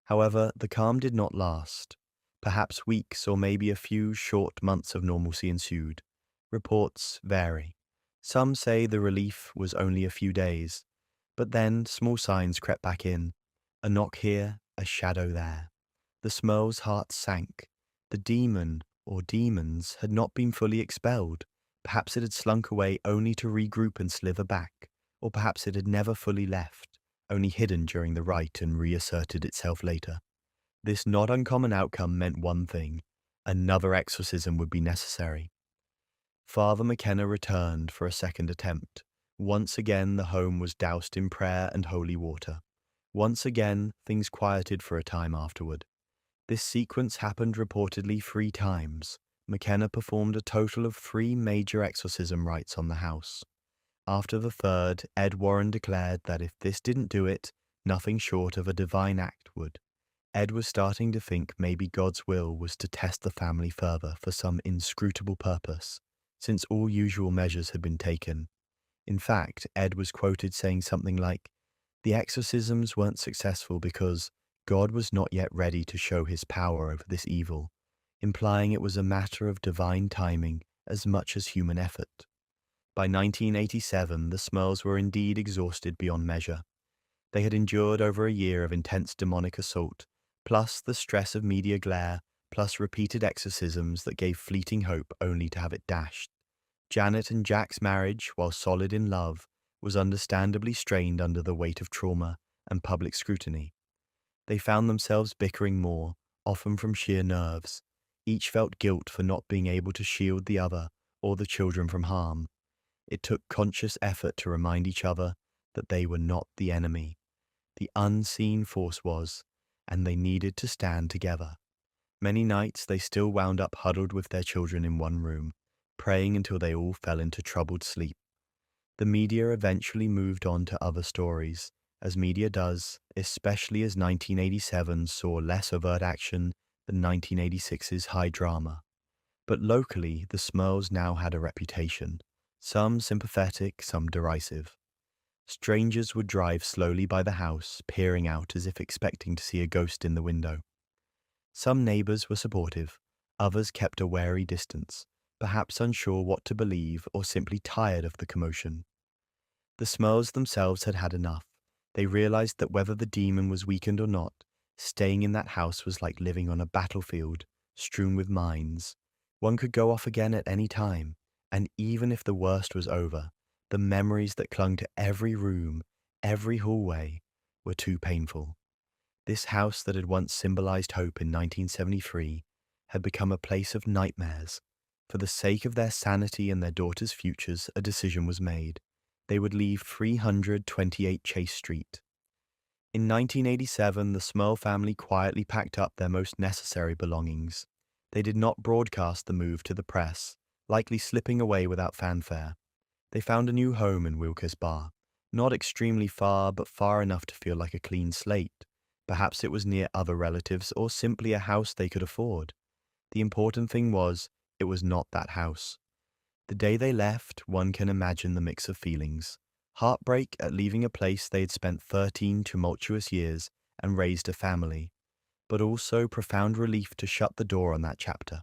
However, the calm did not last. Perhaps weeks or maybe a few short months of normalcy ensued. Reports vary. Some say the relief was only a few days, but then small signs crept back in. A knock here, a shadow there. The Smurl's heart sank. The demon, or demons, had not been fully expelled. Perhaps it had slunk away only to regroup and slither back, or perhaps it had never fully left, only hidden during the rite and reasserted itself later. This not uncommon outcome meant one thing: another exorcism would be necessary. Father McKenna returned for a second attempt. Once again, the home was doused in prayer and holy water. Once again, things quieted for a time afterward. This sequence happened reportedly 3 times. McKenna performed a total of 3 major exorcism rites on the house. After the third, Ed Warren declared that if this didn't do it, nothing short of a divine act would. Ed was starting to think maybe God's will was to test the family further for some inscrutable purpose, since all usual measures had been taken. In fact, Ed was quoted saying something like, "The exorcisms weren't successful because God was not yet ready to show his power over this evil," implying it was a matter of divine timing as much as human effort. By 1987, the Smurls were indeed exhausted beyond measure. They had endured over a year of intense demonic assault, plus the stress of media glare, plus repeated exorcisms that gave fleeting hope only to have it dashed. Janet and Jack's marriage, while solid in love, was understandably strained under the weight of trauma and public scrutiny. They found themselves bickering more, often from sheer nerves. Each felt guilt for not being able to shield the other or the children from harm. It took conscious effort to remind each other that they were not the enemy. The unseen force was, and they needed to stand together. Many nights they still wound up huddled with their children in one room, praying until they all fell into troubled sleep. The media eventually moved on to other stories, as media does, especially as 1987 saw less overt action than 1986's high drama. But locally, the Smurls now had a reputation, some sympathetic, some derisive. Strangers would drive slowly by the house, peering out as if expecting to see a ghost in the window. Some neighbors were supportive, others kept a wary distance, perhaps unsure what to believe or simply tired of the commotion. The Smurls themselves had had enough. They realized that whether the demon was weakened or not, staying in that house was like living on a battlefield, strewn with mines. One could go off again at any time, and even if the worst was over, the memories that clung to every room, every hallway, were too painful. This house that had once symbolized hope in 1973 had become a place of nightmares. For the sake of their sanity and their daughters' futures, a decision was made. They would leave 328 Chase Street. In 1987, the Smurl family quietly packed up their most necessary belongings. They did not broadcast the move to the press, likely slipping away without fanfare. They found a new home in Wilkes Barre, not extremely far, but far enough to feel like a clean slate. Perhaps it was near other relatives or simply a house they could afford. The important thing was, it was not that house. The day they left, one can imagine the mix of feelings. Heartbreak at leaving a place they had spent 13 tumultuous years and raised a family, but also profound relief to shut the door on that chapter.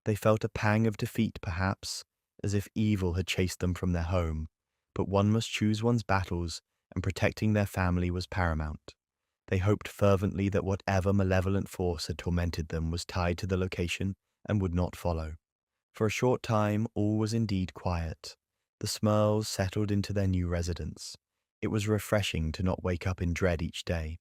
They felt a pang of defeat, perhaps, as if evil had chased them from their home, but one must choose one's battles, and protecting their family was paramount. They hoped fervently that whatever malevolent force had tormented them was tied to the location and would not follow. For a short time, all was indeed quiet. The Smurls settled into their new residence. It was refreshing to not wake up in dread each day.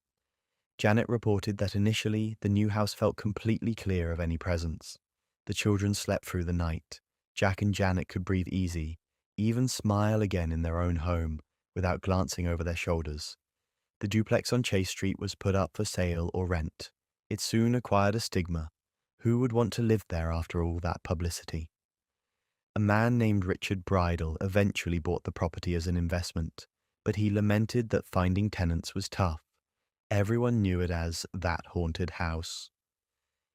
Janet reported that initially, the new house felt completely clear of any presence. The children slept through the night. Jack and Janet could breathe easy, even smile again in their own home, without glancing over their shoulders. The duplex on Chase Street was put up for sale or rent. It soon acquired a stigma. Who would want to live there after all that publicity? A man named Richard Bridle eventually bought the property as an investment, but he lamented that finding tenants was tough. Everyone knew it as that haunted house.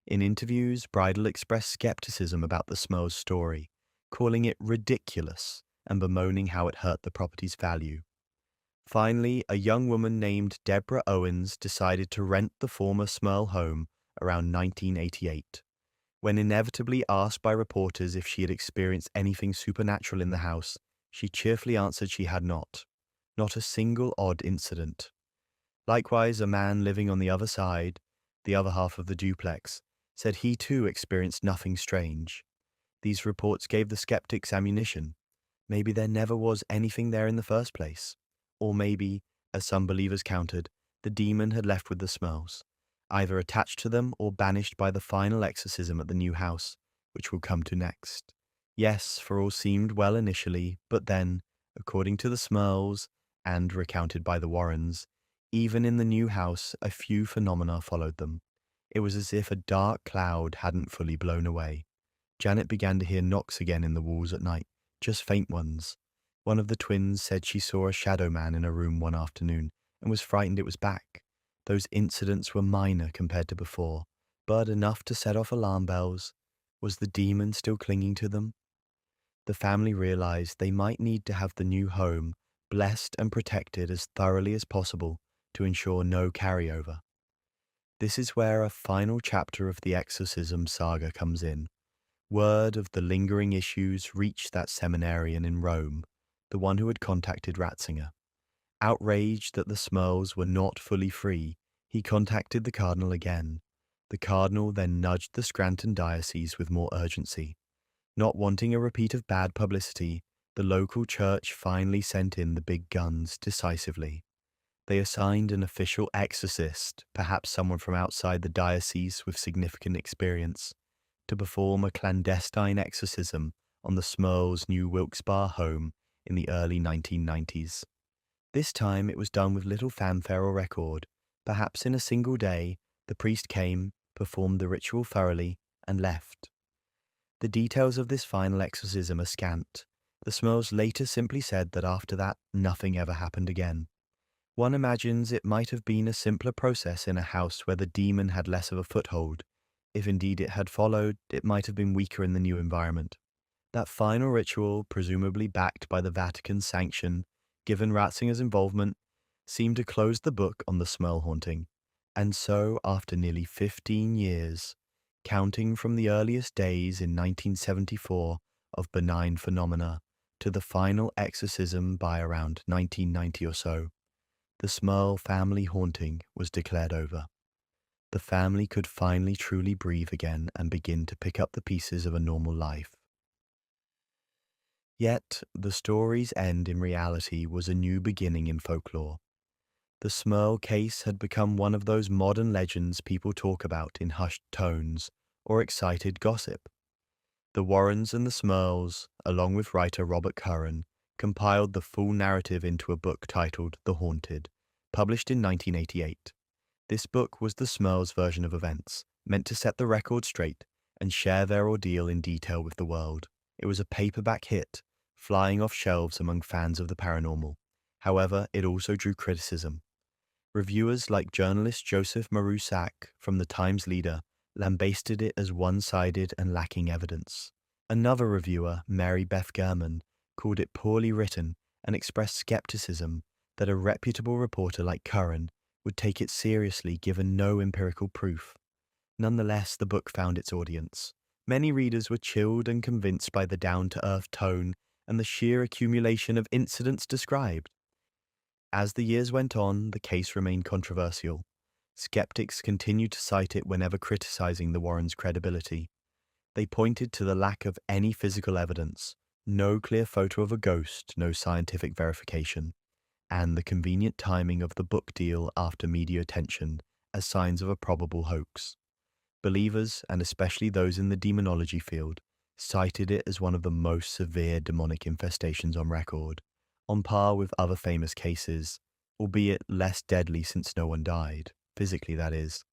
In interviews, Bridle expressed skepticism about the Smurls' story, calling it ridiculous and bemoaning how it hurt the property's value. Finally, a young woman named Deborah Owens decided to rent the former Smurl home around 1988. When inevitably asked by reporters if she had experienced anything supernatural in the house, she cheerfully answered she had not. Not a single odd incident. Likewise, a man living on the other side, the other half of the duplex, said he too experienced nothing strange. These reports gave the skeptics ammunition. Maybe there never was anything there in the first place. Or maybe, as some believers countered, the demon had left with the Smurls, either attached to them or banished by the final exorcism at the new house, which we'll come to next. Yes, for all seemed well initially, but then, according to the Smurls, and recounted by the Warrens, even in the new house, a few phenomena followed them. It was as if a dark cloud hadn't fully blown away. Janet began to hear knocks again in the walls at night, just faint ones. One of the twins said she saw a shadow man in a room one afternoon and was frightened it was back. Those incidents were minor compared to before, but enough to set off alarm bells. Was the demon still clinging to them? The family realized they might need to have the new home blessed and protected as thoroughly as possible to ensure no carryover. This is where a final chapter of the exorcism saga comes in. Word of the lingering issues reached that seminarian in Rome, the one who had contacted Ratzinger. Outraged that the Smurls were not fully free, he contacted the cardinal again. The cardinal then nudged the Scranton diocese with more urgency. Not wanting a repeat of bad publicity, the local church finally sent in the big guns decisively. They assigned an official exorcist, perhaps someone from outside the diocese with significant experience, to perform a clandestine exorcism on the Smurls' new Wilkes-Barre home in the early 1990s. This time it was done with little fanfare or record. Perhaps in a single day, the priest came, performed the ritual thoroughly, and left. The details of this final exorcism are scant. The Smurls later simply said that after that, nothing ever happened again. One imagines it might have been a simpler process in a house where the demon had less of a foothold. If indeed it had followed, it might have been weaker in the new environment. That final ritual, presumably backed by the Vatican's sanction, given Ratzinger's involvement, seemed to close the book on the Smurl haunting. And so, after nearly 15 years, counting from the earliest days in 1974 of benign phenomena to the final exorcism by around 1990 or so, the Smurl family haunting was declared over. The family could finally truly breathe again and begin to pick up the pieces of a normal life. Yet, the story's end in reality was a new beginning in folklore. The Smurl case had become one of those modern legends people talk about in hushed tones or excited gossip. The Warrens and the Smurls, along with writer Robert Curran, compiled the full narrative into a book titled The Haunted, published in 1988. This book was the Smurls' version of events, meant to set the record straight and share their ordeal in detail with the world. It was a paperback hit, flying off shelves among fans of the paranormal. However, it also drew criticism. Reviewers like journalist Joseph Marusak from the Times Leader lambasted it as one-sided and lacking evidence. Another reviewer, Mary Beth German, called it poorly written and expressed skepticism that a reputable reporter like Curran would take it seriously given no empirical proof. Nonetheless, the book found its audience. Many readers were chilled and convinced by the down-to-earth tone and the sheer accumulation of incidents described. As the years went on, the case remained controversial. Skeptics continued to cite it whenever criticizing the Warrens' credibility. They pointed to the lack of any physical evidence, no clear photo of a ghost, no scientific verification, and the convenient timing of the book deal after media attention as signs of a probable hoax. Believers, and especially those in the demonology field, cited it as one of the most severe demonic infestations on record, on par with other famous cases, albeit less deadly since no one died, physically that is.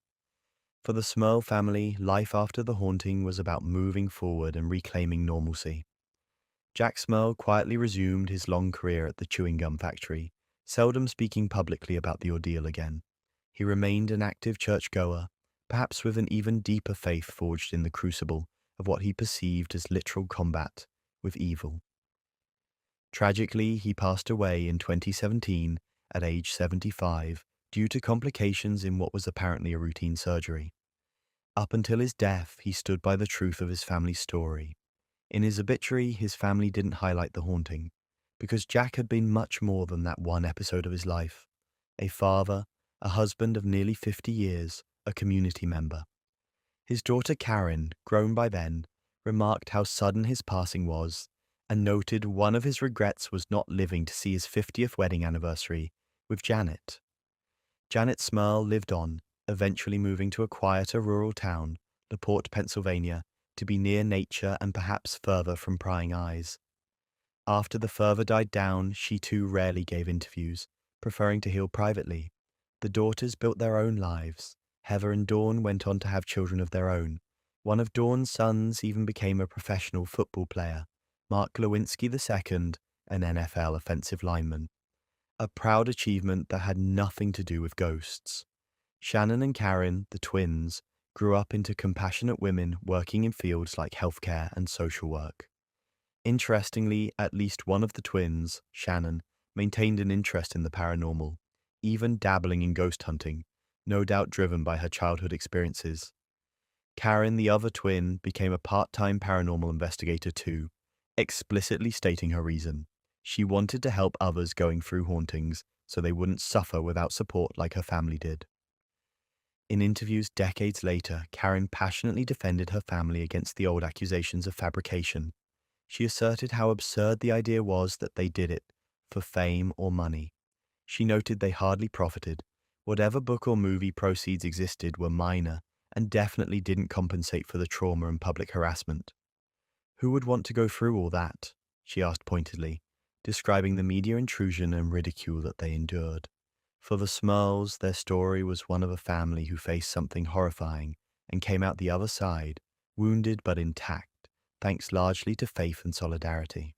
For the Smurl family, life after the haunting was about moving forward and reclaiming normalcy. Jack Smurl quietly resumed his long career at the chewing gum factory, seldom speaking publicly about the ordeal again. He remained an active churchgoer, perhaps with an even deeper faith forged in the crucible of what he perceived as literal combat with evil. Tragically, he passed away in 2017 at age 75 due to complications in what was apparently a routine surgery. Up until his death, he stood by the truth of his family's story. In his obituary, his family didn't highlight the haunting, because Jack had been much more than that one episode of his life. A father, a husband of nearly 50 years, a community member. His daughter Karen, grown by then, remarked how sudden his passing was, and noted one of his regrets was not living to see his 50th wedding anniversary with Janet. Janet Smurl lived on, eventually moving to a quieter rural town, LaPorte, Pennsylvania, to be near nature and perhaps further from prying eyes. After the fervor died down, she too rarely gave interviews, preferring to heal privately. The daughters built their own lives. Heather and Dawn went on to have children of their own. One of Dawn's sons even became a professional football player, Mark Lewinsky II, an NFL offensive lineman, a proud achievement that had nothing to do with ghosts. Shannon and Karen, the twins, grew up into compassionate women working in fields like healthcare and social work. Interestingly, at least one of the twins, Shannon, maintained an interest in the paranormal, even dabbling in ghost hunting, no doubt driven by her childhood experiences. Karen, the other twin, became a part-time paranormal investigator too, explicitly stating her reason. She wanted to help others going through hauntings so they wouldn't suffer without support like her family did. In interviews decades later, Karen passionately defended her family against the old accusations of fabrication. She asserted how absurd the idea was that they did it for fame or money. She noted they hardly profited. Whatever book or movie proceeds existed were minor and definitely didn't compensate for the trauma and public harassment. Who would want to go through all that? She asked pointedly, describing the media intrusion and ridicule that they endured. For the Smurls, their story was one of a family who faced something horrifying and came out the other side, wounded but intact, thanks largely to faith and solidarity.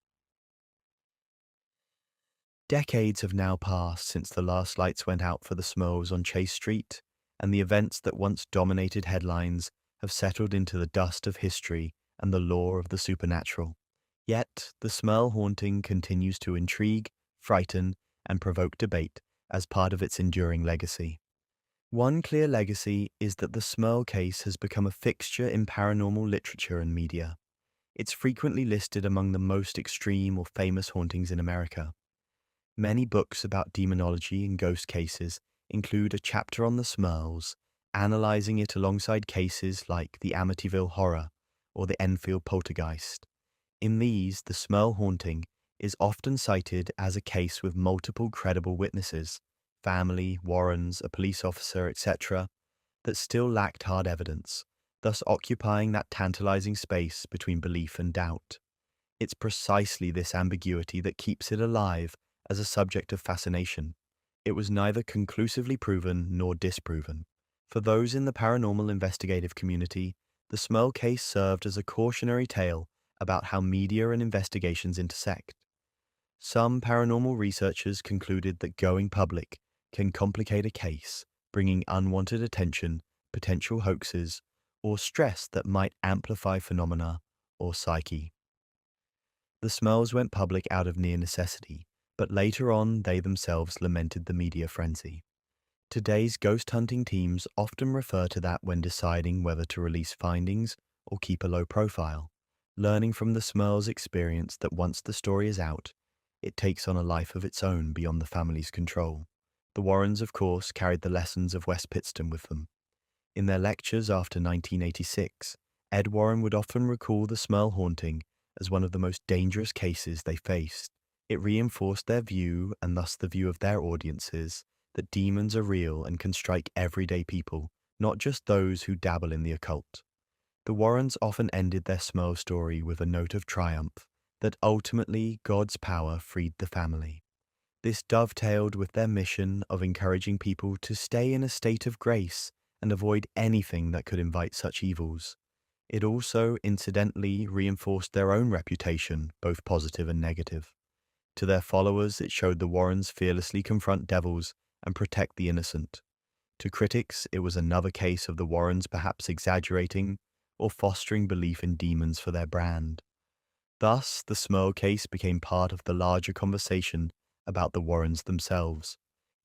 Decades have now passed since the last lights went out for the Smurls on Chase Street, and the events that once dominated headlines have settled into the dust of history and the lore of the supernatural. Yet, the Smurl haunting continues to intrigue, frighten, and provoke debate as part of its enduring legacy. One clear legacy is that the Smurl case has become a fixture in paranormal literature and media. It's frequently listed among the most extreme or famous hauntings in America. Many books about demonology and ghost cases include a chapter on the Smurls, analyzing it alongside cases like the Amityville Horror or the Enfield Poltergeist. In these, the Smurl haunting is often cited as a case with multiple credible witnesses, family, Warrens, a police officer, etc., that still lacked hard evidence, thus occupying that tantalizing space between belief and doubt. It's precisely this ambiguity that keeps it alive as a subject of fascination. It was neither conclusively proven nor disproven. For those in the paranormal investigative community, the Smurl case served as a cautionary tale about how media and investigations intersect. Some paranormal researchers concluded that going public can complicate a case, bringing unwanted attention, potential hoaxes, or stress that might amplify phenomena or psyche. The Smurls went public out of near necessity, but later on they themselves lamented the media frenzy. Today's ghost hunting teams often refer to that when deciding whether to release findings or keep a low profile, learning from the Smurls' experience that once the story is out, it takes on a life of its own beyond the family's control. The Warrens, of course, carried the lessons of West Pittston with them. In their lectures after 1986, Ed Warren would often recall the Smurl haunting as one of the most dangerous cases they faced. It reinforced their view, and thus the view of their audiences, that demons are real and can strike everyday people, not just those who dabble in the occult. The Warrens often ended their Smurl story with a note of triumph, that ultimately God's power freed the family. This dovetailed with their mission of encouraging people to stay in a state of grace and avoid anything that could invite such evils. It also, incidentally, reinforced their own reputation, both positive and negative. To their followers, it showed the Warrens fearlessly confront devils and protect the innocent. To critics, it was another case of the Warrens perhaps exaggerating or fostering belief in demons for their brand. Thus, the Smurl case became part of the larger conversation about the Warrens themselves.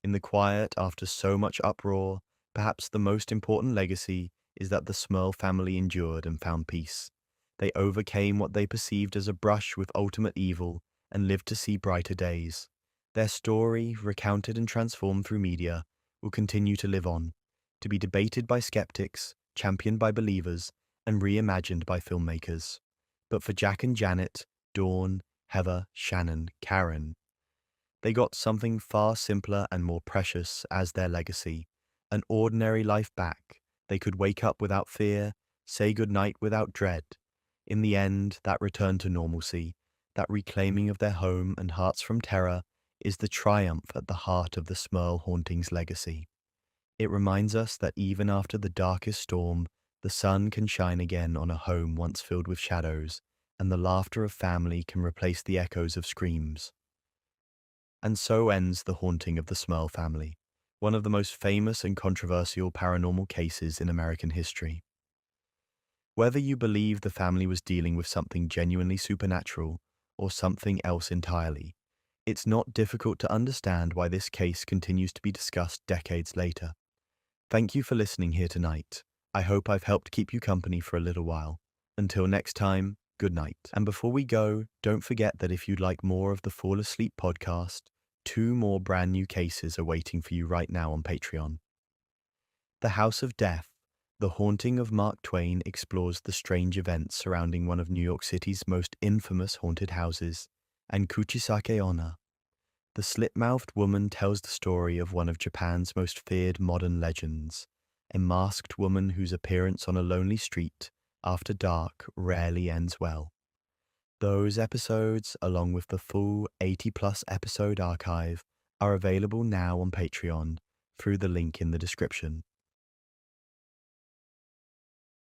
In the quiet, after so much uproar, perhaps the most important legacy is that the Smurl family endured and found peace. They overcame what they perceived as a brush with ultimate evil and lived to see brighter days. Their story, recounted and transformed through media, will continue to live on, to be debated by skeptics, championed by believers, and reimagined by filmmakers. But for Jack and Janet, Dawn, Heather, Shannon, Karen, they got something far simpler and more precious as their legacy, an ordinary life back. They could wake up without fear, say goodnight without dread. In the end, that return to normalcy, that reclaiming of their home and hearts from terror, is the triumph at the heart of the Smurl hauntings legacy. It reminds us that even after the darkest storm, the sun can shine again on a home once filled with shadows, and the laughter of family can replace the echoes of screams. And so ends The Haunting of the Smurl family, one of the most famous and controversial paranormal cases in American history. Whether you believe the family was dealing with something genuinely supernatural or something else entirely, it's not difficult to understand why this case continues to be discussed decades later. Thank you for listening here tonight. I hope I've helped keep you company for a little while. Until next time, good night. And before we go, don't forget that if you'd like more of the Fall Asleep podcast, 2 more brand new cases are waiting for you right now on Patreon. The House of Death, The Haunting of Mark Twain explores the strange events surrounding one of New York City's most infamous haunted houses, and Kuchisake Onna, The Slit-Mouthed Woman tells the story of one of Japan's most feared modern legends, a masked woman whose appearance on a lonely street after dark rarely ends well. Those episodes, along with the full 80-plus episode archive, are available now on Patreon through the link in the description.